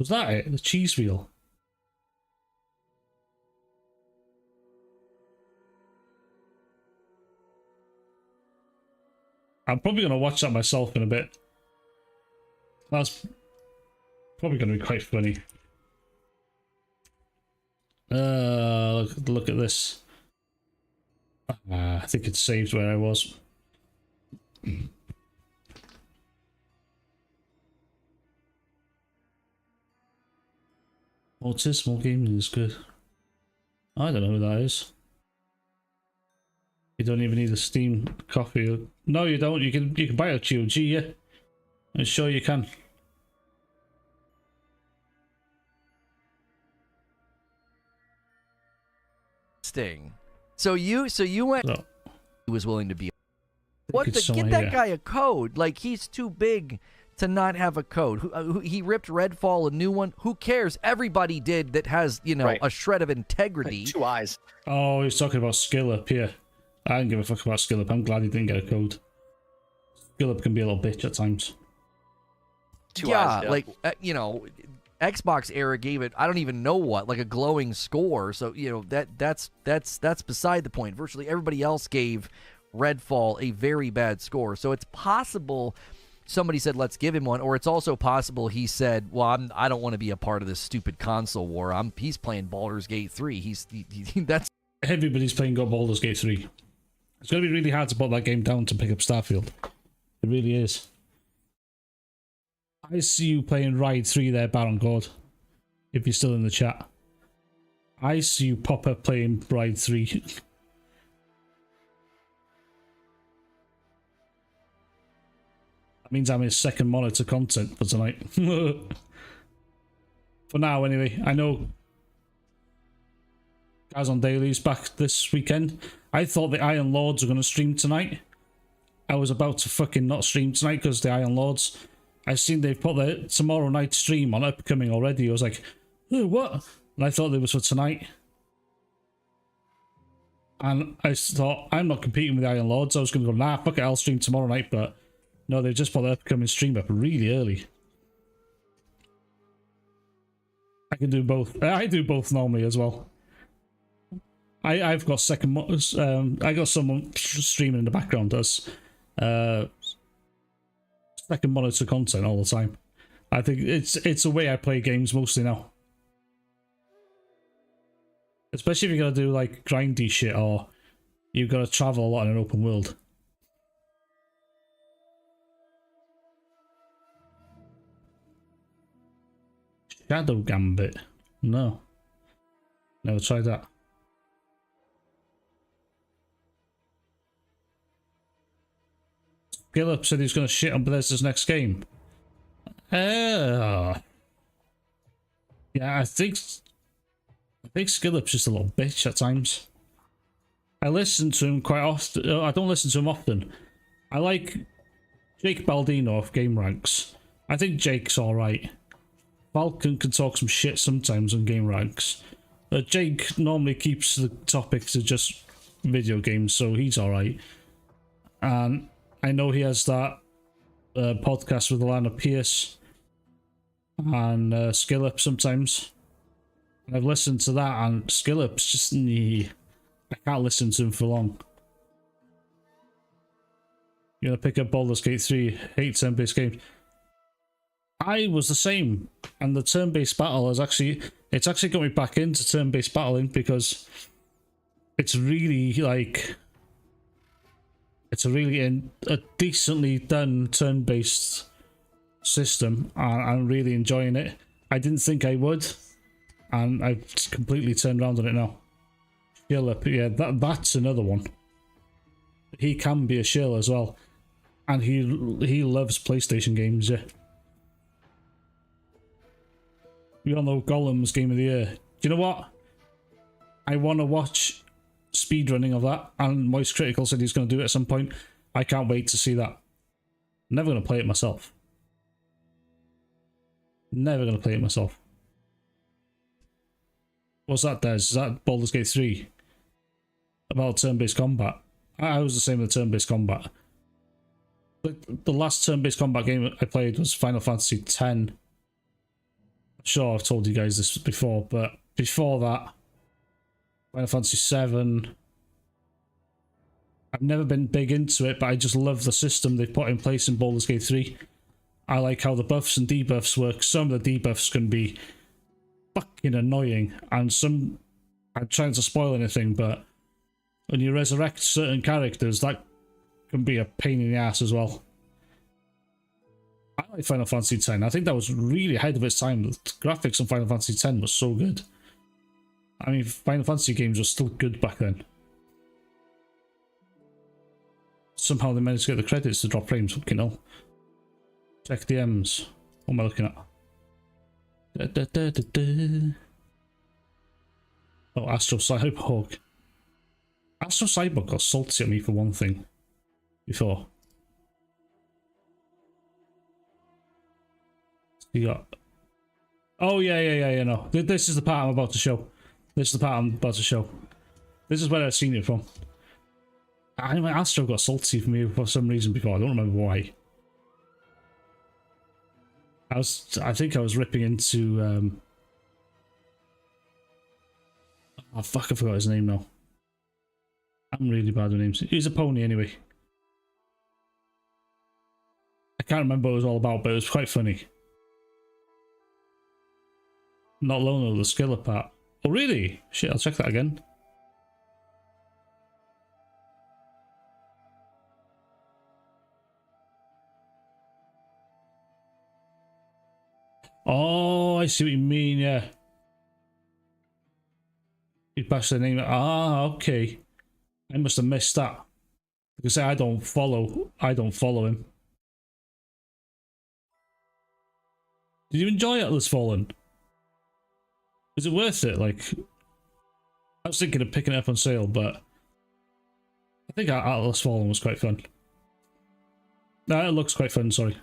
Was that it? The cheese wheel? I'm probably going to watch that myself in a bit. That's probably going to be quite funny. Look at this. I think it's saved where I was. Autismal Gaming is good. I don't know who that is. You don't even need a Steam copy. No, you don't. You can buy a GOG, yeah. I'm sure you can. Sting. So you went. So, He was willing to be. What it's the? someone Get that here. guy a code. Like, he's too big to not have a code. He ripped Redfall a new one. Who cares? Everybody did that has, you know, Right. a shred of integrity. Two eyes. Oh, he's talking about skill up here. I don't give a fuck about skill up. I'm glad he didn't get a code. Skill up can be a little bitch at times. Two yeah, eyes. Yeah. like you know, Xbox era gave it, I don't even know what, like a glowing score. So, you know, that's beside the point. Virtually everybody else gave Redfall a very bad score. So it's possible somebody said, let's give him one, or it's also possible he said, well, I don't want to be a part of this stupid console war. He's playing Baldur's Gate 3. That's Everybody's playing Baldur's Gate 3. It's going to be really hard to put that game down to pick up Starfield. It really is. I see you playing Ride 3 there, Baron God. If you're still in the chat. I see you pop up playing Ride 3. That means I'm his second monitor content for tonight. For now, anyway. I know Guys on Daily's back this weekend. I thought the Iron Lords were going to stream tonight. I was about to fucking not stream tonight because the Iron Lords. I seen they've put their tomorrow night stream on upcoming already. I was like, oh, what? And I thought it was for tonight. And I thought, I'm not competing with the Iron Lords. I was going to go, nah, fuck it, I'll stream tomorrow night. But no, they just put the upcoming stream up really early. I can do both. I do both normally as well. I've got I got someone streaming in the background does second monitor content all the time. I think it's a way I play games mostly now. Especially if you're gonna do like grindy shit or you've got to travel a lot in an open world. Shadow Gambit. No. Never tried that. Gillip said he's going to shit on Bethesda's next game. Yeah, I think Skillup's just a little bitch at times. I listen to him quite often. I don't listen to him often. I like Jake Baldino of Game Ranks. I think Jake's alright. Falcon can talk some shit sometimes on Game Ranks. But Jake normally keeps the topics to just video games, so he's alright. And I know he has that podcast with Alana Pierce and Skillup sometimes. And I've listened to that, and Skillup's just... I can't listen to him for long. You're gonna pick up Baldur's Gate 3, hate turn-based games. I was the same, and the turn-based battle is actually... It's actually got me back into turn-based battling because it's really, like... It's a really a decently done turn-based system, and I'm really enjoying it. I didn't think I would, and I've completely turned around on it now. Shiller, yeah, that's another one. He can be a shill as well, and he loves PlayStation games. Yeah, we all know Gollum's Game of the Year. Do you know what? I want to watch speedrunning of that, and Moist Critical said he's going to do it at some point. I can't wait to see that. Never going to play it myself. Never going to play it myself. What's that, Des? Is that Baldur's Gate 3? About turn-based combat? I was the same with turn-based combat. The last turn-based combat game I played was Final Fantasy X. I'm sure I've told you guys this before, but before that, Final Fantasy 7. I've never been big into it, but I just love the system they've put in place in Baldur's Gate 3. I like how the buffs and debuffs work. Some of the debuffs can be fucking annoying, and some... I'm trying to spoil anything, but when you resurrect certain characters, that can be a pain in the ass as well. I like Final Fantasy X. I think that was really ahead of its time. The graphics on Final Fantasy X was so good. I mean, Final Fantasy games were still good back then. Somehow they managed to get the credits to drop frames. Fucking hell. Check the M's. What am I looking at? Oh, Astro Cyborg. Astro Cyborg got salty at me for one thing. Before. You got... Oh, yeah, no. This is the part I'm about to show. This is the part I'm about to show. This is where I've seen it from. I mean, Astro got salty for me for some reason before. I don't remember why. I think I was ripping into... Oh, fuck, I forgot his name now. I'm really bad with names. He's a pony anyway. I can't remember what it was all about, but it was quite funny. Not Lono, the Skiller part. Oh, really? Shit, I'll check that again. Oh, I see what you mean, yeah. You bashed the name. Ah, okay. I must have missed that. Because I don't follow him. Did you enjoy Atlas Fallen? Is it worth it? Like, I was thinking of picking it up on sale, but I think Atlas Fallen was quite fun. No, it looks quite fun, sorry.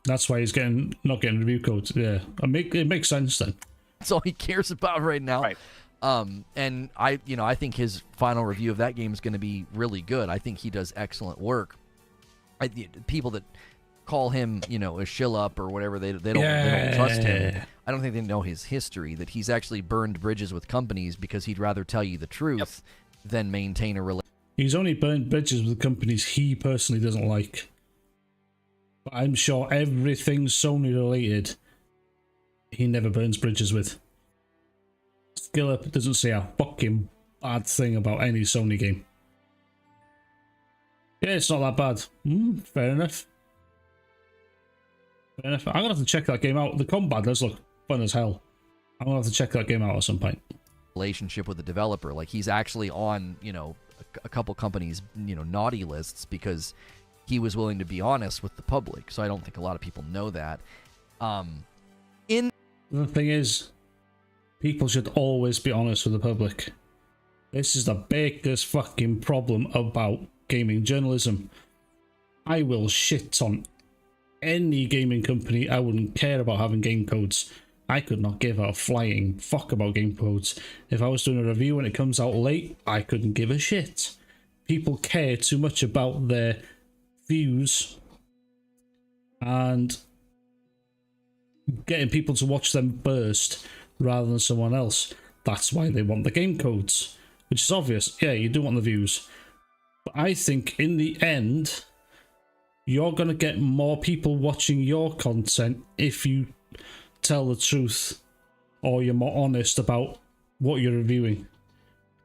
That's why he's not getting review codes. Yeah, it makes sense then. That's all he cares about right now. Right. And I think his final review of that game is going to be really good. I think he does excellent work. People that call him, a shill up or whatever, they don't trust him. I don't think they know his history, that he's actually burned bridges with companies because he'd rather tell you the truth than maintain a relationship. He's only burned bridges with companies he personally doesn't like. But I'm sure everything Sony related, he never burns bridges with. Skillup doesn't say a fucking bad thing about any Sony game. Yeah, it's not that bad. Fair enough. Fair enough. I'm gonna have to check that game out. The combat does look fun as hell. I'm gonna have to check that game out at some point. Relationship with the developer, like he's actually on, a couple companies, naughty lists because he was willing to be honest with the public. So I don't think a lot of people know that. The thing is, people should always be honest with the public. This is the biggest fucking problem about gaming journalism. I will shit on any gaming company. I wouldn't care about having game codes. I could not give a flying fuck about game codes. If I was doing a review and it comes out late, I couldn't give a shit. People care too much about their views and getting people to watch them first rather than someone else. That's why they want the game codes, which is obvious. Yeah, you do want the views. But I think in the end, you're going to get more people watching your content if you tell the truth or you're more honest about what you're reviewing.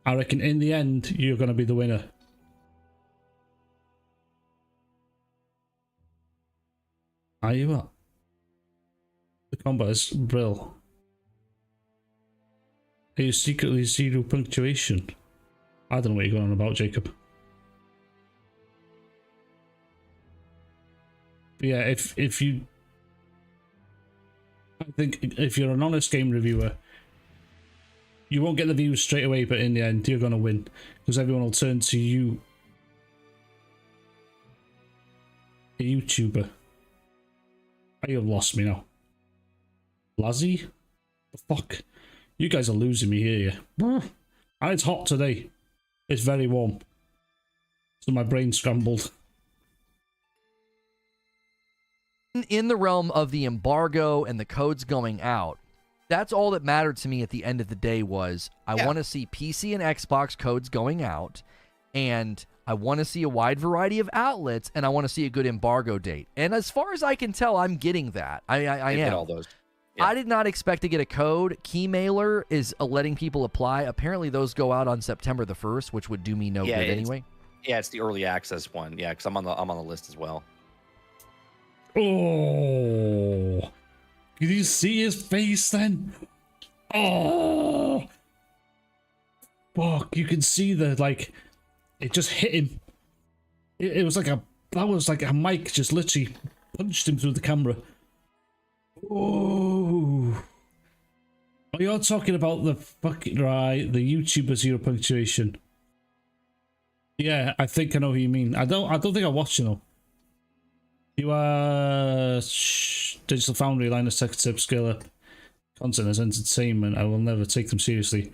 I reckon in the end, you're going to be the winner. Are you what? The combat is brill. Are you secretly zero punctuation? I don't know what you're going on about, Jacob. But yeah, if you... I think if you're an honest game reviewer, you won't get the views straight away, but in the end, you're going to win. Because everyone will turn to you. A YouTuber. Oh, you've lost me now. Lazzy? The fuck? You guys are losing me here, yeah. And it's hot today. It's very warm. So my brain's scrambled. In the realm of the embargo and the codes going out, that's all that mattered to me at the end of the day was I want to see PC and Xbox codes going out, and I want to see a wide variety of outlets, and I want to see a good embargo date. And as far as I can tell, I'm getting that. I am. Get all those. Yeah. I did not expect to get a code. Keymailer is letting people apply. Apparently, those go out on September the 1st, which would do me no good anyway. Yeah, it's the early access one. Yeah, because I'm on the list as well. Oh, did you see his face then? Oh, fuck! You can see the it just hit him. It was like a mic just literally punched him through the camera. Oh, you're talking about the fucking right, the YouTuber zero punctuation. Yeah, I think I know who you mean. I don't think I watched you though. You are Digital Foundry, Linus Tech Tip, Scale Up. Content as entertainment. I will never take them seriously.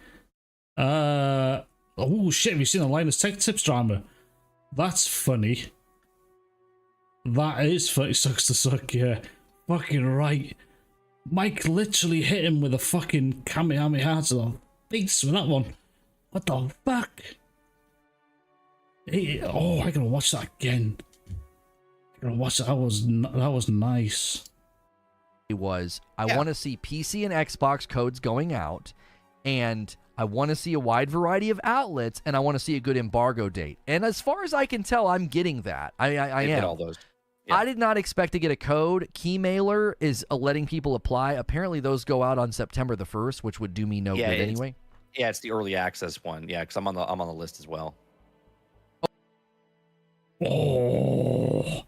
Oh shit, have you seen the Linus Tech Tips drama? That's funny. That is funny. Sucks to suck, yeah. Fucking right. Mike literally hit him with a fucking Kamehameha to the face with that one. What the fuck? Oh, I gotta watch that again. Watch that. That was nice. It was I want to see PC and Xbox codes going out, and I want to see a wide variety of outlets, and I want to see a good embargo date. And as far as I can tell, I'm getting that. I am. Get all those. Yeah. I did not expect to get a code. Keymailer is letting people apply. Apparently, those go out on September the 1st, which would do me no good anyway. Yeah, it's the early access one. Yeah, because I'm on the list as well. Oh.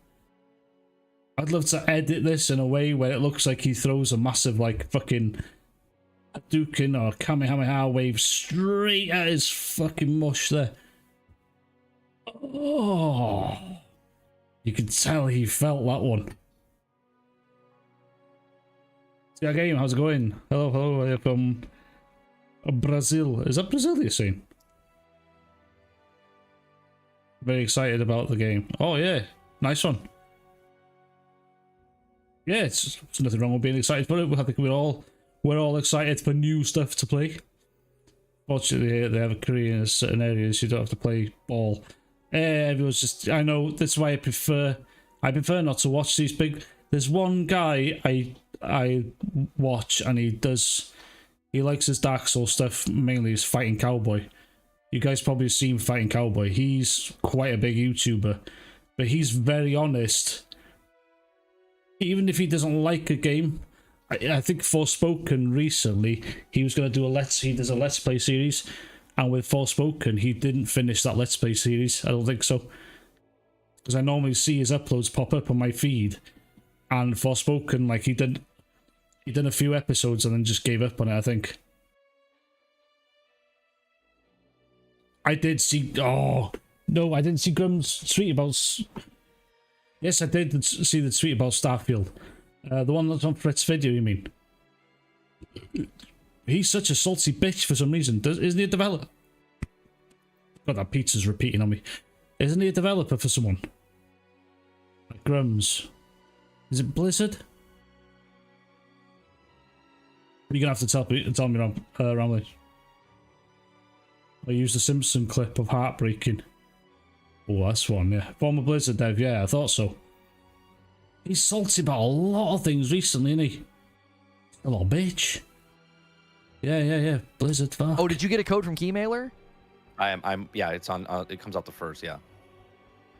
I'd love to edit this in a way where it looks like he throws a massive, fucking Hadouken or Kamehameha wave straight at his fucking mush there. Oh. You can tell he felt that one. Yeah, game, how's it going? Hello, hello, from Brazil. Is that Brazil you're saying? Very excited about the game. Oh yeah, nice one. Yeah, it's nothing wrong with being excited for it. I think we're all excited for new stuff to play. Fortunately, they have a career in certain areas. You don't have to play ball. Everyone's just. I know that's why I prefer not to watch these big. There's one guy I watch, and he likes his Dark Souls stuff mainly. Is Fighting Cowboy. You guys probably have seen Fighting Cowboy. He's quite a big YouTuber, but he's very honest. Even if he doesn't like a game, I think Forspoken recently, he was going to do he does a Let's Play series, and with Forspoken, he didn't finish that Let's Play series. I don't think so. Because I normally see his uploads pop up on my feed, and Forspoken, like, he did a few episodes and then just gave up on it, I think. I did see, oh, no, I didn't see Grum's tweet about, yes, I did see the tweet about Starfield. The one that's on Frit's video, you mean? He's such a salty bitch for some reason. Isn't he a developer? God, that pizza's repeating on me. Isn't he a developer for someone? Like Grum's. Is it Blizzard? You're gonna have to tell me, Ramley. I used the Simpson clip of Heartbreaking. Oh, that's one, yeah. Former Blizzard dev, yeah, I thought so. He's salty about a lot of things recently, isn't he? A little bitch. Yeah. Blizzard, fuck. Oh, did you get a code from Keymailer? Yeah, it's on. It comes out the first. Yeah.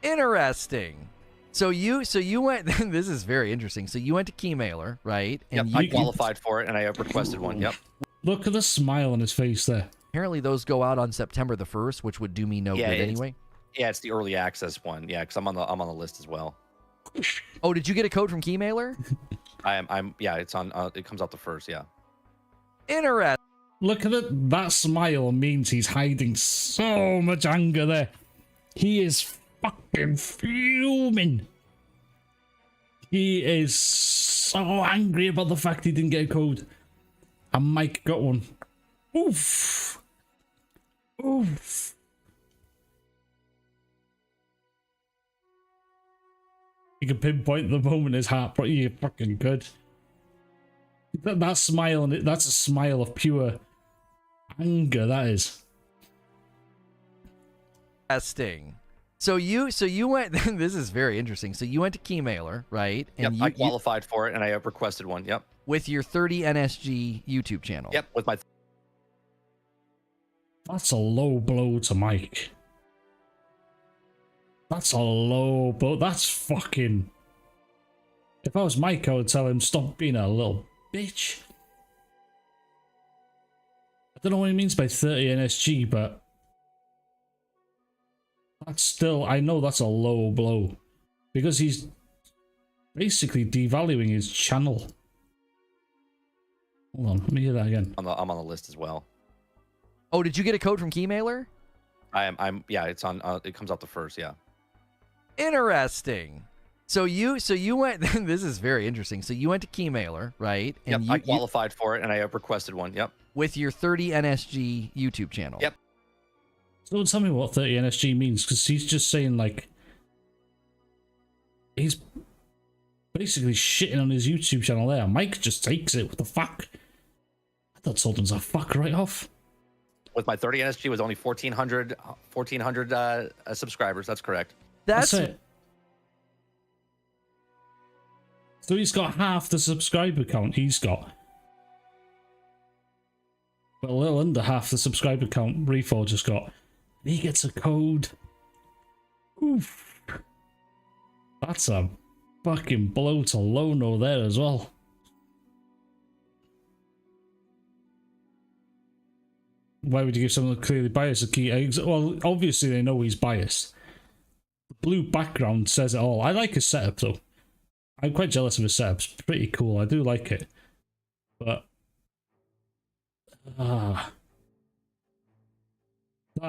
Interesting. So you went. This is very interesting. So you went to Keymailer, right? And yep, I qualified for it, and I have requested one. Yep. Look at the smile on his face there. Apparently, those go out on September the 1st, which would do me no good anyway. Yeah, it's the early access one. Yeah, because I'm on the list as well. Oh, did you get a code from Keymailer? Yeah, it's on. It comes out the first. Yeah. Interesting. Look at it. That smile means he's hiding so much anger there. He is fucking fuming. He is so angry about the fact he didn't get a code. And Mike got one. Oof. Oof. You can pinpoint the moment his heart brought you fucking good. That smile, that's a smile of pure anger, that is. Interesting. So you went. This is very interesting. So you went to Keymailer, right? And yep, I qualified for it, and I have requested one. Yep. With your 30 NSG YouTube channel. Yep. With my. That's a low blow to Mike. That's a low blow. That's fucking. If I was Mike, I would tell him stop being a little bitch. I don't know what he means by 30 NSG, but. That's still, I know that's a low blow. Because he's basically devaluing his channel. Hold on, let me hear that again. I'm on the list as well. Oh, did you get a code from Keymailer? Yeah, it's on. It comes out the first. Yeah. Interesting. So you went. This is very interesting. So you went to Keymailer, right? And yep, I qualified for it, and I have requested one. Yep. With your 30 NSG YouTube channel. Yep. So tell me what 30 NSG means, because he's just saying, like, he's basically shitting on his YouTube channel there. Mike just takes it. What the fuck? I thought Sultan's a fuck right off. With my 30 NSG was only 1,400 subscribers. That's correct. That's it. So he's got half the subscriber count he's got. But a little under half the subscriber count Redfall just got. He gets a code. Oof. That's a fucking blow to Lono there as well. Why would you give someone clearly biased a key? Well, obviously they know he's biased. The blue background says it all. I like his setup though. I'm quite jealous of his setup. It's pretty cool. I do like it. But...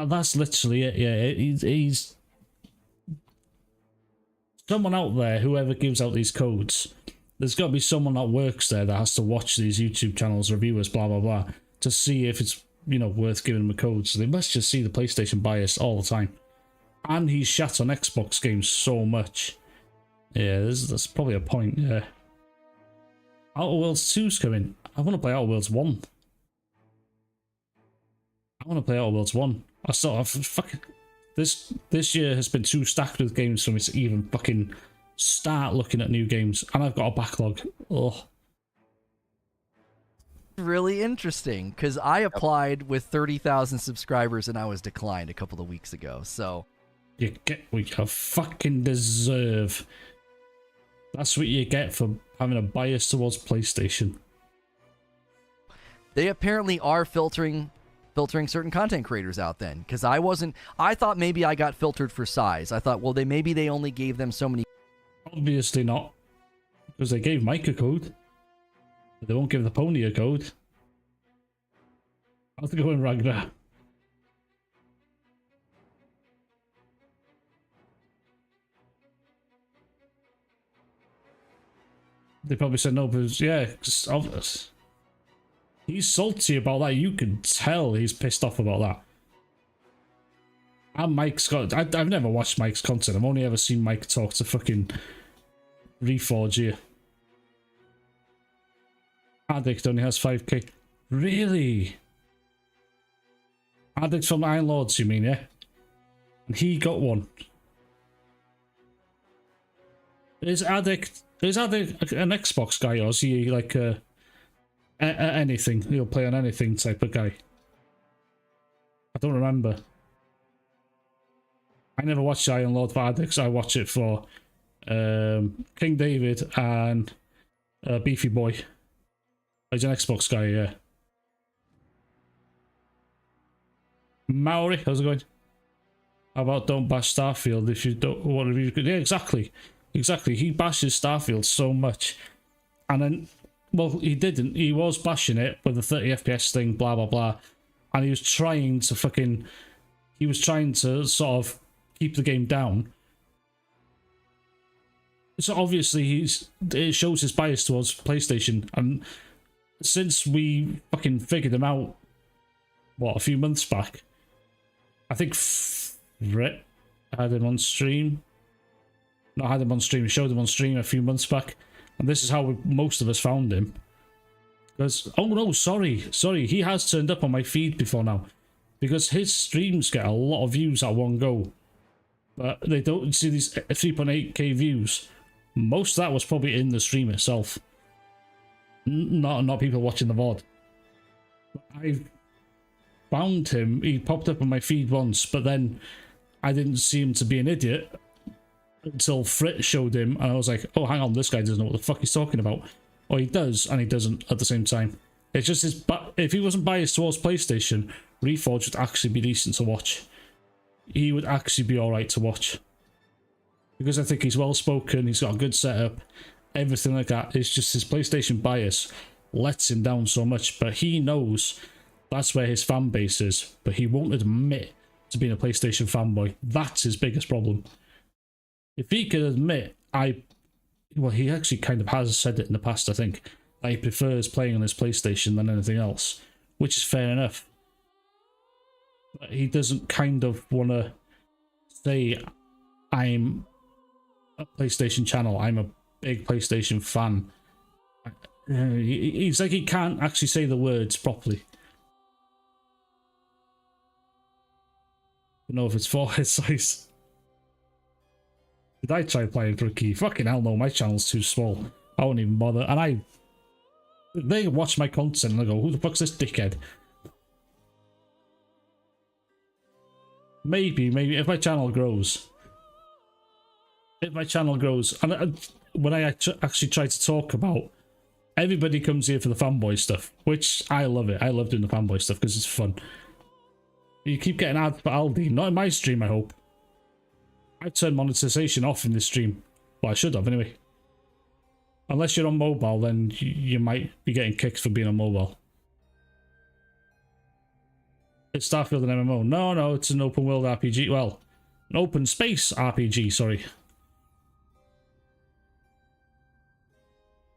that's literally it, yeah. He's someone out there, whoever gives out these codes, there's got to be someone that works there that has to watch these YouTube channels, reviewers, blah blah blah, to see if it's, you know, worth giving them a code. So they must just see the PlayStation bias all the time. And he's shat on Xbox games so much. Yeah, that's probably a point. Yeah. Outer Worlds 2's coming. I want to play Outer Worlds 1. I want to play Outer Worlds 1. I still have fucking... This year has been too stacked with games for me to even fucking start looking at new games. And I've got a backlog. Oh. Really interesting, because I applied with 30,000 subscribers and I was declined a couple of weeks ago, so... You get what you fucking deserve. That's what you get for having a bias towards PlayStation. They apparently are filtering certain content creators out then, because I thought maybe I got filtered for size. I thought, well, maybe they only gave them so many. Obviously not, because they gave Mike a code, but they won't give the pony a code. How's it going, Ragnar? They probably said no, but yeah, it's obvious. He's salty about that. You can tell he's pissed off about that. And Mike's got... I've never watched Mike's content. I've only ever seen Mike talk to fucking Reforge here. Addict only has 5k. Really? Addict from Iron Lords, you mean, yeah? And he got one. Is Addict an Xbox guy, or is he like anything? He'll play on anything type of guy. I don't remember. I never watched Iron Lord for Addicts. I watch it for King David and Beefy Boy. He's an Xbox guy, yeah. Maori, how's it going? How about don't bash Starfield if you don't want to review? Yeah, exactly. Exactly. He bashes Starfield so much. And then, well, he didn't. He was bashing it with the 30 FPS thing, blah, blah, blah. And he was trying to fucking... He was trying to sort of keep the game down. So obviously it shows his bias towards PlayStation. And since we fucking figured him out, what, a few months back, I think Frit had him on stream. Not had him on stream, showed him on stream a few months back. And this is how most of us found him. Because, oh no, sorry, he has turned up on my feed before now. Because his streams get a lot of views at one go. But they don't see these 3.8k views. Most of that was probably in the stream itself. Not people watching the VOD. I found him, he popped up on my feed once, but then I didn't see him to be an idiot until Frit showed him, and I was like, oh, hang on, this guy doesn't know what the fuck he's talking about. Or he does, and he doesn't at the same time. It's just his... If he wasn't biased towards PlayStation, Reforge would actually be decent to watch. He would actually be alright to watch. Because I think he's well-spoken, he's got a good setup, everything like that. It's just his PlayStation bias lets him down so much, but he knows that's where his fan base is, but he won't admit to being a PlayStation fanboy. That's his biggest problem. If he could admit, well, he actually kind of has said it in the past, I think, that he prefers playing on his PlayStation than anything else, which is fair enough. But he doesn't kind of want to say, I'm a PlayStation channel, I'm a big PlayStation fan. He's like, he can't actually say the words properly. I don't know if it's forehead size. Did I try playing for a key? Fucking hell no, my channel's too small. I won't even bother. And they watch my content and they go, who the fuck's this dickhead? Maybe if my channel grows. And when I actually try to talk about, everybody comes here for the fanboy stuff, which I love it. I love doing the fanboy stuff because it's fun. You keep getting ads for Aldi, not in my stream, I hope. I turned monetization off in this stream. Well, I should have anyway. Unless you're on mobile, then you might be getting kicks for being on mobile. It's Starfield and MMO. No, it's an open world RPG. Well, an open space RPG, sorry.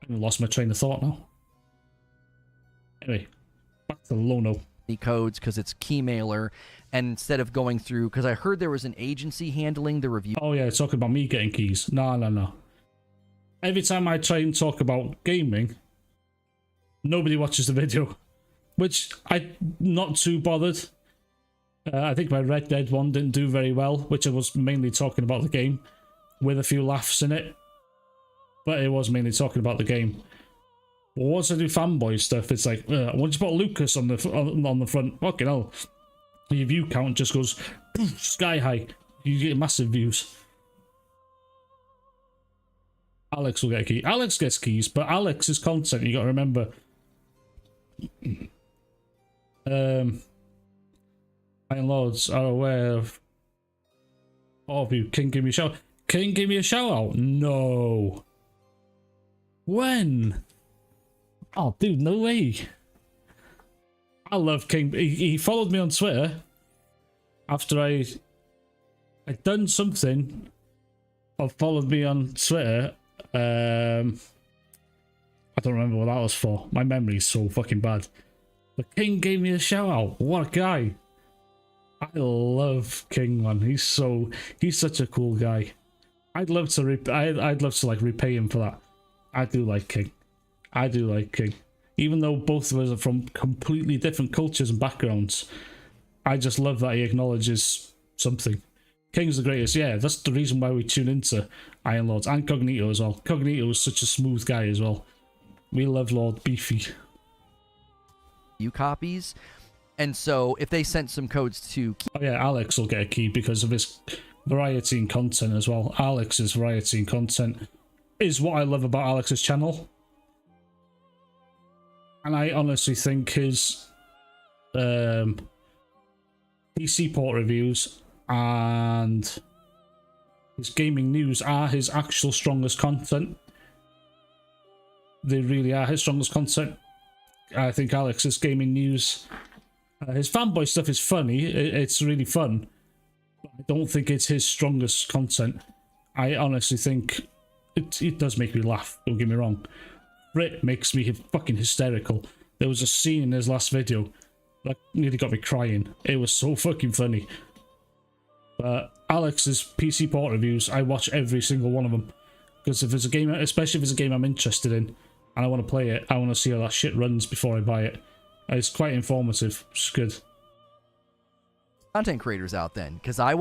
I lost my train of thought now. Anyway, back to Lono. Codes because it's Keymailer, and instead of going through, because I heard there was an agency handling the review. Oh yeah, talking about me getting keys. No. Every time I try and talk about gaming, nobody watches the video, which I'm not too bothered. I think my Red Dead one didn't do very well, which I was mainly talking about the game, with a few laughs in it. But it was mainly talking about the game. But once I do fanboy stuff, it's like, once you put Lucas on the front, fucking hell, your view count just goes poof, sky high. You get massive views. Alex will get a key. Alex gets keys, but Alex's content, you gotta remember. Iron Lords are aware of all of you. King, give me a shout. King, give me a shout out. No. When? Oh, dude, no way. I love King. He followed me on Twitter after I'd done something. Or followed me on Twitter. I don't remember what that was for. My memory's so fucking bad. But King gave me a shout out. What a guy. I love King, man. He's such a cool guy. I'd love to like repay him for that. I do like King. Even though both of us are from completely different cultures and backgrounds, I just love that he acknowledges something. King's the greatest. Yeah, that's the reason why we tune into Iron Lords and Cognito as well. Cognito is such a smooth guy as well. We love Lord Beefy. Copies. And so if they sent some codes to... Oh yeah, Alex will get a key because of his variety in content as well. Alex's variety in content is what I love about Alex's channel. And I honestly think his PC port reviews and his gaming news are his actual strongest content. They really are his strongest content. I think Alex's gaming news... his fanboy stuff is funny. It's really fun. But I don't think it's his strongest content. I honestly think it does make me laugh. Don't get me wrong. Brit makes me fucking hysterical. There was a scene in his last video that nearly got me crying. It was so fucking funny. But Alex's PC port reviews, I watch every single one of them. Because if it's a game, especially if it's a game I'm interested in, and I want to play it, I want to see how that shit runs before I buy it. It's quite informative. It's good. Content creators out then, because I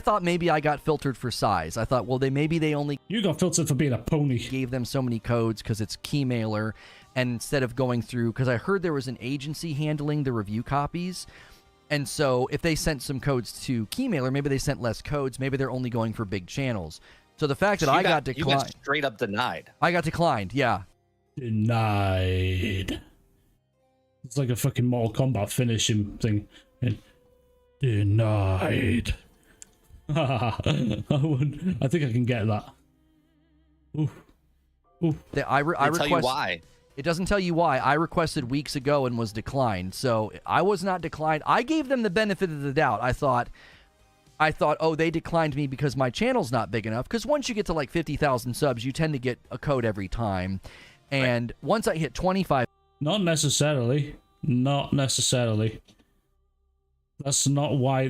thought maybe I got filtered for size. I thought, well, maybe they only... You got filtered for being a pony. Gave them so many codes because it's Keymailer, and instead of going through, because I heard there was an agency handling the review copies, and so if they sent some codes to Keymailer, maybe they sent less codes, maybe they're only going for big channels. So the fact that I got declined... You got straight up denied. I got declined, yeah. Denied. It's like a fucking Mortal Kombat finishing thing. And denied. I think I can get that. Oof. Oof. I tell you why. It doesn't tell you why. I requested weeks ago and was declined. So I was not declined. I gave them the benefit of the doubt. I thought, oh, they declined me because my channel's not big enough. Because once you get to like 50,000 subs, you tend to get a code every time. And once I hit 25... Not necessarily. Not necessarily. That's not why...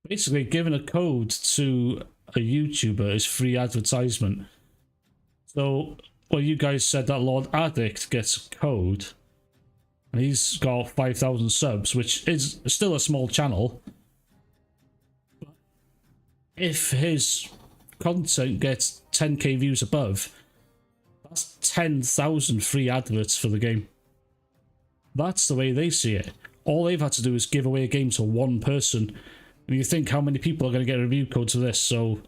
basically, giving a code to a YouTuber is free advertisement. So, well, you guys said that Lord Addict gets a code. And he's got 5,000 subs, which is still a small channel. But if his content gets 10k views above, that's 10,000 free adverts for the game. That's the way they see it. All they've had to do is give away a game to one person. And you think how many people are going to get review codes for this? So,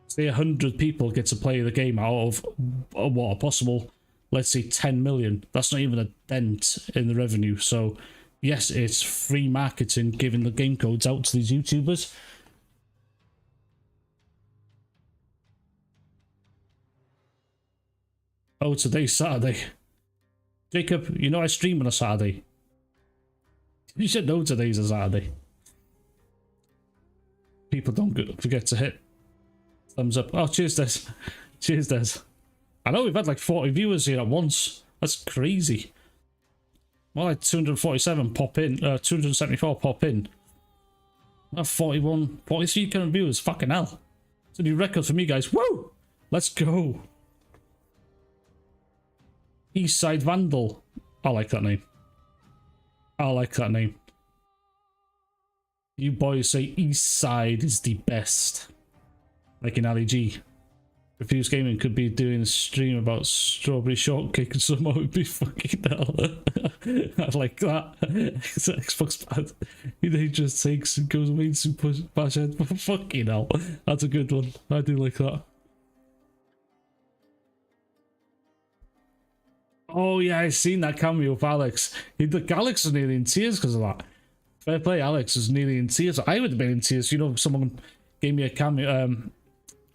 say 100 people get to play the game out of what a possible, let's say 10 million. That's not even a dent in the revenue. So, yes, it's free marketing giving the game codes out to these YouTubers. Oh, today's Saturday. Jacob, you know I stream on a Saturday. You should know today's a Saturday. People don't forget to hit thumbs up. Oh, cheers, Des. Cheers, Des. I know we've had like 40 viewers here at once. That's crazy. More like 247 pop in, 274 pop in. I have 41, 43 current viewers. Fucking hell. It's a new record for me, guys. Woo! Let's go. Eastside Vandal. I like that name. I like that name. You boys say Eastside is the best. Like in Ali G. Refuse Gaming could be doing a stream about strawberry shortcake and somehow it would be fucking hell. I like that. It's Xbox bad. He just takes and goes away to bash head. Fucking hell. That's a good one. I do like that. Oh yeah, I seen that cameo of Alex. Alex was nearly in tears because of that. Fair play, Alex was nearly in tears. I would have been in tears. You know, someone gave me a cameo.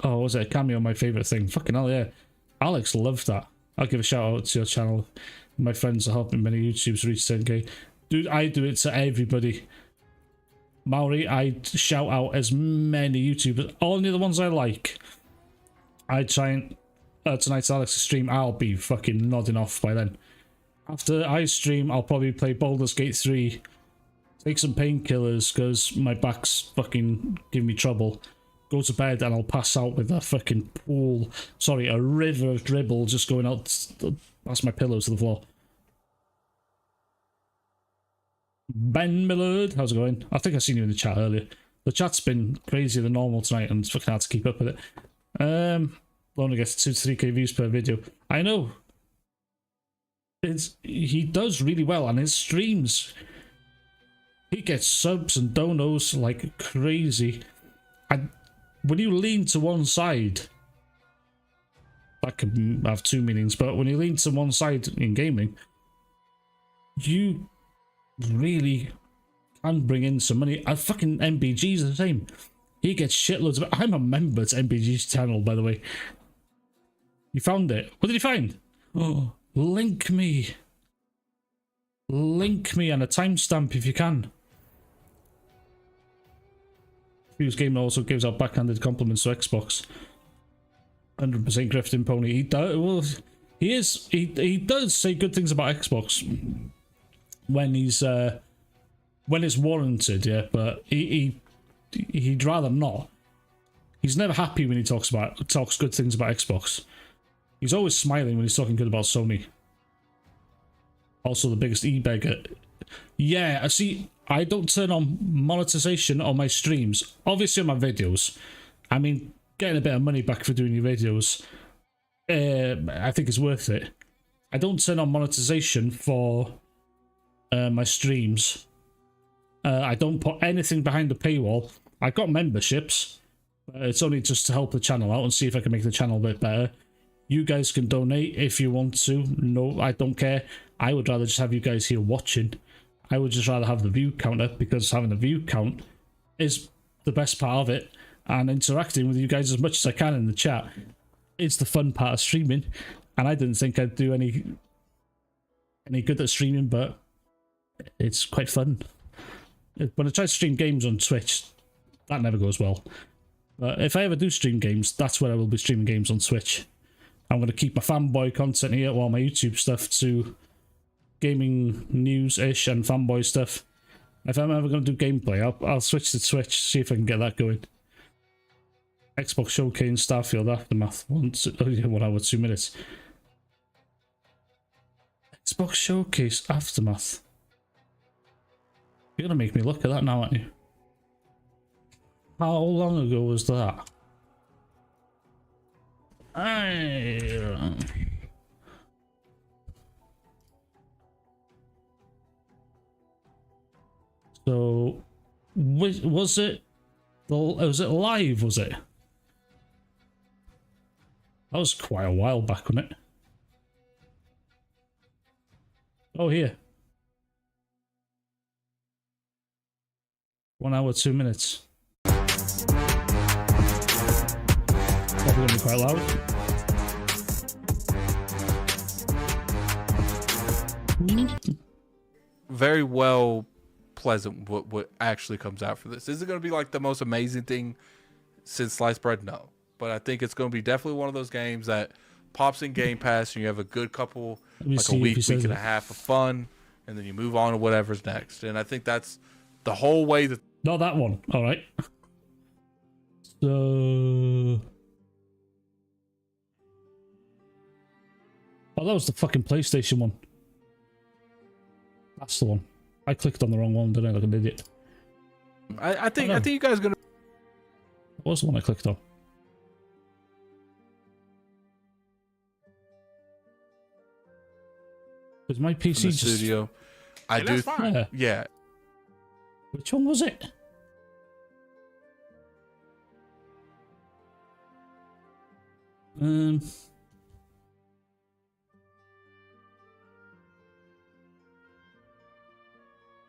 Oh, was it a cameo? My favorite thing. Fucking hell, yeah. Alex loved that. I'll give a shout out to your channel. My friends are helping many YouTubers reach 10k. Dude, I do it to everybody. Maori, I shout out as many YouTubers. Only the ones I like. I try and... tonight's Alex's stream, I'll be fucking nodding off by then. After I stream, I'll probably play Baldur's Gate 3. Take some painkillers, because my back's fucking giving me trouble. Go to bed and I'll pass out with a fucking pool. Sorry, a river of dribble just going out past my pillows to the floor. Ben Millard, how's it going? I think I seen you in the chat earlier. The chat's been crazier than normal tonight and it's fucking hard to keep up with it. Only gets 2 to 3k views per video. I know. He does really well on his streams. He gets subs and donos like crazy. And when you lean to one side, that could have two meanings, but when you lean to one side in gaming, you really can bring in some money. And fucking MBG's the same. He gets shitloads of it. I'm a member to MBG's channel, by the way. You found it. What did you find? Oh, link me. Link me and a timestamp if you can. Fuse Gamer also gives out backhanded compliments to Xbox. 100% grifting pony. He does. Well, he does say good things about Xbox when it's warranted. Yeah, but he'd rather not. He's never happy when he talks good things about Xbox. He's always smiling when he's talking good about Sony. Also the biggest e-beggar. Yeah, I see. I don't turn on monetization on my streams. Obviously on my videos. I mean, getting a bit of money back for doing your videos, I think is worth it. I don't turn on monetization for my streams. I don't put anything behind the paywall. I've got memberships. It's only just to help the channel out and see if I can make the channel a bit better. You guys can donate if you want to. No, I don't care. I would rather just have you guys here watching. I would just rather have the view counter, because having the view count is the best part of it. And interacting with you guys as much as I can in the chat is the fun part of streaming. And I didn't think I'd do any good at streaming, but it's quite fun. When I try to stream games on Twitch, that never goes well. But if I ever do stream games, that's where I will be streaming games on Twitch. I'm going to keep my fanboy content here while my YouTube stuff to gaming news-ish and fanboy stuff. If I'm ever going to do gameplay, I'll switch to Twitch, see if I can get that going. Xbox Showcase Starfield Aftermath. 1 hour, 2 minutes. Xbox Showcase Aftermath. You're going to make me look at that now, aren't you? How long ago was that? So, was it live, was it? That was quite a while back, wasn't it? Oh, here. 1 hour, 2 minutes. Probably gonna be quite loud. Very well pleasant what actually comes out for this. Is it going to be like the most amazing thing since sliced bread? No. but I think it's going to be definitely one of those games that pops in Game Pass and you have a good couple, like a week and a half of fun, and then you move on to whatever's next. And I think that's the whole way that. Not that one. All right. So. Oh, that was the fucking PlayStation one. That's the one. I clicked on the wrong one, didn't I? Like an idiot. I think you guys are gonna. What was the one I clicked on? Was my PC the just studio? I do. Yeah. Which one was it?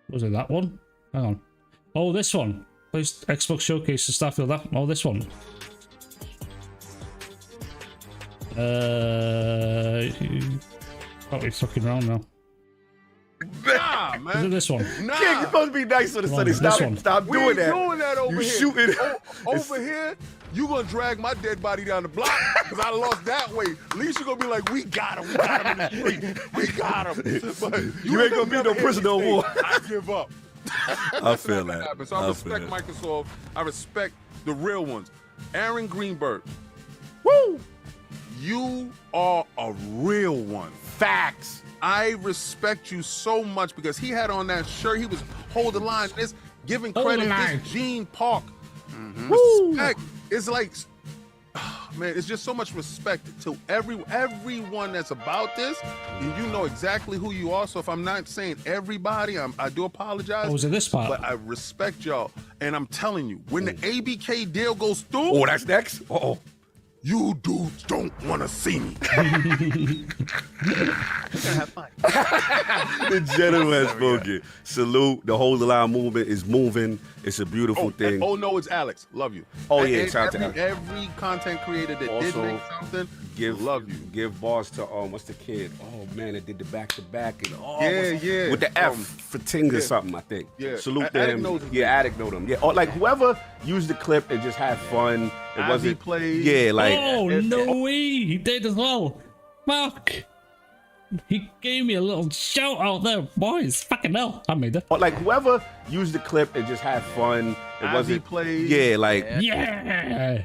Was it that one? Hang on. Oh, this one. Xbox Showcase to Starfield. That. Oh, this one. Probably fucking around now. Nah, man. Is it this one? Nah. Yeah, you're supposed to be nice with the sunny. Stop We doing ain't that. doing that over you here. shooting. Over here, you gonna drag my dead body down the block because I lost that way. At least you gonna be like, we got him in the street. We got him. But You ain't gonna be no prisoner of war. I give up. I feel that. So I respect Microsoft. I respect the real ones. Aaron Greenberg. Woo! You are a real one. Facts. I respect you so much because he had on that shirt. He was holding the line. This giving credit. This Gene Park. Respect. It's like, man, it's just so much respect to everyone that's about this. And you know exactly who you are. So if I'm not saying everybody, I do apologize. Oh, was it this part? But I respect y'all. And I'm telling you, when the ABK deal goes through. Oh, that's next? Uh-oh. You dudes don't want to see me. Have fun. The general has spoken. Salute. The whole line movement is moving. It's a beautiful thing. Oh, no, it's Alex. Love you. Oh, yeah. And Shout out to Alex. every content creator that did make something, love you. Give bars to, what's the kid? Oh, man, that did the back-to-back. And, Yeah. With the F for Ting or something, I think. Yeah. Salute to Addict him. knows him. Yeah, Addict know them. Yeah. Or, like, whoever used the clip and just had fun. It Ivy wasn't. played. Yeah, like. Oh, no way! He did as well. Fuck! He gave me a little shout out there, boys. Fucking hell. I made that. Or, like, whoever used the clip and just had fun. It Ivy wasn't. played. Yeah, like. Yeah!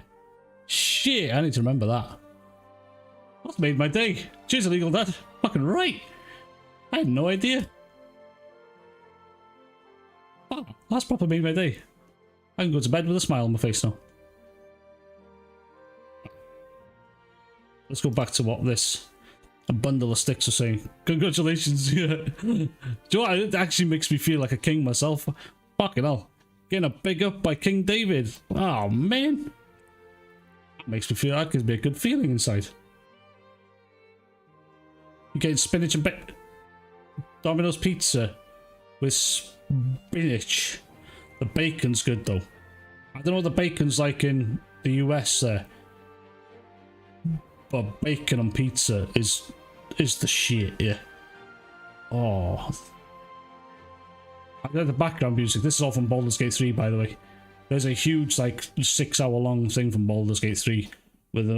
Shit, I need to remember that. That's made my day. Cheers, Illegal Dad. Fucking right. I had no idea. Oh, that's proper made my day. I can go to bed with a smile on my face now. Let's go back to what this a bundle of sticks are saying. Congratulations. Yeah. Do you know what? It actually makes me feel like a king myself. Fucking hell. Getting a big up by King David. Oh, man. That makes me feel like there's be a good feeling inside. You're getting spinach and Domino's pizza with spinach. The bacon's good, though. I don't know what the bacon's like in the US there. But bacon on pizza is the shit, yeah. Oh. I got the background music. This is all from Baldur's Gate 3, by the way. There's a huge, like, 6-hour-long thing from Baldur's Gate 3 with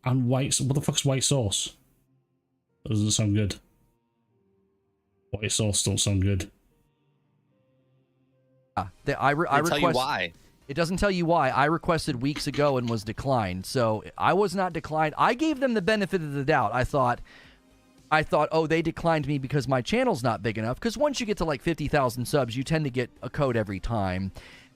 and white. What the fuck's white sauce? That doesn't sound good. White sauce don't sound good. I Tell request. you why. It doesn't tell you why. I requested weeks ago and was declined. So I was not declined. I gave them the benefit of the doubt. I thought, oh, they declined me because my channel's not big enough. Because once you get to like 50,000 subs, you tend to get a code every time.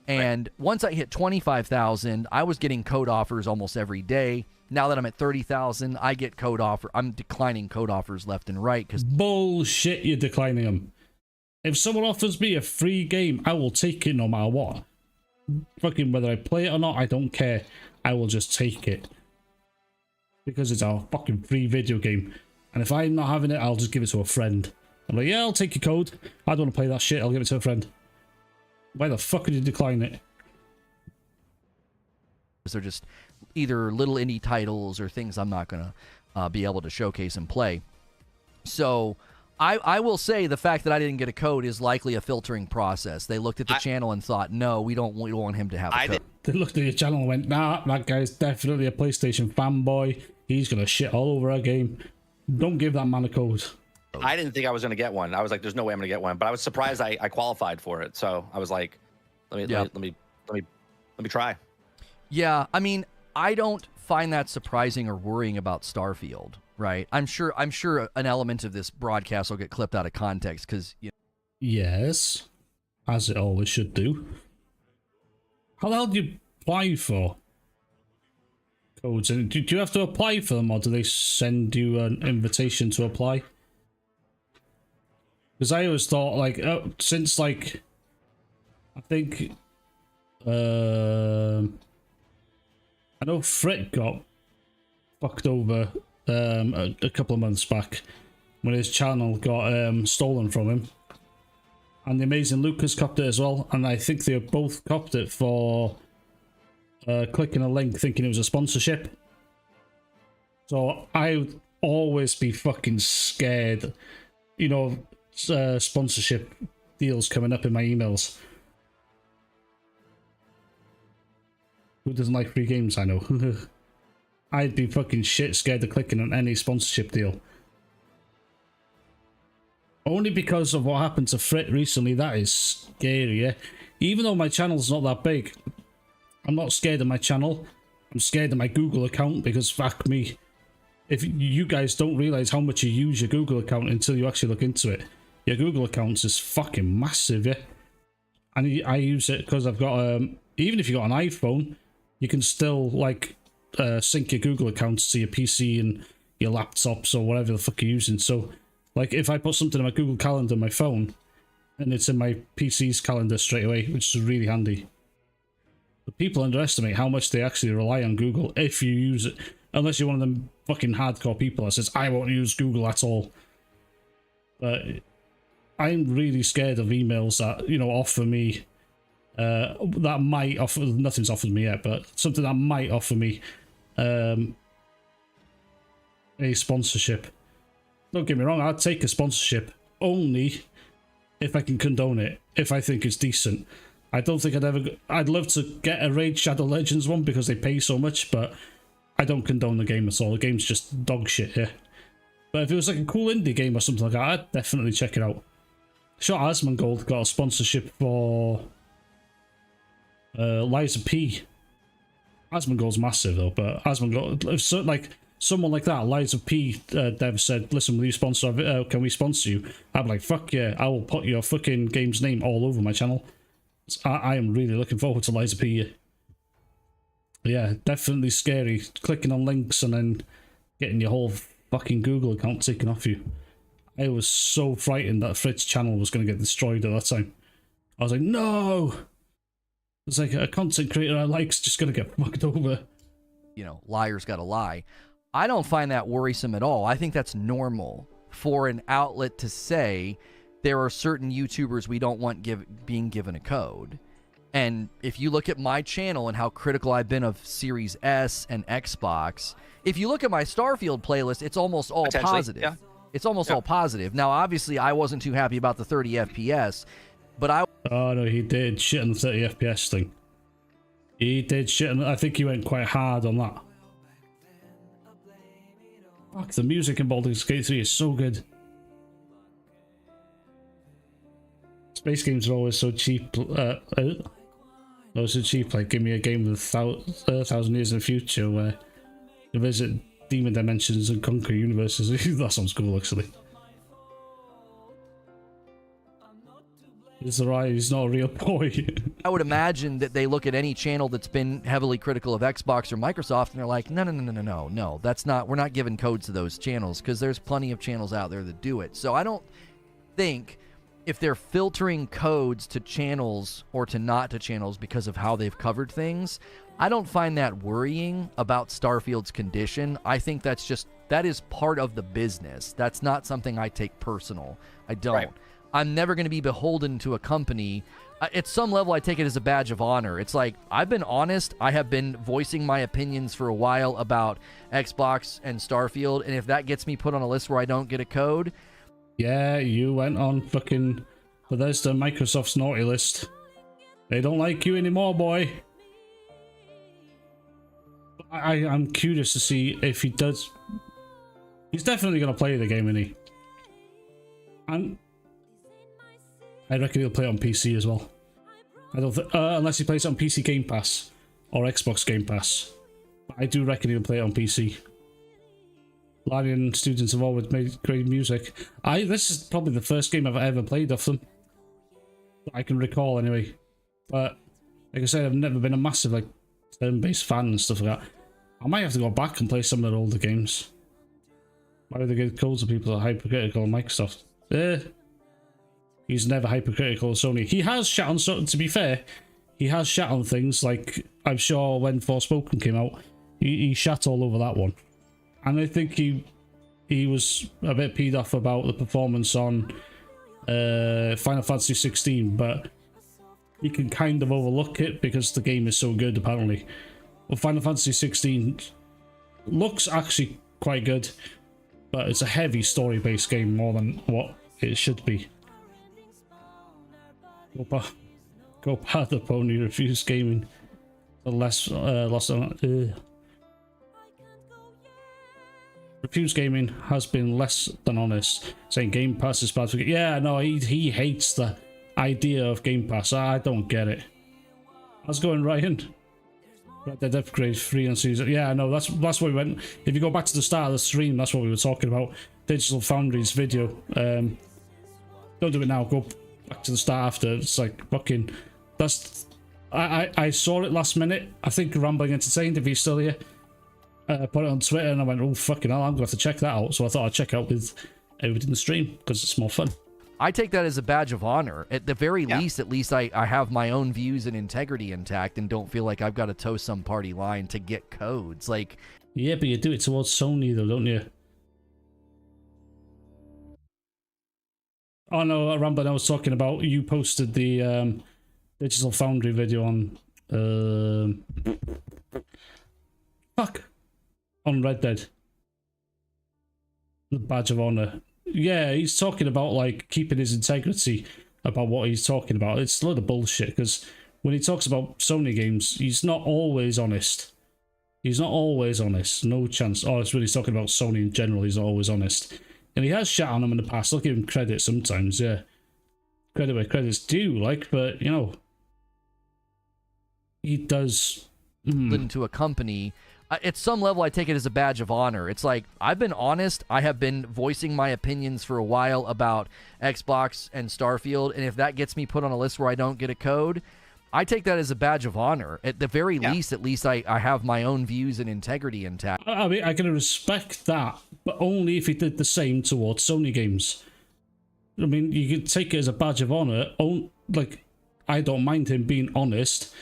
And once I hit 25,000, I was getting code offers almost every day. Now that I'm at 30,000, I get code offer. I'm declining code offers left and right. Because bullshit, you're declining them. If someone offers me a free game, I will take it no matter what. Fucking whether I play it or not, I don't care. I will just take it. Because it's a fucking free video game. And if I'm not having it, I'll just give it to a friend. I'm like, yeah, I'll take your code. I don't want to play that shit. I'll give it to a friend. Why the fuck would you decline it? they're just either little indie titles or things I'm not going to be able to showcase and play. So I will say the fact that I didn't get a code is likely a filtering process. They looked at the channel and thought, no, we don't want him to have a code. they looked at your channel and went, nah, that guy's definitely a PlayStation fanboy. He's gonna shit all over our game. Don't give that man a code. I didn't think I was going to get one. I was like, there's no way I'm going to get one. But I was surprised I qualified for it. So I was like, let me try. Yeah, I mean, I don't find that surprising or worrying about Starfield, right? I'm sure an element of this broadcast will get clipped out of context because yes, as it always should do. How the hell do you apply for codes? And do you have to apply for them, or do they send you an invitation to apply? Because I always thought, like, since, like, I think, I know Frit got fucked over a couple of months back when his channel got stolen from him. And the amazing Lucas copped it as well, and I think they both copped it for clicking a link thinking it was a sponsorship. So I would always be fucking scared, you know, sponsorship deals coming up in my emails. Who doesn't like free games? I know. I'd be fucking shit scared of clicking on any sponsorship deal. Only because of what happened to Frit recently. That is scary, yeah? Even though my channel's not that big, I'm not scared of my channel. I'm scared of my Google account because fuck me. If you guys don't realize how much you use your Google account until you actually look into it, your Google account is fucking massive, yeah? And I use it because I've got, even if you got an iPhone, you can still, like, sync your Google accounts to your PC and your laptops or whatever the fuck you're using. So, like, if I put something in my Google Calendar on my phone, and it's in my PC's calendar straight away, which is really handy. But people underestimate how much they actually rely on Google if you use it. Unless you're one of them fucking hardcore people that says, I won't use Google at all. But I'm really scared of emails that, you know, offer me, that might offer, nothing's offered me yet, but something that might offer me a sponsorship. Don't get me wrong, I'd take a sponsorship only if I can condone it, if I think it's decent. I don't think I'd love to get a Raid Shadow Legends one because they pay so much, but I don't condone the game at all. The game's just dog shit here. But if it was like a cool indie game or something like that, I'd definitely check it out. Sure, Asmongold got a sponsorship for Liza P. Asmongold's massive though, but Asmongold, if so, like someone like that, Liza P dev said, listen, will you sponsor, can we sponsor you? I'd be like, fuck yeah, I will put your fucking game's name all over my channel. I am really looking forward to Liza P. Yeah, definitely scary. Clicking on links and then getting your whole fucking Google account taken off you. I was so frightened that Frit's channel was going to get destroyed at that time. I was like, no! It's like a content creator I like's just going to get fucked over. You know, liars gotta lie. I don't find that worrisome at all. I think that's normal for an outlet to say there are certain YouTubers we don't want being given a code. And if you look at my channel and how critical I've been of Series S and Xbox, if you look at my Starfield playlist, it's almost all positive. Yeah. It's almost all positive. Now, obviously, I wasn't too happy about the 30 FPS, but I... Oh, no, he did shit on the 30 FPS thing. He did shit, and I think he went quite hard on that. Fuck, the music in Baldur's Gate 3 is so good. Space games are always so cheap. Always so cheap, like give me a game with 1,000 years in the future where you visit demon dimensions and conquer universes. That sounds cool, actually. He's right, he's not a real boy. I would imagine that they look at any channel that's been heavily critical of Xbox or Microsoft and they're like, no, that's not, we're not giving codes to those channels because there's plenty of channels out there that do it. So I don't think if they're filtering codes to channels or to not to channels because of how they've covered things, I don't find that worrying about Starfield's condition. I think that's just, that is part of the business. That's not something I take personal. I don't. Right. I'm never going to be beholden to a company. At some level, I take it as a badge of honor. It's like, I've been honest. I have been voicing my opinions for a while about Xbox and Starfield, and if that gets me put on a list where I don't get a code... Yeah, you went on fucking Bethesda, Microsoft's naughty list. They don't like you anymore, boy. I'm curious to see if he does. He's definitely going to play the game, isn't he? And I reckon he'll play it on PC as well. I don't unless he plays it on PC Game Pass or Xbox Game Pass. But I do reckon he'll play it on PC. Larian students have always made great music. This is probably the first game I've ever played off them. That I can recall anyway. But like I said, I've never been a massive like turn-based fan and stuff like that. I might have to go back and play some of their older games. Why would they give codes to people that are hypercritical on Microsoft? He's never hypercritical of Sony. He has shat on, to be fair, he has shat on things, like, I'm sure when Forspoken came out, he shat all over that one. And I think he was a bit peed off about the performance on Final Fantasy 16, but you can kind of overlook it because the game is so good, apparently. Well, Final Fantasy 16 looks actually quite good, but it's a heavy story-based game more than what it should be. Go part the pony, refuse gaming. Refuse gaming has been less than honest, saying Game Pass is bad for. Yeah, no, he hates the idea of Game Pass. I don't get it. How's it going, Ryan? Red Dead Upgrade 3 on season. Yeah, no, that's what we went. If you go back to the start of the stream, that's what we were talking about. Digital Foundry's video. Don't do it now. Go back to the start after. It's like fucking. That's. I saw it last minute. I think Rambling Entertained, if he's still here, put it on Twitter, and I went, oh fucking hell, I'm gonna have to check that out. So I thought I'd check out with everybody in the stream because it's more fun. I take that as a badge of honor. At the very least, I have my own views and integrity intact and don't feel like I've got to toe some party line to get codes. Like, yeah, but you do it towards Sony though, don't you? Oh no, Rambling, I was talking about, you posted the Digital Foundry video on on Red Dead. The badge of honor. Yeah, he's talking about like keeping his integrity about what he's talking about. It's a load of bullshit because when he talks about Sony games, he's not always honest. He's not always honest. No chance. Oh, it's really talking about Sony in general. He's not always honest. And he has shat on them in the past. I'll give him credit sometimes, yeah. Credit where credit's due, like, but, you know, he does... into a company... at some level, I take it as a badge of honor. It's like, I've been honest. I have been voicing my opinions for a while about Xbox and Starfield, and if that gets me put on a list where I don't get a code, I take that as a badge of honor. At the very least, at least I have my own views and integrity intact. I mean, I can respect that, but only if he did the same towards Sony games. I mean, you could take it as a badge of honor. Like, I don't mind him being honest.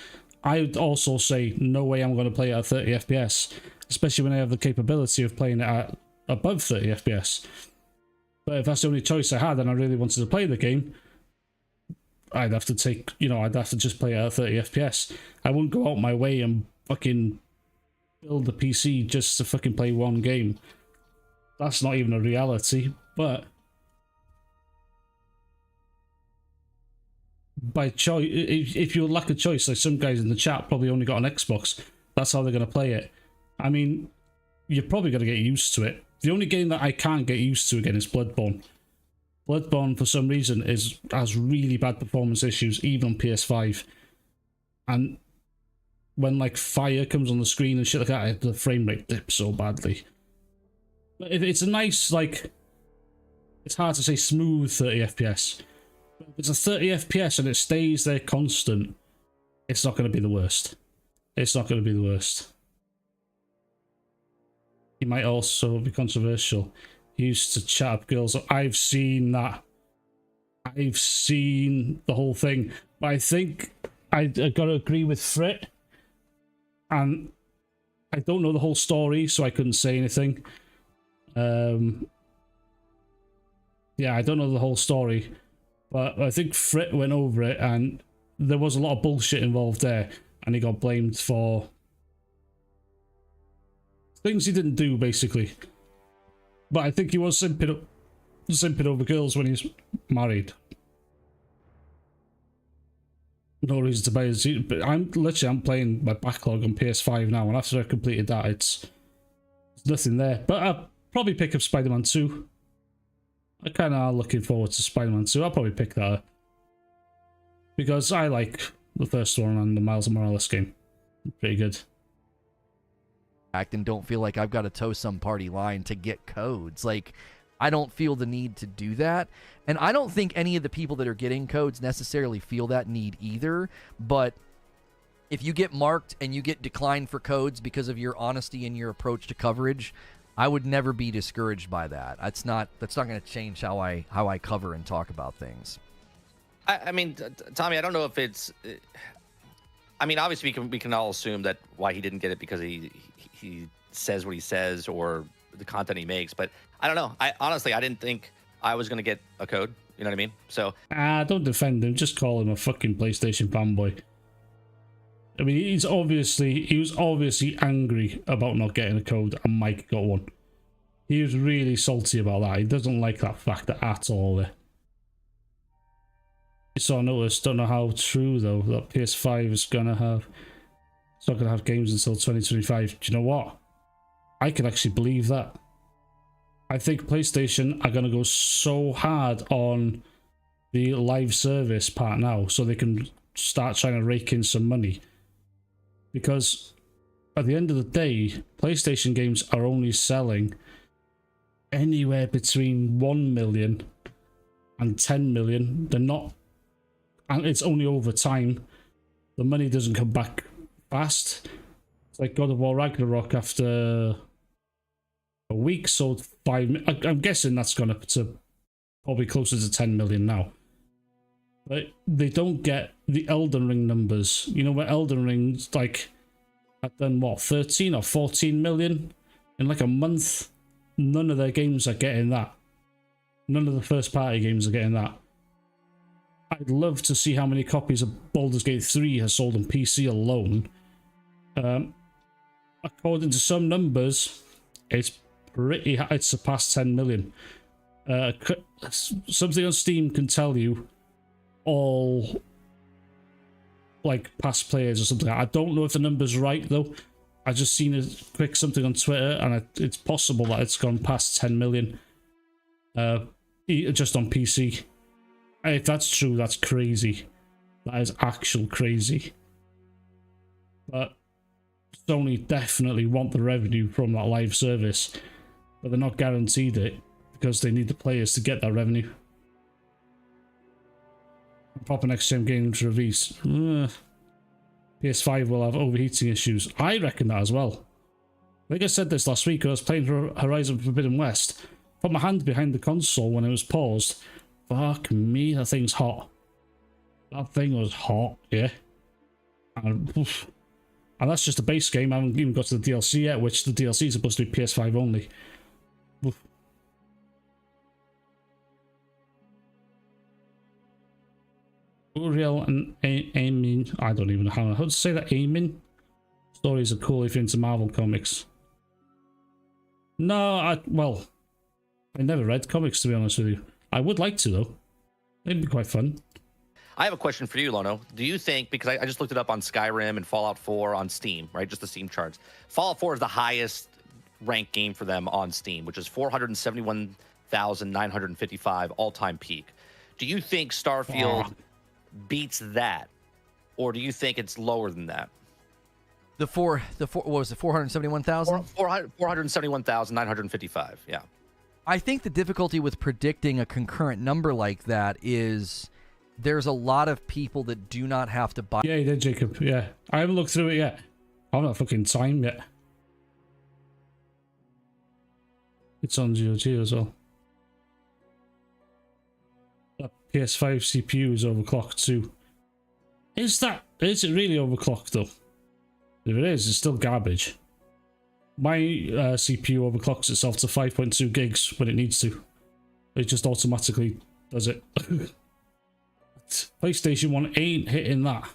I would also say, no way I'm going to play it at 30 FPS, especially when I have the capability of playing it at above 30 FPS. But if that's the only choice I had and I really wanted to play the game, I'd have to take, you know, I'd have to just play it at 30 FPS. I wouldn't go out my way and fucking build a PC just to fucking play one game. That's not even a reality, but by choice, if you lack a choice, like some guys in the chat probably only got an Xbox, that's how they're going to play it. I mean, you're probably going to get used to it. The only game that I can't get used to again is Bloodborne. Bloodborne, for some reason, has really bad performance issues, even on PS5. And when, like, fire comes on the screen and shit like that, the frame rate dips so badly. But it's a nice, like, it's hard to say smooth 30 FPS. If it's a 30 FPS and it stays there constant, it's not going to be the worst. It's not going to be the worst. He might also be controversial. He used to chat up girls. I've seen that. I've seen the whole thing. But I think I got to agree with Frit. And I don't know the whole story, so I couldn't say anything. Yeah, I don't know the whole story. But I think Frit went over it, and there was a lot of bullshit involved there, and he got blamed for things he didn't do, basically. But I think he was simping over girls when he's married. no reason to buy it. But I'm playing my backlog on PS5 now, and after I've completed that, there's nothing there. But I'll probably pick up Spider-Man 2. I kind of are looking forward to Spider-Man 2. I'll probably pick that up. Because I like the first one and the Miles Morales game. Pretty good. And don't feel like I've got to toe some party line to get codes. Like, I don't feel the need to do that. And I don't think any of the people that are getting codes necessarily feel that need either. But if you get marked and you get declined for codes because of your honesty and your approach to coverage, I would never be discouraged by that. That's not going to change how I cover and talk about things. I mean, Tommy, I don't know if it's. I mean, obviously we can all assume that why he didn't get it because he says what he says or the content he makes, but I don't know. I honestly didn't think I was gonna get a code. You know what I mean? So don't defend him. Just call him a fucking PlayStation fanboy. I mean, he was obviously angry about not getting a code, and Mike got one. He was really salty about that. He doesn't like that fact at all. So I noticed, don't know how true though, that PS5 is gonna have, it's not gonna have games until 2025. Do you know what? I can actually believe that. I think PlayStation are gonna go so hard on the live service part now, so they can start trying to rake in some money. Because at the end of the day, PlayStation games are only selling anywhere between 1 million and 10 million. They're not. And it's only over time. The money doesn't come back fast. It's like God of War Ragnarok after a week sold 5. I'm guessing that's gone up to probably closer to 10 million now. But they don't get the Elden Ring numbers. You know, where Elden Ring's like had done what, 13 or 14 million in like a month. None of their games are getting that. None of the first party games are getting that. I'd love to see how many copies of Baldur's Gate 3 has sold on PC alone. According to some numbers, it's pretty high. It's surpassed 10 million. Something on Steam can tell you all like past players or something. I don't know if the number's right though. I just seen a quick something on Twitter, and it's possible that it's gone past 10 million. Just on PC. If that's true, that's crazy. That is actual crazy. But Sony definitely want the revenue from that live service, but they're not guaranteed it because they need the players to get that revenue. Proper next-gen games release. PS5 will have overheating issues. I reckon that as well. I think I said this last week. I was playing Horizon Forbidden West. Put my hand behind the console when it was paused. Fuck me, that thing's hot. That thing was hot, yeah. And that's just a base game. I haven't even got to the DLC yet, which the DLC is supposed to be PS5 only. Uriel and Amin, I don't even know how to say that. Amin? Stories are cool if you're into Marvel comics. No, I never read comics, to be honest with you. I would like to, though. It'd be quite fun. I have a question for you, Lono. Do you think, because I just looked it up on Skyrim and Fallout 4 on Steam, right? Just the Steam charts. Fallout 4 is the highest ranked game for them on Steam, which is 471,955 all-time peak. Do you think Starfield beats that? Or do you think it's lower than that? What was it, 471,000? 471,955, yeah. I think the difficulty with predicting a concurrent number like that is there's a lot of people that do not have to buy. Yeah, you did, Jacob. Yeah. I haven't looked through it yet. I haven't got fucking time yet. It's on GOG as well. That PS5 CPU is overclocked too. Is it really overclocked though? If it is, it's still garbage. My CPU overclocks itself to 5.2 gigs when it needs to. It just automatically does it. PlayStation 1 ain't hitting that.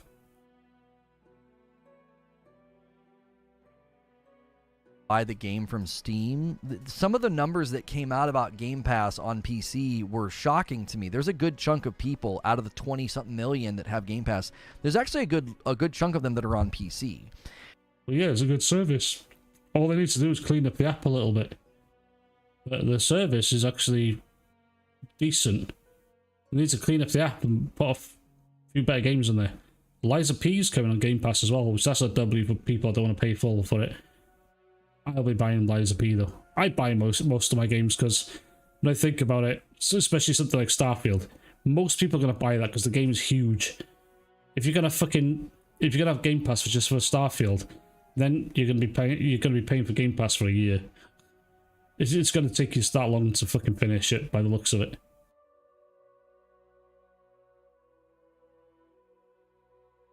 buy the game from Steam. Some of the numbers that came out about Game Pass on PC were shocking to me. There's a good chunk of people out of the 20-something million that have Game Pass. There's actually a good chunk of them that are on PC. Well, yeah, it's a good service. All they need to do is clean up the app a little bit. But the service is actually decent. They need to clean up the app and put a few better games in there. Liza P's coming on Game Pass as well, which that's a W for people that don't want to pay full for it. I'll be buying Liza P though. I buy most of my games because when I think about it, especially something like Starfield, most people are gonna buy that because the game is huge. If you're gonna have Game Pass for just for Starfield, then you're gonna be paying for Game Pass for a year. It's gonna take you that long to fucking finish it by the looks of it.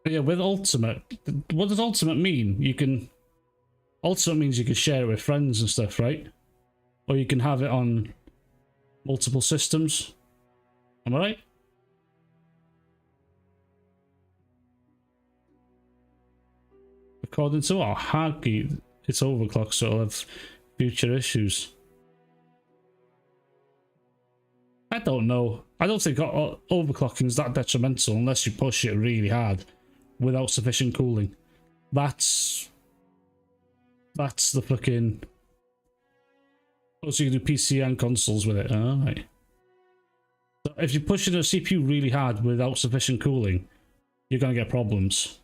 But yeah, with Ultimate, what does Ultimate mean? Ultimate means you can share it with friends and stuff, right? Or you can have it on multiple systems. Am I right? According to our Hardgate, it's overclocked, so it'll have future issues. I don't know. I don't think overclocking is that detrimental unless you push it really hard without sufficient cooling. That's the fucking... Oh, so you can do PC and consoles with it. Alright. So if you're pushing a CPU really hard without sufficient cooling, you're going to get problems.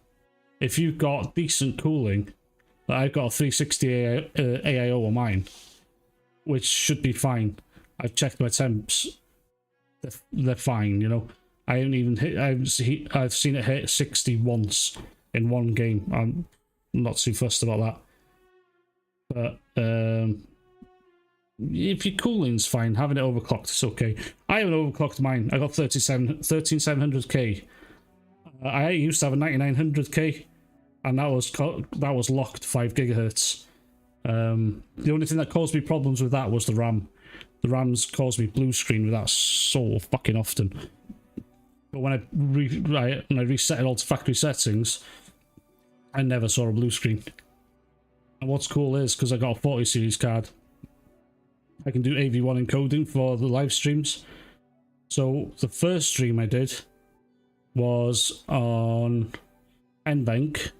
If you've got decent cooling, like I've got a 360 AIO on mine, which should be fine. I've checked my temps. They're fine, you know. I haven't even hit... I've seen it hit 60 once in one game. I'm not too fussed about that. But if your cooling's fine, having it overclocked is okay. I haven't overclocked mine. I got 13700K. I used to have a 9900K, and that was locked 5 gigahertz. The only thing that caused me problems with that was the RAM. The RAM's caused me blue screen with that so fucking often. But when I reset it all to factory settings, I never saw a blue screen. And what's cool is, because I got a 40 series card, I can do AV1 encoding for the live streams. So the first stream I did was on NVENC.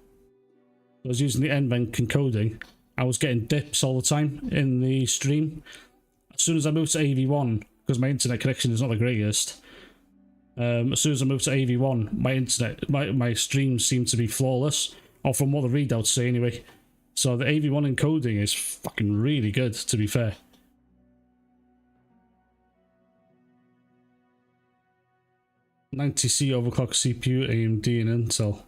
I was using the NVENC encoding. I was getting dips all the time in the stream. As soon as I moved to AV1, because my internet connection is not the greatest, as soon as I moved to AV1, my streams seemed to be flawless, or from what the readouts say anyway. So the AV1 encoding is fucking really good, to be fair. $90C overclock CPU, AMD and Intel.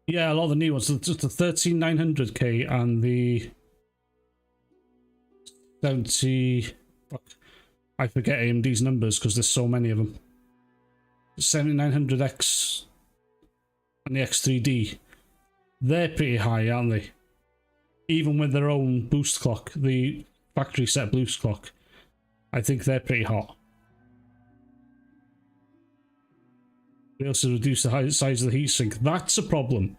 Yeah, a lot of the new ones. Just the 13900K and the 70... Fuck. I forget AMD's numbers because there's so many of them. The 7900X and the X3D. They're pretty high, aren't they? Even with their own boost clock, the factory set boost clock. I think they're pretty hot. We also reduce the size of the heatsink. That's a problem.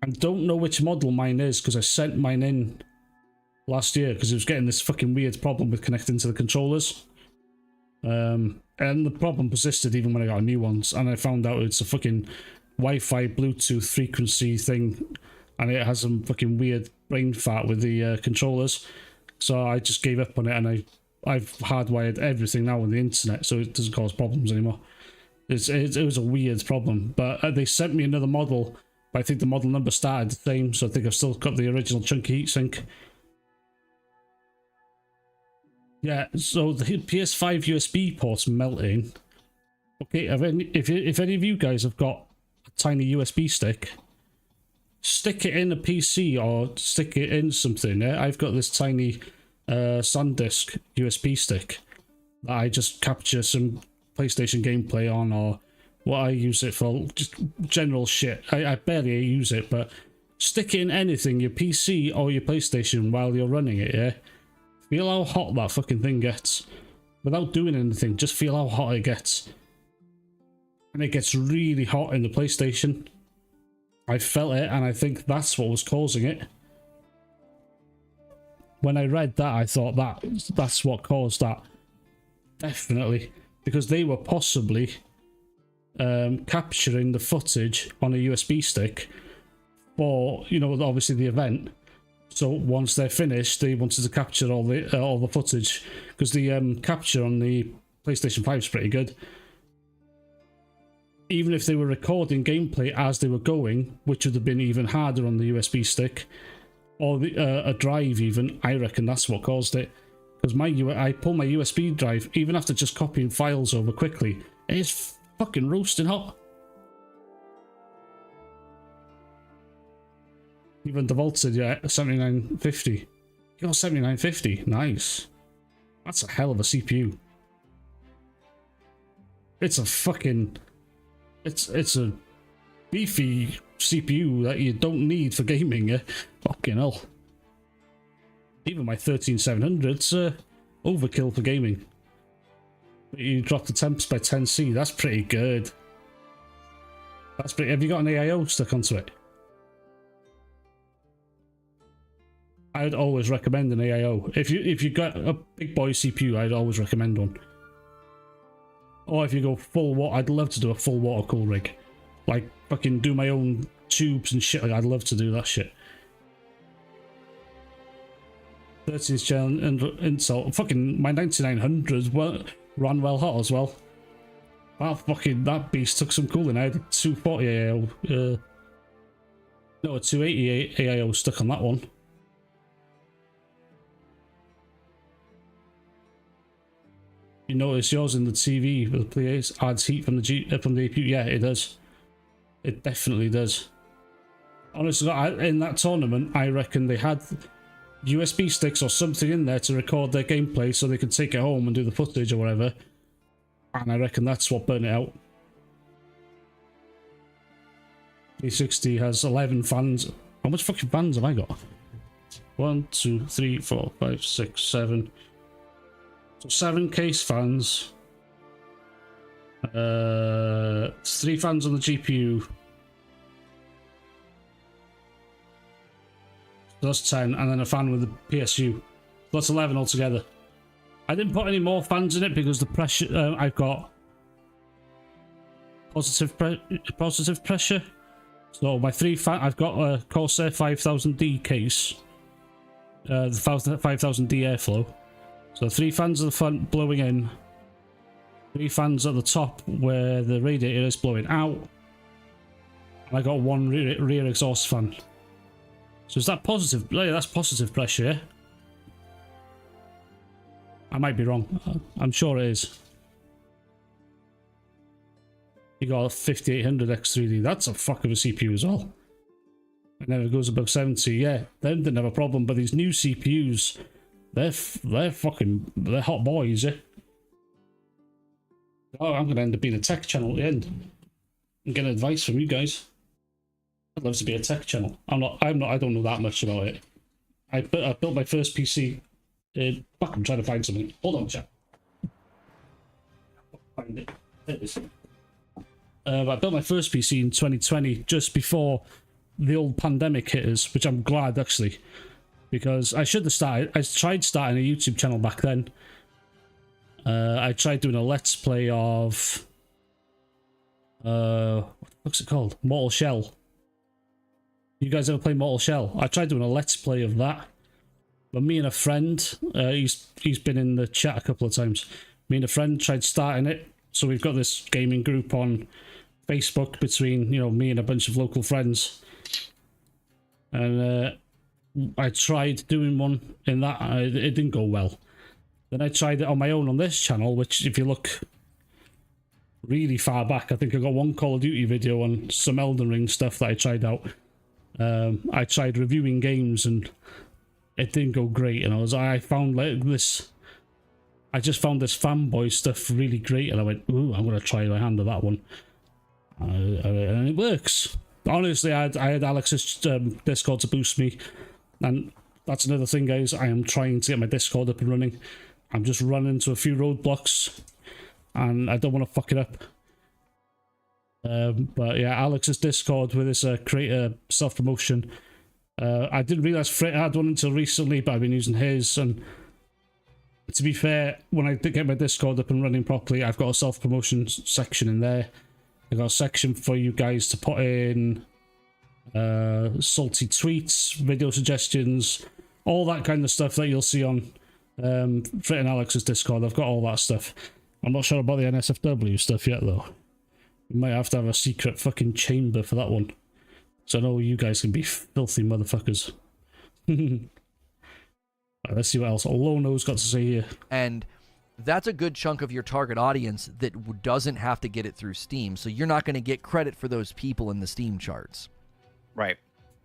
I don't know which model mine is because I sent mine in last year because it was getting this fucking weird problem with connecting to the controllers. And the problem persisted even when I got new ones, and I found out it's a fucking Wi-Fi Bluetooth frequency thing, and it has some fucking weird brain fart with the controllers. So I just gave up on it, and I've hardwired everything now on the internet, so it doesn't cause problems anymore. It was a weird problem, but they sent me another model, but I think the model number started the same, so I think I've still got the original chunky heatsink. Yeah, so the PS5 USB port's melting. Okay, if any of you guys have got a tiny USB stick, stick it in a PC or stick it in something. Yeah? I've got this tiny SanDisk USB stick that I just capture some PlayStation gameplay on, or what I use it for, just general shit. I barely use it, but stick it in anything, your PC or your PlayStation, while you're running it, yeah? Feel how hot that fucking thing gets. Without doing anything, just feel how hot it gets. And it gets really hot in the PlayStation. I felt it, and I think that's what was causing it. When I read that, I thought that's what caused that. Definitely. Because they were possibly capturing the footage on a USB stick for, you know, obviously the event. So once they're finished, they wanted to capture all the footage, because the capture on the PlayStation 5 is pretty good. Even if they were recording gameplay as they were going, which would have been even harder on the USB stick, or a drive even, I reckon that's what caused it. Because I pull my USB drive, even after just copying files over quickly, it is fucking roasting hot. Even the Vault said, yeah, 7950. You got 7950, nice. That's a hell of a CPU. It's a fucking... It's a beefy CPU that you don't need for gaming, yeah? Fucking hell. Even my 13700's overkill for gaming. But you drop the temps by 10C, that's pretty good. That's pretty... Have you got an AIO stuck onto it? I'd always recommend an AIO. If you got a big boy CPU, I'd always recommend one. Or if you go full water, I'd love to do a full water cool rig. Like, fucking do my own tubes and shit. Like, I'd love to do that shit. 13th gen Intel. Fucking, my 9900s ran well hot as well. That beast took some cooling. I had a 240 AIO. No, a 280 AIO stuck on that one. You notice yours in the TV with the players adds heat from the APU. Yeah, it does. It definitely does. Honestly, in that tournament, I reckon they had USB sticks or something in there to record their gameplay so they could take it home and do the footage or whatever. And I reckon that's what burnt it out. 360 has 11 fans. How much fucking fans have I got? 1, 2, 3, 4, 5, 6, 7. So 7 case fans. 3 fans on the GPU. So that's 10, and then a fan with the PSU. So that's 11 altogether. I didn't put any more fans in it because the pressure. I've got positive pressure. So my 3 fan. I've got a Corsair 5000D case. The 5000D airflow. So 3 fans at the front blowing in, 3 fans at the top where the radiator is blowing out, and I got 1 rear exhaust fan. So is that positive? Yeah, that's positive pressure, yeah? I might be wrong. I'm sure it is. You got a 5800 X3D. That's a fuck of a CPU as well. It never goes above 70. Yeah, them didn't have a problem, but these new CPUs... They're hot boys, yeah? Oh, I'm gonna end up being a tech channel at the end. And get advice from you guys. I'd love to be a tech channel. I don't know that much about it. I built my first PC. Fuck, I'm trying to find something. Hold on, chat. Find it. There it is. I built my first PC in 2020, just before the old pandemic hit us, which I'm glad actually. Because I should have started. I tried starting a YouTube channel back then. I tried doing a let's play of what's it called? Mortal Shell. You guys ever play Mortal Shell? I tried doing a let's play of that. But me and a friend, he's been in the chat a couple of times. Me and a friend tried starting it. So we've got this gaming group on Facebook between, you know, me and a bunch of local friends. And I tried doing one in that, it didn't go well. Then I tried it on my own on this channel, which if you look really far back, I think I got 1 Call of Duty video on some Elden Ring stuff that I tried out. I tried reviewing games and it didn't go great, and I found like this, I just found this Fanboys stuff really great, and I went, ooh, I'm going to try my hand at that one. And it works. Honestly, I had Alex's Discord to boost me. And that's another thing, guys. I am trying to get my Discord up and running. I'm just running into a few roadblocks, and I don't want to fuck it up. But yeah, Alex's Discord with his creator self-promotion. I didn't realise Frit had one until recently, but I've been using his. And to be fair, when I get my Discord up and running properly, I've got a self-promotion section in there. I've got a section for you guys to put in salty tweets, video suggestions, all that kind of stuff that you'll see on Frit and Alex's Discord. I've got all that stuff. I'm not sure about the NSFW stuff yet, though. We might have to have a secret fucking chamber for that one. So I know you guys can be filthy motherfuckers. Right, let's see what else Lono's got to say here. And that's a good chunk of your target audience that doesn't have to get it through Steam. So you're not going to get credit for those people in the Steam charts. Right.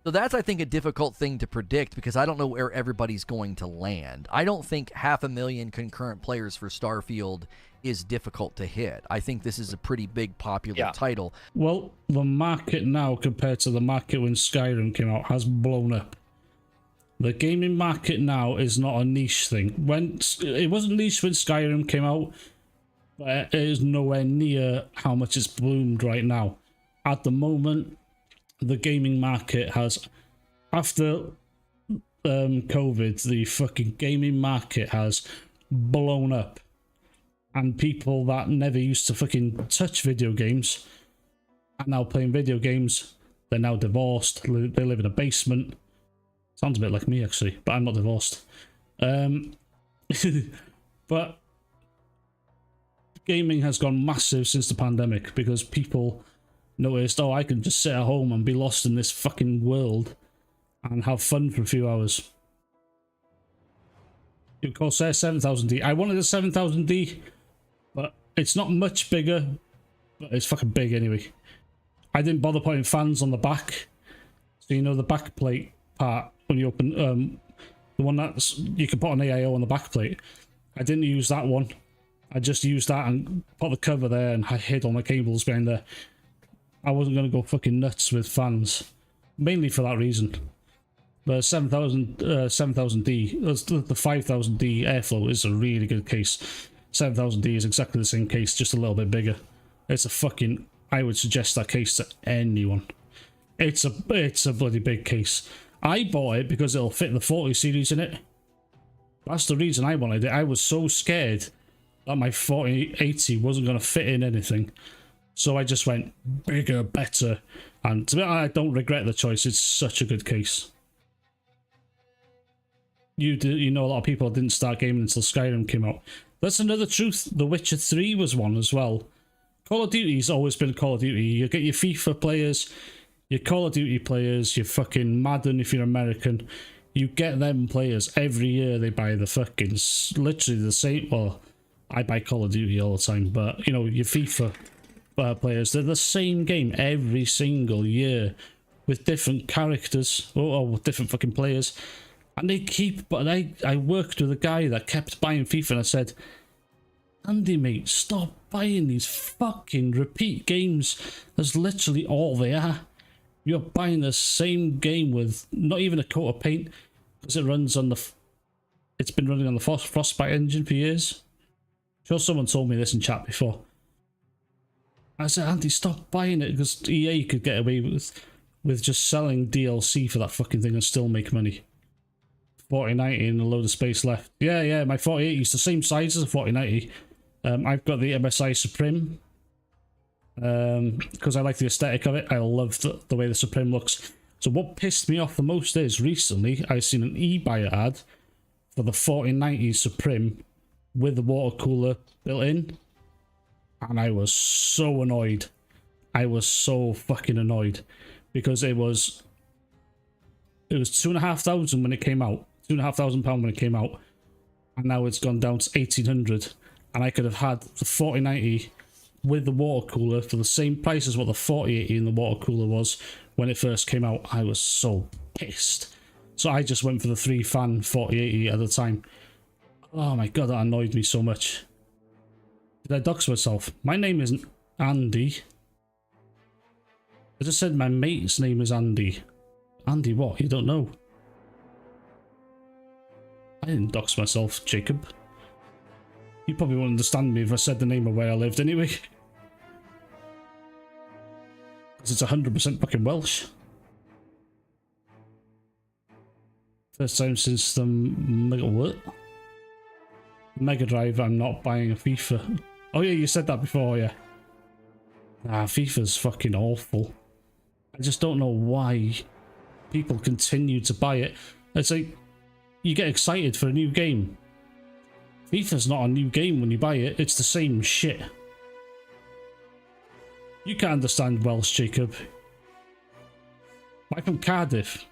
So that's, I think, a difficult thing to predict because I don't know where everybody's going to land. I don't think 500,000 concurrent players for Starfield is difficult to hit. I think this is a pretty big popular title. Well, the market now compared to the market when Skyrim came out has blown up. The gaming market now is not a niche thing. It wasn't niche when Skyrim came out, but it is nowhere near how much it's bloomed right now. At the moment, the gaming market has, after COVID, the fucking gaming market has blown up. And people that never used to fucking touch video games are now playing video games. They're now divorced. They live in a basement. Sounds a bit like me, actually, but I'm not divorced. But gaming has gone massive since the pandemic because people noticed, oh, I can just sit at home and be lost in this fucking world and have fun for a few hours. Of course, there's 7000D. I wanted a 7000D, but it's not much bigger, but it's fucking big anyway. I didn't bother putting fans on the back. So, you know, the back plate part, when you open, the one that's, you can put an AIO on the back plate. I didn't use that one. I just used that and put the cover there and I hid all my cables behind there. I wasn't going to go fucking nuts with fans, mainly for that reason. But 7000D, the 5000D airflow is a really good case. 7000D is exactly the same case, just a little bit bigger. It's a fucking, I would suggest that case to anyone. It's a bloody big case. I bought it because it'll fit the 40 series in it. That's the reason I wanted it. I was so scared that my 4080 wasn't going to fit in anything. So I just went bigger, better. And to be honest, I don't regret the choice. It's such a good case. You know, a lot of people didn't start gaming until Skyrim came out. That's another truth. The Witcher 3 was one as well. Call of Duty's always been Call of Duty. You get your FIFA players, your Call of Duty players, your fucking Madden if you're American. You get them players every year. They buy the fucking, literally the same. Well, I buy Call of Duty all the time, but you know, your FIFA players, they're the same game every single year with different characters or with different fucking players. And they keep, but I worked with a guy that kept buying FIFA and I said, Andy mate, stop buying these fucking repeat games. That's literally all they are. You're buying the same game with not even a coat of paint because it runs on the, it's been running on the Frostbite engine for years. I'm sure someone told me this in chat before. I said, Andy, stop buying it because EA could get away with just selling DLC for that fucking thing and still make money. 4090 and a load of space left. Yeah, my 4080 is the same size as a 4090. I've got the MSI Supreme because I like the aesthetic of it. I love the way the Supreme looks. So what pissed me off the most is recently I seen an eBuyer ad for the 4090 Supreme with the water cooler built in, and I was so annoyed. I was so fucking annoyed because it was £2,500 when it came out. £2,500 when it came out, and now it's gone down to 1,800. And I could have had the 4090 with the water cooler for the same price as what the 4080 in the water cooler was when it first came out. I was so pissed. So I just went for the 3-fan 4080 at the time. Oh my god, that annoyed me so much. Did I dox myself? My name isn't Andy. I just said my mate's name is Andy. Andy what? You don't know? I didn't dox myself, Jacob. You probably wouldn't understand me if I said the name of where I lived anyway. It's 100% fucking Welsh. First time since the Mega Drive I'm not buying a FIFA. Oh yeah, you said that before, yeah. FIFA's fucking awful. I just don't know why people continue to buy it. It's like, you get excited for a new game. FIFA's not a new game when you buy it, it's the same shit. You can't understand Welsh, Jacob. I'm from Cardiff.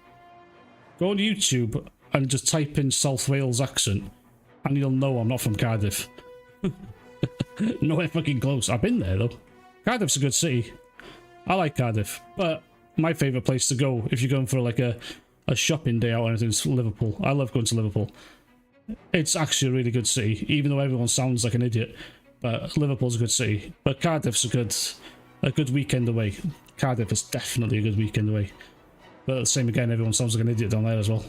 Go on YouTube and just type in South Wales accent and you'll know I'm not from Cardiff. Nowhere fucking close. I've been there though. Cardiff's a good city. I like Cardiff, but my favourite place to go if you're going for like a shopping day out or anything is Liverpool. I love going to Liverpool. It's actually a really good city, even though everyone sounds like an idiot. But Liverpool's a good city. But Cardiff's a good weekend away. Cardiff is definitely a good weekend away. But the same again, everyone sounds like an idiot down there as well.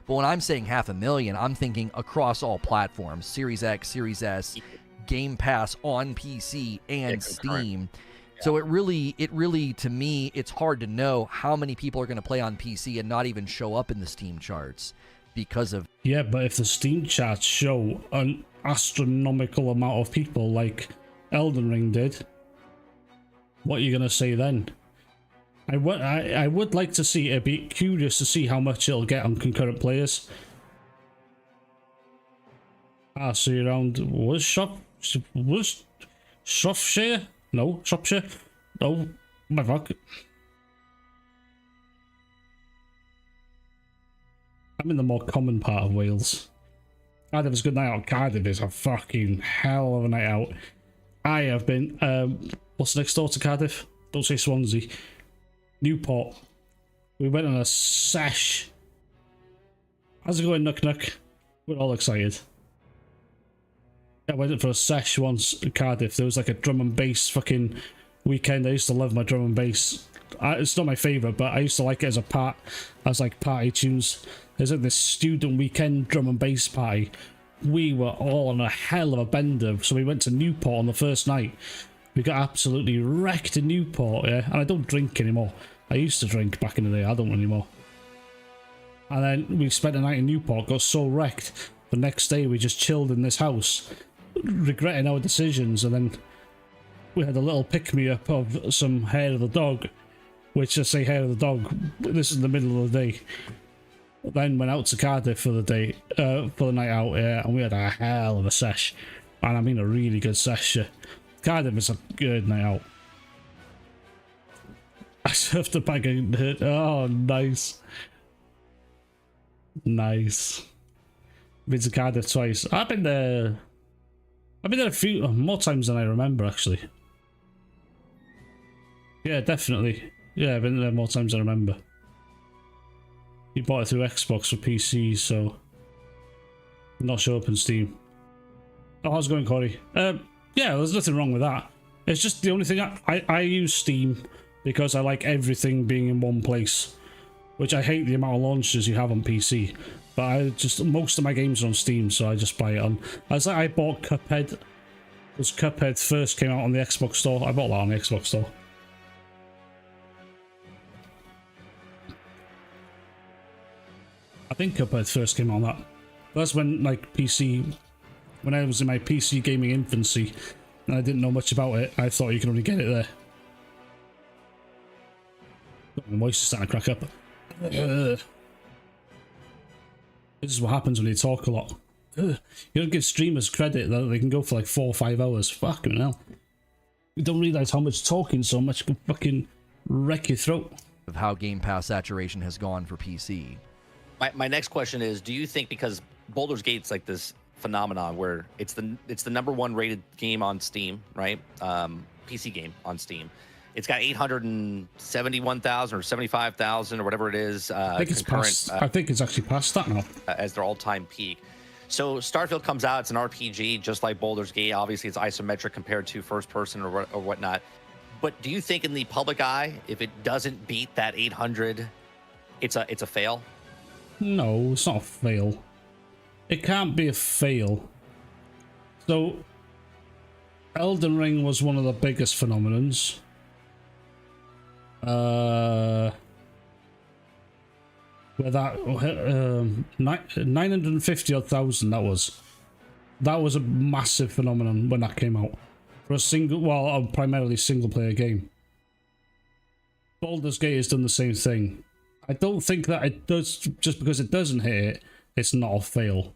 But when I'm saying 500,000, I'm thinking across all platforms. Series X, Series S, Game Pass on PC and Steam. Yeah. So it really, to me, it's hard to know how many people are going to play on PC and not even show up in the Steam charts because of... Yeah, but if the Steam charts show an astronomical amount of people like Elden Ring did, what are you going to say then? I would like to see it. Be curious to see how much it'll get on concurrent players. See around Shropshire? No, Shropshire? No, my fuck. I'm in the more common part of Wales. Cardiff is a good night out. Cardiff is a fucking hell of a night out. I have been, what's next door to Cardiff? Don't say Swansea. Newport. We went on a sesh. How's it going, Nuck Nuck? We're all excited. I went for a sesh once in Cardiff. There was like a drum and bass fucking weekend. I used to love my drum and bass. It's not my favourite, but I used to like it as like party tunes. There's like this student weekend drum and bass party. We were all on a hell of a bender, so we went to Newport on the first night. We got absolutely wrecked in Newport, yeah, and I don't drink anymore. I used to drink back in the day, I don't anymore. And then we spent the night in Newport, got so wrecked. The next day we just chilled in this house, regretting our decisions, and then we had a little pick-me-up of some hair of the dog, which I say hair of the dog, this is in the middle of the day. Then went out to Cardiff for the day, for the night out, yeah, and we had a hell of a sesh. And I mean a really good sesh. Cardiff is a good night out. I surfed the bag and hit. Oh, nice. Nice. Been to Cardiff twice. I've been there a few more times than I remember, actually. Yeah, definitely. Yeah, I've been there more times than I remember. You bought it through Xbox for PC, so not sure up on Steam. Oh, how's it going, Corey? Yeah, there's nothing wrong with that. It's just the only thing I use Steam because I like everything being in one place, which I hate the amount of launchers you have on PC. But most of my games are on Steam, so I just buy it on. I bought Cuphead because Cuphead first came out on the Xbox store. I bought that on the Xbox store. I think Cuphead first came out on that. That's when when I was in my PC gaming infancy and I didn't know much about it. I thought you could only get it there. My voice is starting to crack up. This is what happens when you talk a lot. You don't give streamers credit that they can go for like 4 or 5 hours. Fucking hell. You don't realise how much talking so much can fucking wreck your throat. Of how Game Pass saturation has gone for PC. My next question is, do you think because Baldur's Gate's like this phenomenon where it's the #1 rated game on Steam, right? PC game on Steam. It's got 871,000 or 75,000 or whatever it is. I think it's past. I think it's actually past that now. As their all-time peak. So Starfield comes out. It's an RPG, just like Baldur's Gate. Obviously, it's isometric compared to first-person or whatnot. But do you think, in the public eye, if it doesn't beat that 800, it's a fail? No, it's not a fail. It can't be a fail. So, Elden Ring was one of the biggest phenomenons. Where that 950 odd thousand that was a massive phenomenon when that came out for a primarily single player game. Baldur's Gate has done the same thing. I don't think that it does, just because it doesn't hit it, it's not a fail.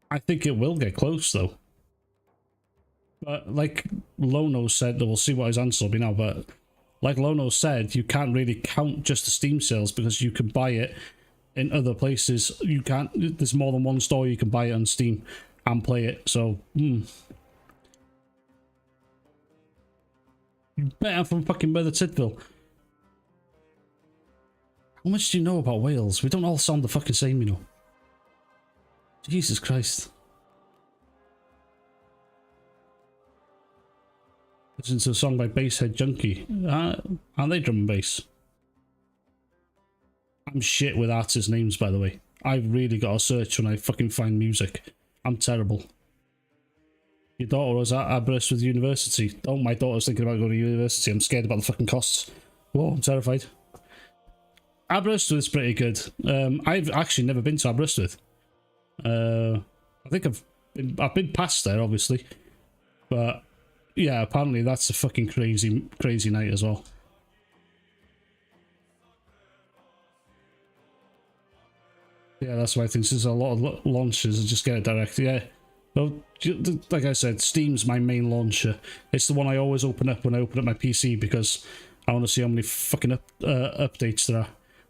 I think it will get close though. But like Lono said, we'll see what his answer will be now, but like Lono said, you can't really count just the Steam sales because you can buy it in other places. You can't, there's more than one store you can buy it on Steam and play it, so better from fucking Mother Tidville. How much do you know about Wales? We don't all sound the fucking same, you know. Jesus Christ. Listen to a song by Basshead Junkie. Aren't they drum and bass? I'm shit with artist names, by the way. I've really got to search when I fucking find music. I'm terrible. Your daughter was at Aberystwyth University. Oh, my daughter's thinking about going to university. I'm scared about the fucking costs. Whoa, I'm terrified. Aberystwyth's pretty good. I've actually never been to Aberystwyth. I think I've been past there, obviously. But yeah, apparently that's a fucking crazy night as well. Yeah, that's why I think there's a lot of launches and just get it direct. Yeah. Well, like I said, Steam's my main launcher. It's the one I always open up when I open up my PC because I want to see how many fucking updates there are.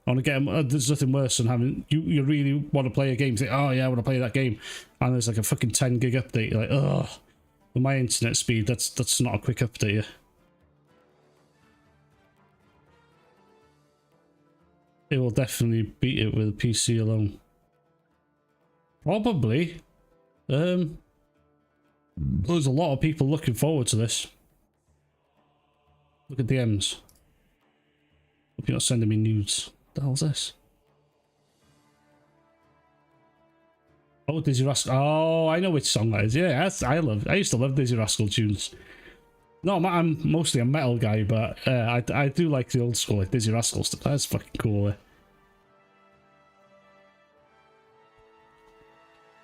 I want to get them. There's nothing worse than having you really want to play a game. You think, oh yeah, I want to play that game, and there's like a fucking 10 gig update. You're like, oh, with my internet speed, that's not a quick update. Yeah. It will definitely beat it with a PC alone. Probably. There's a lot of people looking forward to this. Look at DMs. Hope you're not sending me nudes. What the hell's this? Oh, Dizzy Rascal. Oh, I know which song that is. Yeah, I used to love Dizzy Rascal tunes. No, I'm mostly a metal guy, but I do like the old school, like Dizzy Rascal stuff. That's fucking cool.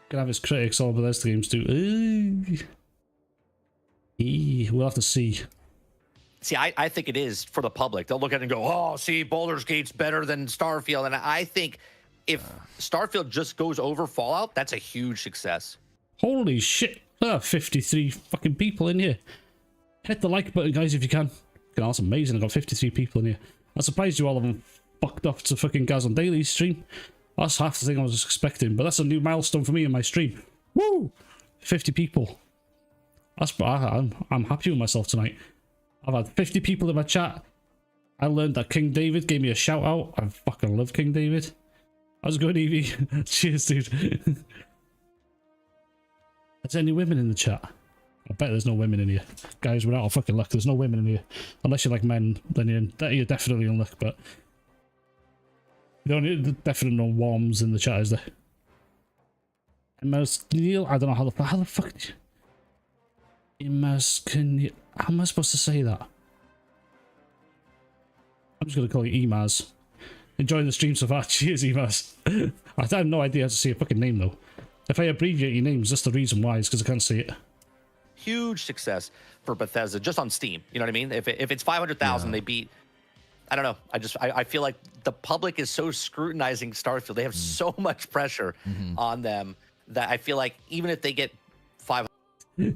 Gonna have his critics all Bethesda games too. We'll have to see. See, I think it is for the public. They'll look at it and go, oh, see, Baldur's Gate's better than Starfield. And I think if Starfield just goes over Fallout, that's a huge success. Holy shit. 53 fucking people in here. Hit the like button, guys, if you can. That's amazing. I got 53 people in here. I'm surprised you all haven't fucked off to fucking Gaz on Daily stream. That's half the thing I was expecting, but that's a new milestone for me in my stream. Woo! 50 people. I'm happy with myself tonight. I've had 50 people in my chat. I learned that King David gave me a shout out. I fucking love King David. How's it going, Evie? Cheers, dude. Is there any women in the chat? I bet there's no women in here. Guys, we're out of fucking luck. There's no women in here. Unless you're like men, then you're definitely in luck, but... There's definitely no worms in the chat, is there? Neil, I don't know how the fuck... How am I supposed to say that? I'm just going to call you Emaz. Enjoying the stream so far. Cheers, Emaz. I have no idea how to say your fucking name, though. If I abbreviate your names, that's the reason why, is because I can't see it. Huge success for Bethesda, just on Steam. You know what I mean? If it's 500,000, they beat... I don't know. I feel like the public is so scrutinizing Starfield. They have so much pressure on them that I feel like even if they get 500...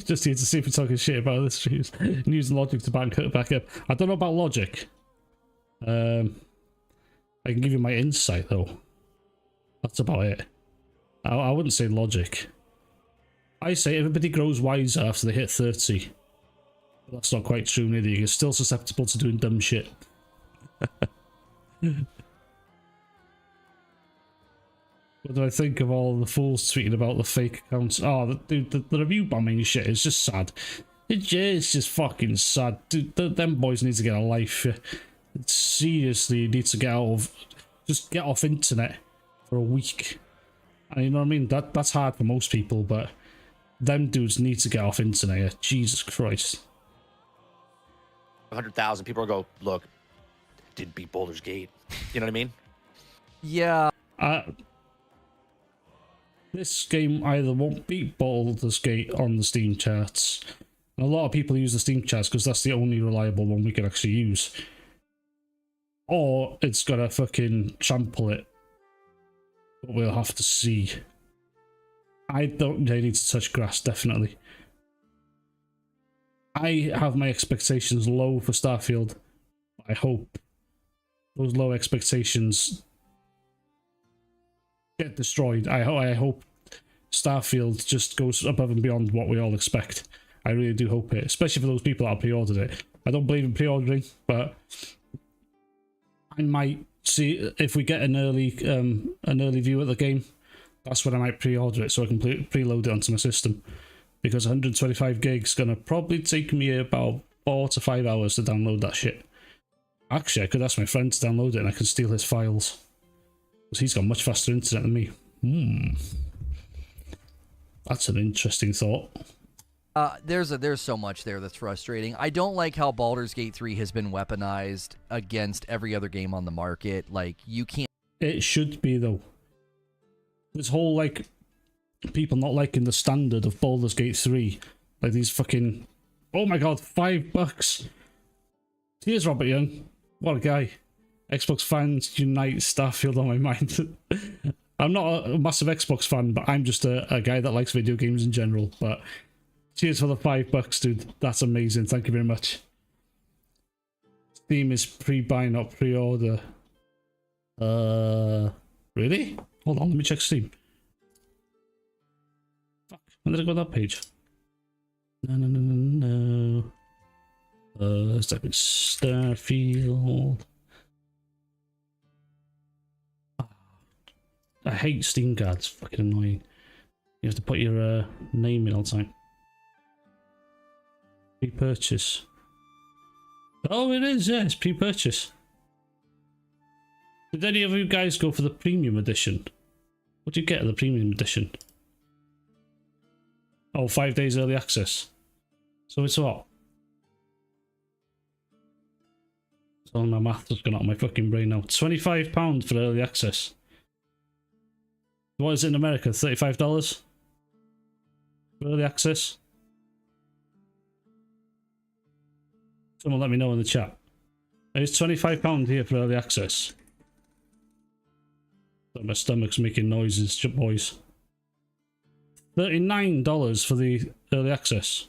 Just here to see if we're talking shit about this streams. And using logic to back up. I don't know about logic. I can give you my insight though. That's about it. I wouldn't say logic. I say everybody grows wiser after they hit 30. But that's not quite true neither. You're still susceptible to doing dumb shit. What do I think of all the fools tweeting about the fake accounts? Oh, dude, the review bombing shit is just sad. It's just fucking sad. Dude, them boys need to get a life. Seriously, need to get out of... Just get off internet for a week. And you know what I mean? That's hard for most people, but them dudes need to get off internet. Jesus Christ. 100,000 people go, look, did beat Baldur's Gate. You know what I mean? Yeah. This game either won't beat Baldur's Gate on the Steam charts. And a lot of people use the Steam charts because that's the only reliable one we can actually use. Or it's gonna fucking trample it. But we'll have to see. I don't really need to touch grass, definitely. I have my expectations low for Starfield. I hope those low expectations get destroyed. I hope Starfield just goes above and beyond what we all expect. I really do hope it, especially for those people that pre-ordered it. I don't believe in pre-ordering, but I might see if we get an early view of the game. That's when I might pre-order it so I can preload it onto my system. Because 125 gigs gonna probably take me about 4 to 5 hours to download that shit. Actually, I could ask my friend to download it and I can steal his files. Because he's got much faster internet than me. That's an interesting thought. There's so much there that's frustrating. I don't like how Baldur's Gate 3 has been weaponized against every other game on the market. Like, you can't... It should be, though. This whole, like, people not liking the standard of Baldur's Gate 3. Like, these fucking... Oh my god, $5. Here's Robert Young. What a guy. Xbox fans unite, Starfield on my mind. I'm not a massive Xbox fan, but I'm just a guy that likes video games in general. But cheers for the $5, dude. That's amazing. Thank you very much. Steam is pre-buy, not pre-order. Really? Hold on, let me check Steam. Fuck, when did I go to that page? No. Let's type in Starfield. I hate Steam cards. Fucking annoying. You have to put your name in all the time. Pre-purchase. Oh, it is. Yeah, it's pre-purchase. Did any of you guys go for the premium edition? What do you get at the premium edition? Oh, 5 days early access. So it's what? So my math has gone out of my fucking brain now. £25 for early access. What is it in America? $35 for early access? Someone let me know in the chat. It's £25 here for early access. My stomach's making noises, boys. $39 for the early access.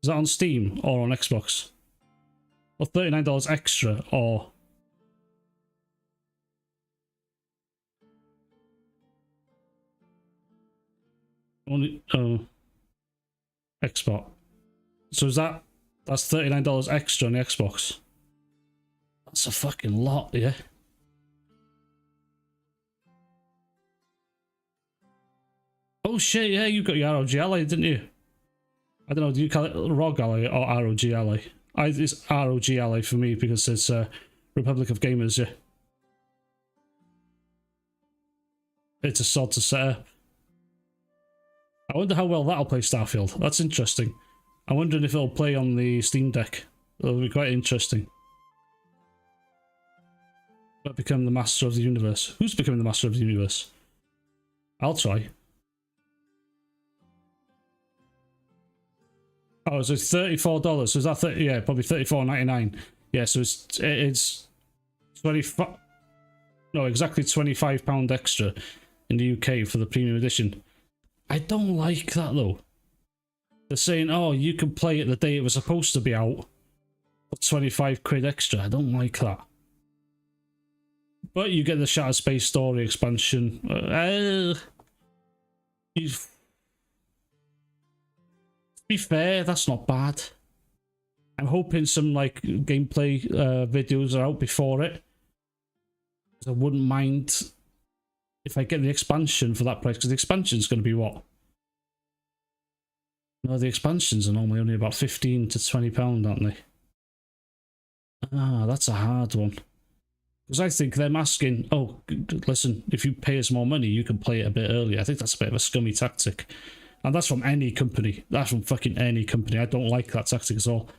Is that on Steam or on Xbox? Or $39 extra or... Only... Oh. Xbox. So is that... That's $39 extra on the Xbox. That's a fucking lot, yeah? Oh shit, yeah, you got your ROG Ally, didn't you? I don't know, do you call it ROG Ally or ROG Ally? It's ROG Ally for me because it's Republic of Gamers, yeah. It's a sod to set up. I wonder how well that'll play Starfield. That's interesting. I'm wondering if it'll play on the Steam Deck. It'll be quite interesting. But become the master of the universe. Who's becoming the master of the universe? I'll try. Oh, so it's $34. So is that 30? Yeah, probably $34.99. Yeah, so it's 25. No, exactly £25 extra in the UK for the premium edition. I don't like that though. They're saying, oh, you can play it the day it was supposed to be out for 25 quid extra. I don't like that. But you get the Shattered Space Story expansion. To be fair, that's not bad. I'm hoping some like gameplay videos are out before it. I wouldn't mind if I get the expansion for that price, because the expansion's going to be what? No, the expansions are normally only about £15 to £20, aren't they? Ah, that's a hard one. Because I think them asking, oh, listen, if you pay us more money, you can play it a bit earlier. I think that's a bit of a scummy tactic. And that's from any company. That's from fucking any company. I don't like that tactic at all.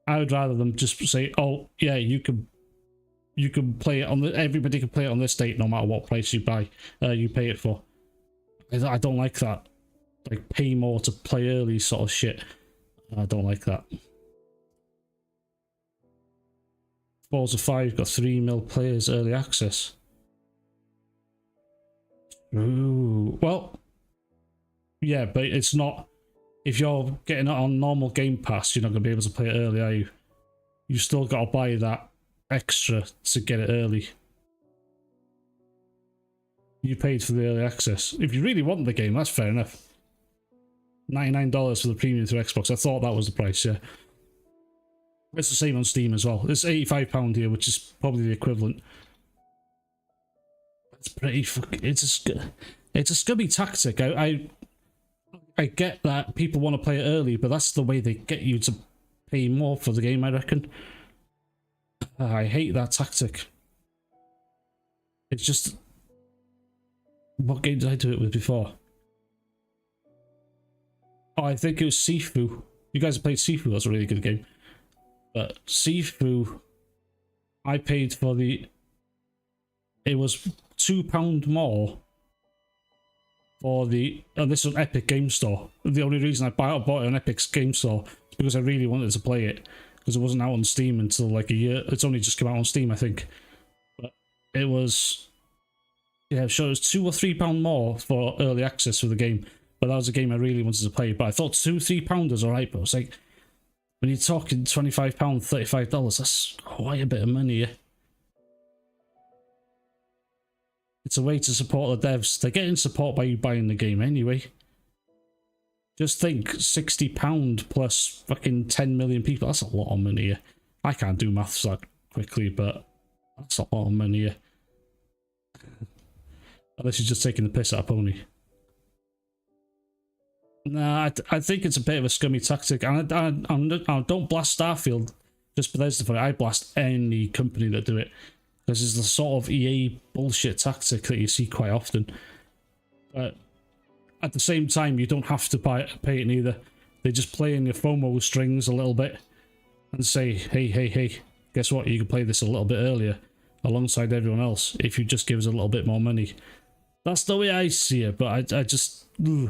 I would rather them just say, oh, yeah, you can you can play it on everybody can play it on this date no matter what price you pay it for. I don't like that. Like, pay more to play early sort of shit. I don't like that. Forza 5 got 3 mil players early access. Ooh, well, yeah, but it's not. If you're getting it on normal Game Pass, you're not going to be able to play it early, are you? You still got to buy that extra to get it early. You paid for the early access. If you really want the game, that's fair enough. $99 for the premium through Xbox. I thought that was the price, yeah. It's the same on Steam as well. It's £85 here, which is probably the equivalent. It's pretty fucking... It's a scummy tactic. I get that people want to play it early, but that's the way they get you to pay more for the game, I reckon. I hate that tactic. It's just... What game did I do it with before? Oh, I think it was Sifu. You guys have played Sifu, that's a really good game. But Sifu, I paid for the... It was £2 more for the... And this was an Epic Game Store. The only reason I bought it on Epic's Game Store is because I really wanted to play it. Because it wasn't out on Steam until like a year. It's only just come out on Steam, I think. But it was... Yeah, sure, it was £2 or £3 more for early access for the game. But that was a game I really wanted to play. But I thought £2-3 was alright, but it was like... When you're talking £25, $35, that's quite a bit of money, yeah? It's a way to support the devs. They're getting support by you buying the game anyway. Just think, £60 plus fucking 10 million people. That's a lot of money, yeah? I can't do maths that quickly, but that's a lot of money, yeah? Unless you're just taking the piss out of Pony. Nah, I think it's a bit of a scummy tactic. And I don't blast Starfield just Bethesda for it. I blast any company that do it. This is the sort of EA bullshit tactic that you see quite often. But at the same time, you don't have to pay it either. They just play in your FOMO strings a little bit and say, hey, guess what? You can play this a little bit earlier alongside everyone else if you just give us a little bit more money. That's the way I see it, but I just... Ugh.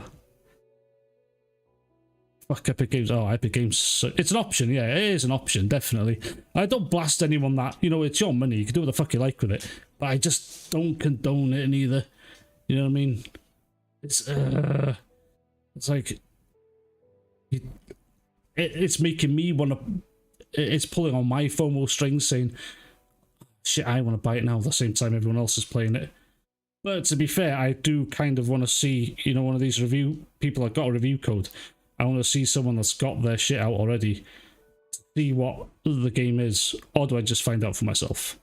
Fuck Epic Games. Oh, Epic Games. It's an option, yeah, it is an option, definitely. I don't blast anyone that, you know, it's your money, you can do what the fuck you like with it. But I just don't condone it either. You know what I mean? It's like... It's making me want to... It's pulling on my FOMO strings saying, shit, I want to buy it now at the same time everyone else is playing it. But to be fair, I do kind of want to see, you know, one of these review... People that got a review code. I want to see someone that's got their shit out already, to see what the game is, or do I just find out for myself?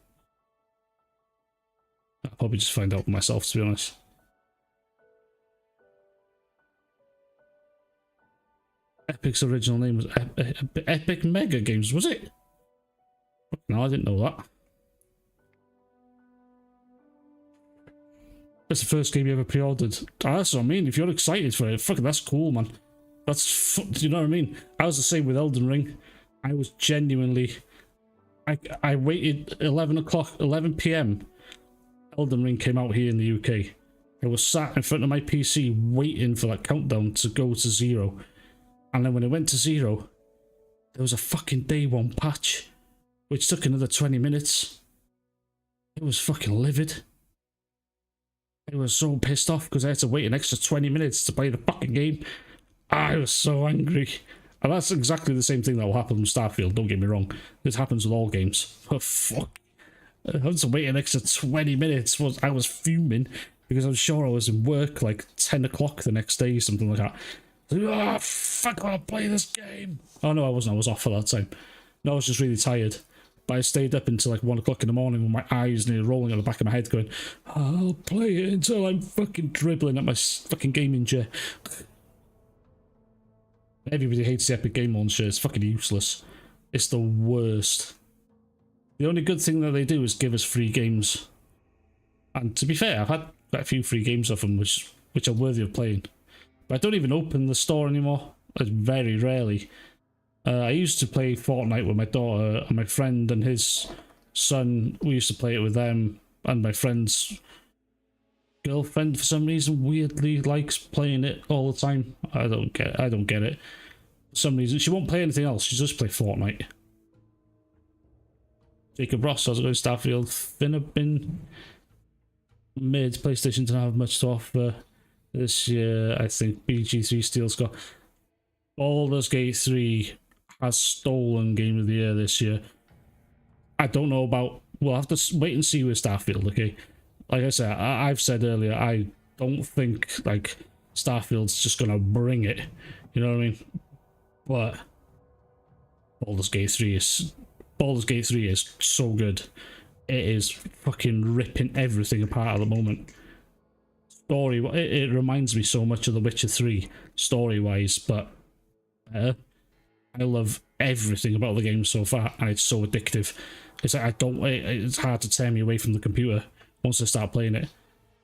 I'll probably just find out for myself, to be honest. Epic's original name was Epic Mega Games, was it? No, I didn't know that. That's the first game you ever pre-ordered. Oh, that's what I mean, if you're excited for it, fucking that's cool, man. That's, you know what I mean? I was the same with Elden Ring. I was genuinely... I waited 11 PM. Elden Ring came out here in the UK. I was sat in front of my PC waiting for that countdown to go to 0. And then when it went to 0, there was a fucking day 1 patch, which took another 20 minutes. It was fucking livid. I was so pissed off because I had to wait an extra 20 minutes to play the fucking game. I was so angry. And that's exactly the same thing that will happen with Starfield, don't get me wrong. This happens with all games. Oh, fuck. I had to wait an extra 20 minutes. I was fuming because I'm sure I was in work like 10 o'clock the next day, something like that. Oh, fuck, I want to play this game. Oh, no, I wasn't. I was off for that time. No, I was just really tired. But I stayed up until like 1 o'clock in the morning with my eyes nearly rolling at the back of my head going, I'll play it until I'm fucking dribbling at my fucking gaming chair. Everybody hates the Epic Game Launcher. It's fucking useless. It's the worst. The only good thing that they do is give us free games. And to be fair, I've had quite a few free games off them which are worthy of playing. But I don't even open the store anymore. Like, very rarely. I used to play Fortnite with my daughter and my friend and his son, we used to play it with them, and my friend's girlfriend, for some reason, weirdly likes playing it all the time. I don't get it. For some reason, she won't play anything else. She just play Fortnite. Jacob Ross, how's it going? Starfield, Finnabin, mid. PlayStation didn't have much to offer this year. I think BG3 Steel Scar. Baldur's Gate 3 has stolen Game of the Year this year. I don't know about... We'll have to wait and see with Starfield, okay? Like I said, I've said earlier, I don't think, like, Starfield's just gonna bring it. You know what I mean? But Baldur's Gate 3 is so good. It is fucking ripping everything apart at the moment. Story, it reminds me so much of The Witcher 3, story-wise, but I love everything about the game so far, and it's so addictive. It's like it's hard to tear me away from the computer once I start playing it.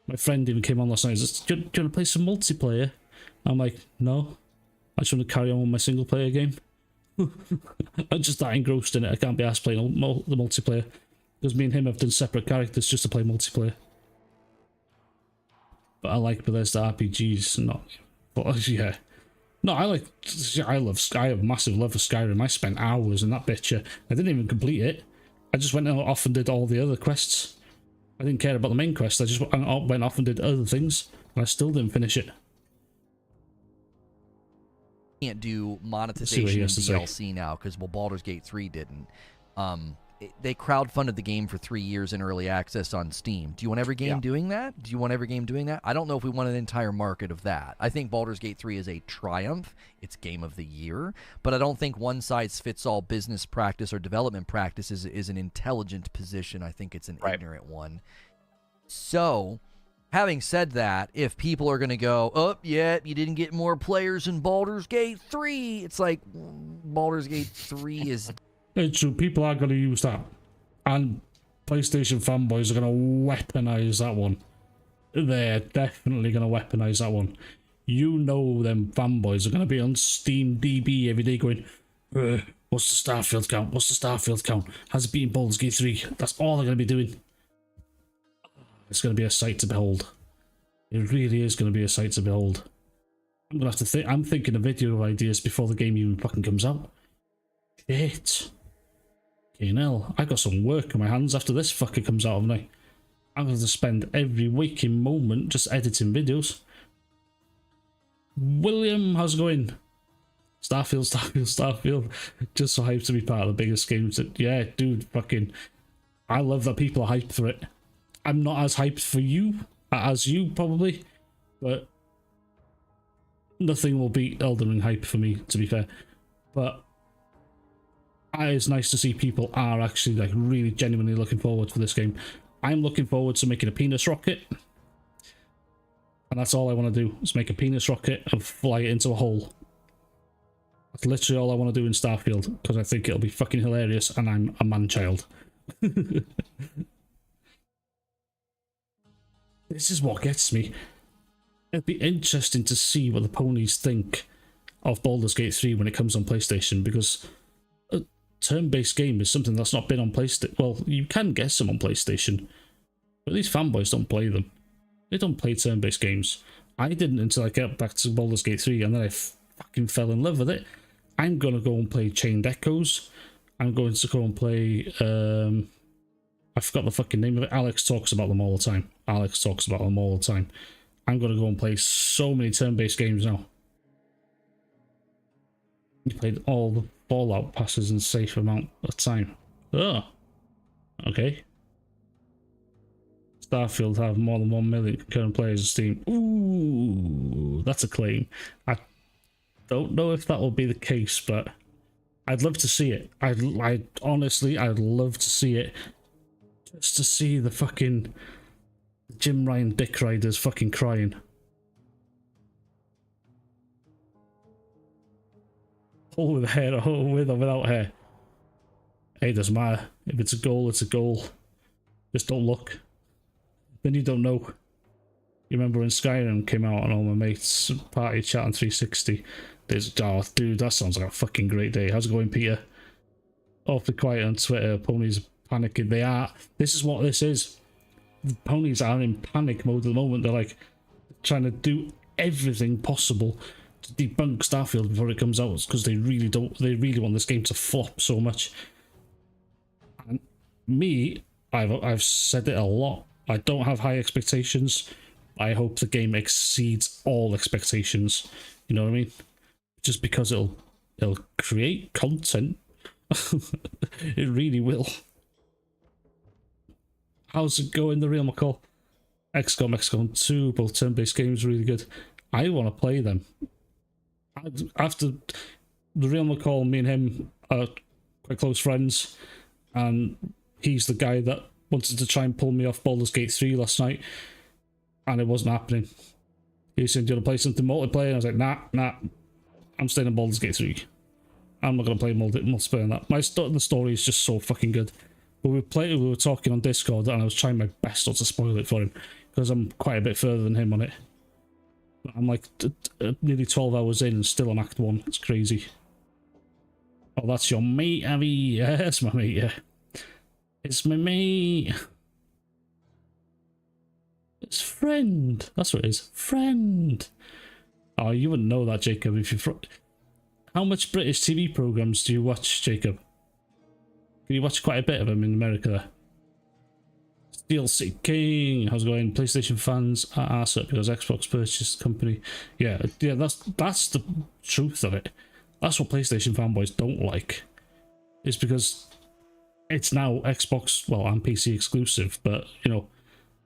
My friend even came on last night and said, do you want to play some multiplayer? I'm like, no, I just want to carry on with my single player game. I'm just that engrossed in it. I can't be asked playing the multiplayer, because me and him have done separate characters just to play multiplayer. But I like Bethesda RPGs, but yeah. No, I have a massive love for Skyrim. I spent hours in that bitch. I didn't even complete it. I just went off and did all the other quests. I didn't care about the main quest. I just went off and did other things, and I still didn't finish it. Can't do monetization and DLC now because Baldur's Gate 3 didn't. They crowdfunded the game for 3 years in early access on Steam. Do you want every game doing that? Do you want every game doing that? I don't know if we want an entire market of that. I think Baldur's Gate 3 is a triumph. It's Game of the Year. But I don't think one-size-fits-all business practice or development practice is an intelligent position. I think it's an ignorant one. So, having said that, if people are going to go, oh, yeah, you didn't get more players in Baldur's Gate 3, it's like, Baldur's Gate 3 is... It's true, people are going to use that. And PlayStation fanboys are going to weaponize that one. They're definitely going to weaponize that one. You know them fanboys are going to be on Steam DB every day going, what's the Starfield count? What's the Starfield count? Has it beaten Baldur's Gate 3? That's all they're going to be doing. It's going to be a sight to behold. It really is going to be a sight to behold. I'm going to have to think. I'm thinking of video ideas before the game even fucking comes out. Shit. Hell, I got some work on my hands after this fucker comes out, haven't I? I'm going to spend every waking moment just editing videos. William, how's it going? Starfield. Just so hyped to be part of the biggest games. Yeah, dude, fucking... I love that people are hyped for it. I'm not as hyped for you, as you probably, but nothing will beat Elden Ring hype for me, to be fair. But it's nice to see people are actually like really genuinely looking forward to this game. I'm looking forward to making a penis rocket, and that's all I want to do, is make a penis rocket and fly it into a hole. That's literally all I want to do in Starfield, because I think it'll be fucking hilarious, and I'm a man-child. This is what gets me. It'd be interesting to see what the ponies think of Baldur's Gate 3 when it comes on PlayStation, because a turn-based game is something that's not been on PlayStation. Well, you can get some on PlayStation, but these fanboys don't play them. They don't play turn-based games. I didn't until I got back to Baldur's Gate 3, and then I fucking fell in love with it. I'm going to go and play Chained Echoes. I'm going to go and play... I forgot the fucking name of it. Alex talks about them all the time. I'm going to go and play so many turn-based games now. You played all the Fallout passes in a safe amount of time. Oh, okay. Starfield have more than 1 million concurrent players on Steam. Ooh, that's a claim. I don't know if that will be the case, but I'd love to see it. I'd honestly, I'd love to see it. Just to see the fucking Jim Ryan dick riders fucking crying. All with hair, or with or without hair. Hey, it doesn't matter. If it's a goal, it's a goal. Just don't look. Then you don't know. You remember when Skyrim came out and all my mates party chat on 360? Oh, dude, that sounds like a fucking great day. How's it going, Peter? Awfully quiet on Twitter. Ponies panicking. They are. This is what this is. The ponies are in panic mode at the moment. They're like trying to do everything possible to debunk Starfield before it comes out, because they really don't. They really want this game to flop so much. And me, I've said it a lot. I don't have high expectations. I hope the game exceeds all expectations. You know what I mean? Just because it'll create content. It really will. How's it going, the real McCall? XCOM 2, both turn-based games, really good. I want to play them. After the real McCall, me and him are quite close friends, and he's the guy that wanted to try and pull me off Baldur's Gate 3 last night, and it wasn't happening. He said, "Do you want to play something multiplayer?" And I was like, nah, I'm staying in Baldur's Gate 3. I'm not going to play multiplayer on that. The story is just so fucking good. But we were talking on Discord, and I was trying my best not to spoil it for him, because I'm quite a bit further than him on it. But I'm like nearly 12 hours in and still on Act 1. It's crazy. Oh, that's your mate, Abby. Yeah, it's my mate, yeah. It's my mate. It's friend. That's what it is. Friend. Oh, you wouldn't know that, Jacob, if you're... How much British TV programs do you watch, Jacob? Can you watch quite a bit of them in America there? Steel City King, how's it going? PlayStation fans are arse up because Xbox purchased the company. Yeah, that's the truth of it. That's what PlayStation fanboys don't like. It's because it's now Xbox, well, and PC exclusive, but, you know,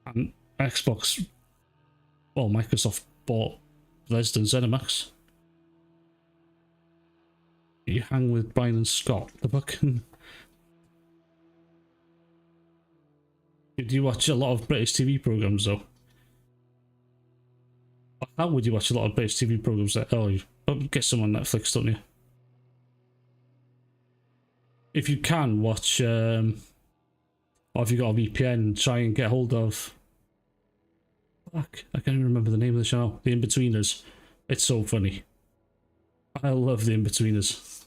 and Xbox, well, Microsoft bought Bethesda and ZeniMax. You hang with Brian and Scott, the fuck? Do you watch a lot of British TV programs though? How would you watch a lot of British TV programs? You get some on Netflix, don't you? If you can watch, or if you got a VPN, try and get hold of. Fuck, I can't even remember the name of the channel. The In-Betweeners. It's so funny. I love the In-Betweeners.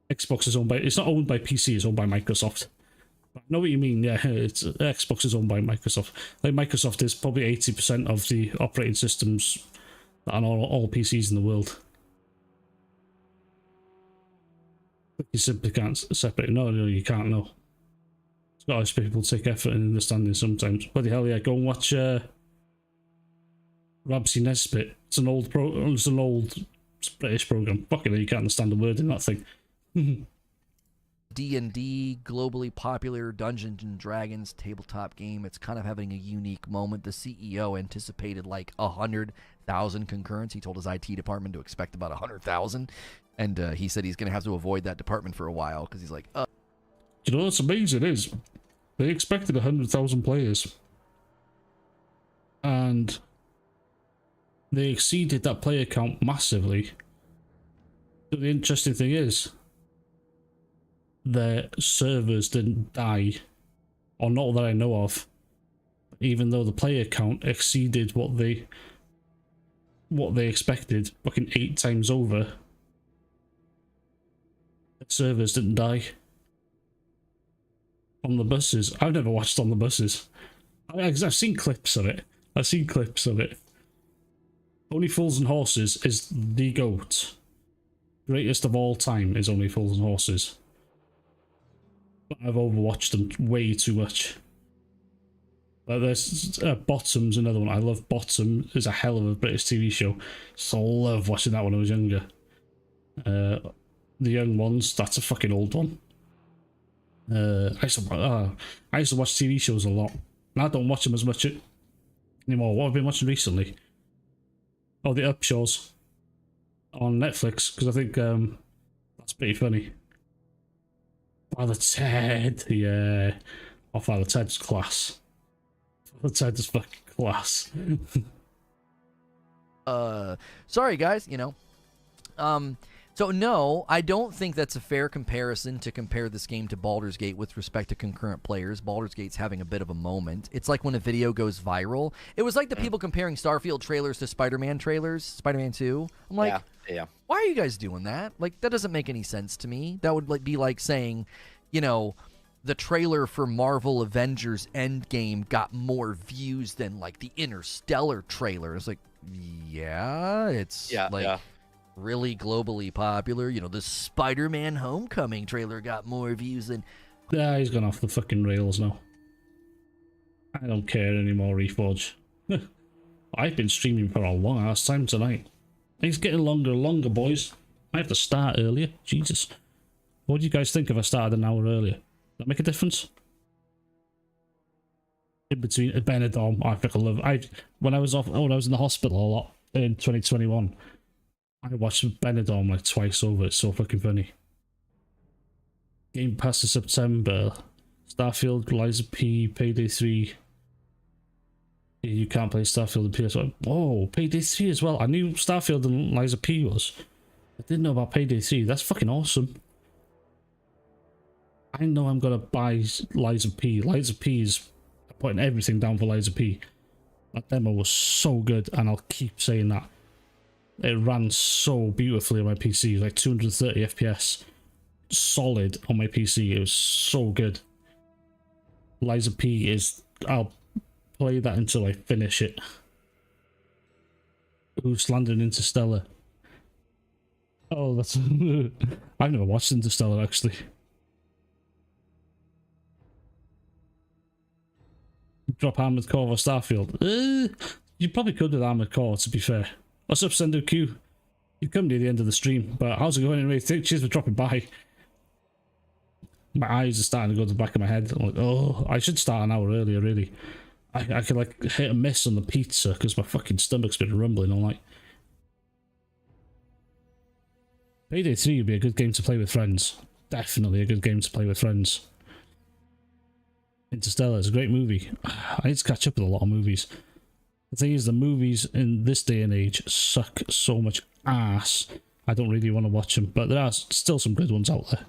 Xbox is owned by. It's not owned by PC. It's owned by Microsoft. I know what you mean. Yeah, it's Xbox is owned by Microsoft. Like Microsoft is probably 80% of the operating systems on all PCs in the world. You simply can't separate. No, you can't. No. Scottish people take effort in understanding sometimes. Bloody hell, yeah! Go and watch Ramsey Nesbitt. It's an old British program. Fucking hell, you can't understand a word in that thing. D&D, globally popular Dungeons and Dragons tabletop game. It's kind of having a unique moment. The CEO anticipated like 100,000 concurrents. He told his IT department to expect about 100,000, and he said he's going to have to avoid that department for a while because he's like, You know what's amazing is they expected 100,000 players, and they exceeded that player count massively. But the interesting thing is, their servers didn't die, or not that I know of, even though the player count exceeded what they expected fucking 8 times over. The servers didn't die. On the buses. I've never watched On the Buses. I've seen clips of it. Only Fools and Horses is the GOAT. Greatest of all time is Only Fools and Horses. I've overwatched them way too much. There's Bottom's another one. I love Bottom. It's a hell of a British TV show. So I love watching that when I was younger. The Young Ones, that's a fucking old one. I used to watch TV shows a lot. And I don't watch them as much anymore. What have I been watching recently? Oh, The Upshaws on Netflix, because I think that's pretty funny. Father Ted, yeah. Oh, Father Ted's class. Father Ted is fucking class. sorry guys, So no, I don't think that's a fair comparison to compare this game to Baldur's Gate with respect to concurrent players. Baldur's Gate's having a bit of a moment. It's like when a video goes viral. It was like the people comparing Starfield trailers to Spider-Man trailers, Spider-Man 2. I'm like, why are you guys doing that? Like, that doesn't make any sense to me. That would be like saying, you know, the trailer for Marvel Avengers Endgame got more views than like the Interstellar trailer. It's like, it's really globally popular. You know, the Spider-Man Homecoming trailer got more views than... Yeah, he's gone off the fucking rails now. I don't care anymore, Reforge. I've been streaming for a long ass time tonight. It's getting longer and longer, boys. I have to start earlier. Jesus. What do you guys think if I started an hour earlier? Does that make a difference? In between Benidorm, I fucking love. When I was in the hospital a lot in 2021, I watched Benidorm like twice over. It's so fucking funny. Game Pass in September. Starfield, Liza P, Payday 3. You can't play Starfield and PS1. Oh, Payday 3 as well. I knew Starfield and Liza P was. I didn't know about Payday 3. That's fucking awesome. I know I'm gonna buy Liza P. Liza P is putting everything down for Liza P. That demo was so good, and I'll keep saying that. It ran so beautifully on my PC, like 230 FPS. Solid on my PC. It was so good. Liza P is... I'll play that until I finish it. Who's landed Interstellar? Oh, that's... I've never watched Interstellar, actually. Drop Armored Core or Starfield? You probably could with Armored Core, to be fair. What's up, Sendo Q? You've come near the end of the stream, but how's it going anyway? Cheers for dropping by. My eyes are starting to go to the back of my head. I'm like, oh, I should start an hour earlier, really. I could like hit a miss on the pizza because my fucking stomach's been rumbling all night. Payday 3 would be a good game to play with friends. Definitely a good game to play with friends. Interstellar is a great movie. I need to catch up with a lot of movies. The thing is, the movies in this day and age suck so much ass. I don't really want to watch them, but there are still some good ones out there.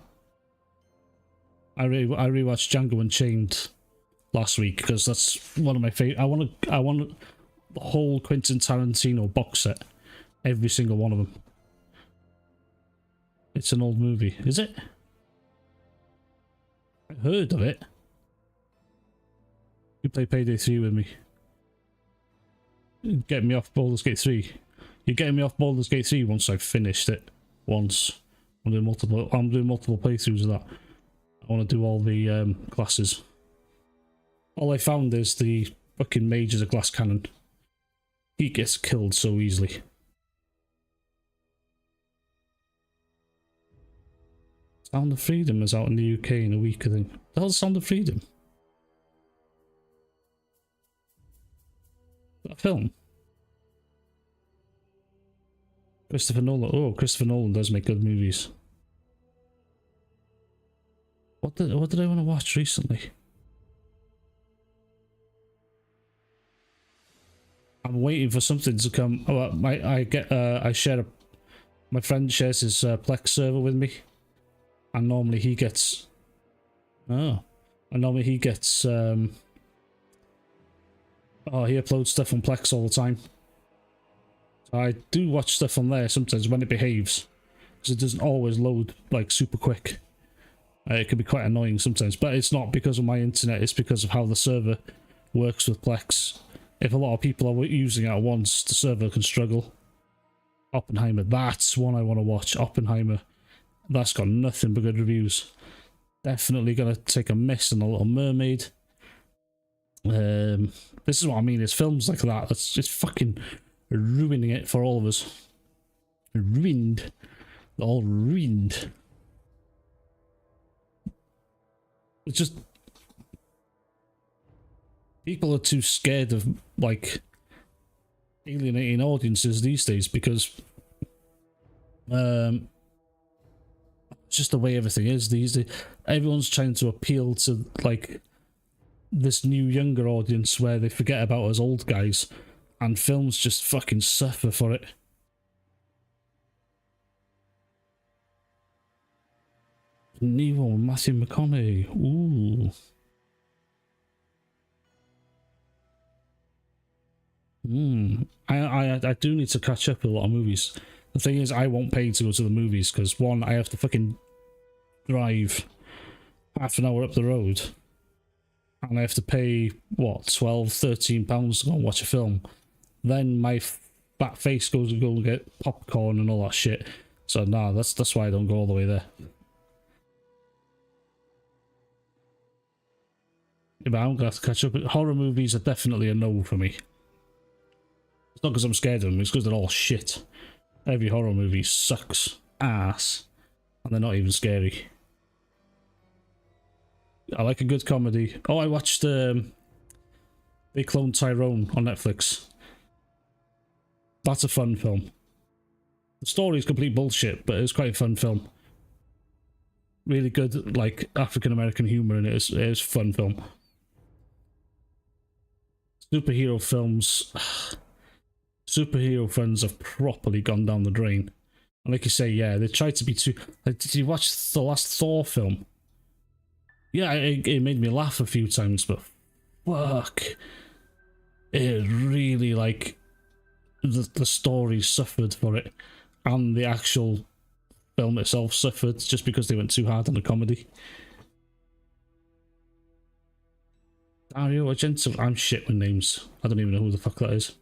I rewatched Django Unchained last week because that's one of my favorite. I want the whole Quentin Tarantino box set, every single one of them. It's an old movie, is it? I heard of it. You play Payday 3 with me. Get me off Baldur's Gate 3. You're getting me off Baldur's Gate 3 once I've finished it. Once. I'm doing multiple playthroughs of that. I want to do all the classes. All I found is the fucking mage is a glass cannon. He gets killed so easily. Sound of Freedom is out in the UK in a week, I think. The hell's Sound of Freedom? That film? Christopher Nolan. Oh, Christopher Nolan does make good movies. What did I want to watch recently? I'm waiting for something to come. Oh, my friend shares his Plex server with me, and normally he gets. Oh, and normally he gets. He uploads stuff on Plex all the time. So I do watch stuff on there sometimes when it behaves, because it doesn't always load like super quick. It can be quite annoying sometimes, but it's not because of my internet, it's because of how the server works with Plex. If a lot of people are using it at once, the server can struggle. Oppenheimer, that's one I want to watch. Oppenheimer, that's got nothing but good reviews. Definitely gonna take a miss on The Little Mermaid. This is what I mean, it's films like that that's just fucking ruining it for all of us. Ruined. They're all ruined. It's just people are too scared of like alienating audiences these days because it's just the way everything is these days. Everyone's trying to appeal to like this new younger audience where they forget about us old guys, and films just fucking suffer for it. Nemo with Matthew McConaughey. Ooh. I do need to catch up with a lot of movies. The thing is, I won't pay to go to the movies because, one, I have to fucking drive half an hour up the road and I have to pay, what, £12-13 to go and watch a film. Then my fat face goes to go and get popcorn and all that shit. So, nah, that's why I don't go all the way there. Yeah, but I'm gonna have to catch up. Horror movies are definitely a no for me. It's not because I'm scared of them, it's because they're all shit. Every horror movie sucks ass, and they're not even scary. I like a good comedy. Oh, I watched They Cloned Tyrone on Netflix. That's a fun film. The story is complete bullshit, but it's quite a fun film. Really good, like, African-American humour in it. It's a fun film. Superhero films... Superhero films have properly gone down the drain. And like you say, yeah, they tried to be too... Like, did you watch the last Thor film? Yeah, it made me laugh a few times, but fuck. It really, like... The story suffered for it. And the actual film itself suffered just because they went too hard on the comedy. Dario Argento. I'm shit with names. I don't even know who the fuck that is.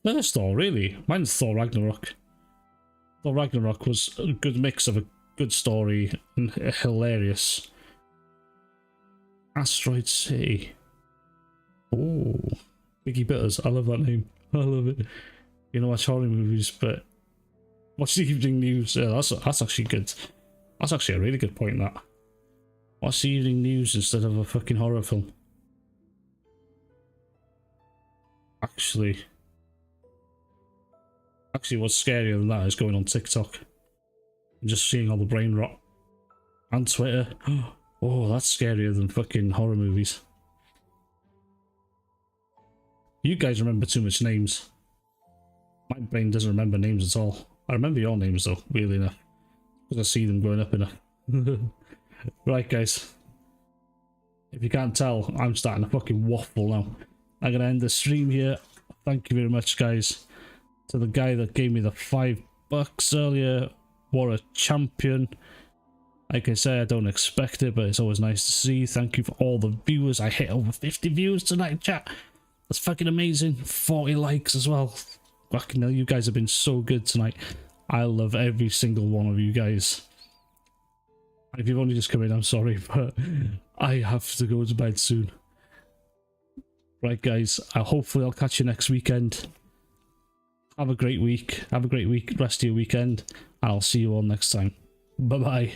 First Thor, really? Mine's Thor Ragnarok. Thor Ragnarok was a good mix of a good story and hilarious. Asteroid City. Oh, Biggie Bitters. I love that name. I love it. You know, watch horror movies, but watch the evening news. Yeah, that's actually good. That's actually a really good point, that. Watch the evening news instead of a fucking horror film. Actually, what's scarier than that is going on TikTok and just seeing all the brain rot. And Twitter. Oh, that's scarier than fucking horror movies. You guys remember too much names. My brain doesn't remember names at all. I remember your names though, weirdly enough. Because I see them growing up in a... Right guys. If you can't tell, I'm starting to fucking waffle now. I'm gonna end the stream here. Thank you very much guys. To the guy that gave me the $5 earlier. What a champion. Like I say, I don't expect it, but it's always nice to see. Thank you for all the viewers. I hit over 50 views tonight, chat. That's fucking amazing. 40 likes as well. Fucking hell, you guys have been so good tonight. I love every single one of you guys. If you've only just come in, I'm sorry, but I have to go to bed soon. Right, guys. Hopefully I'll catch you next weekend. Have a great week. Have a great week, rest of your weekend. And I'll see you all next time. Bye-bye.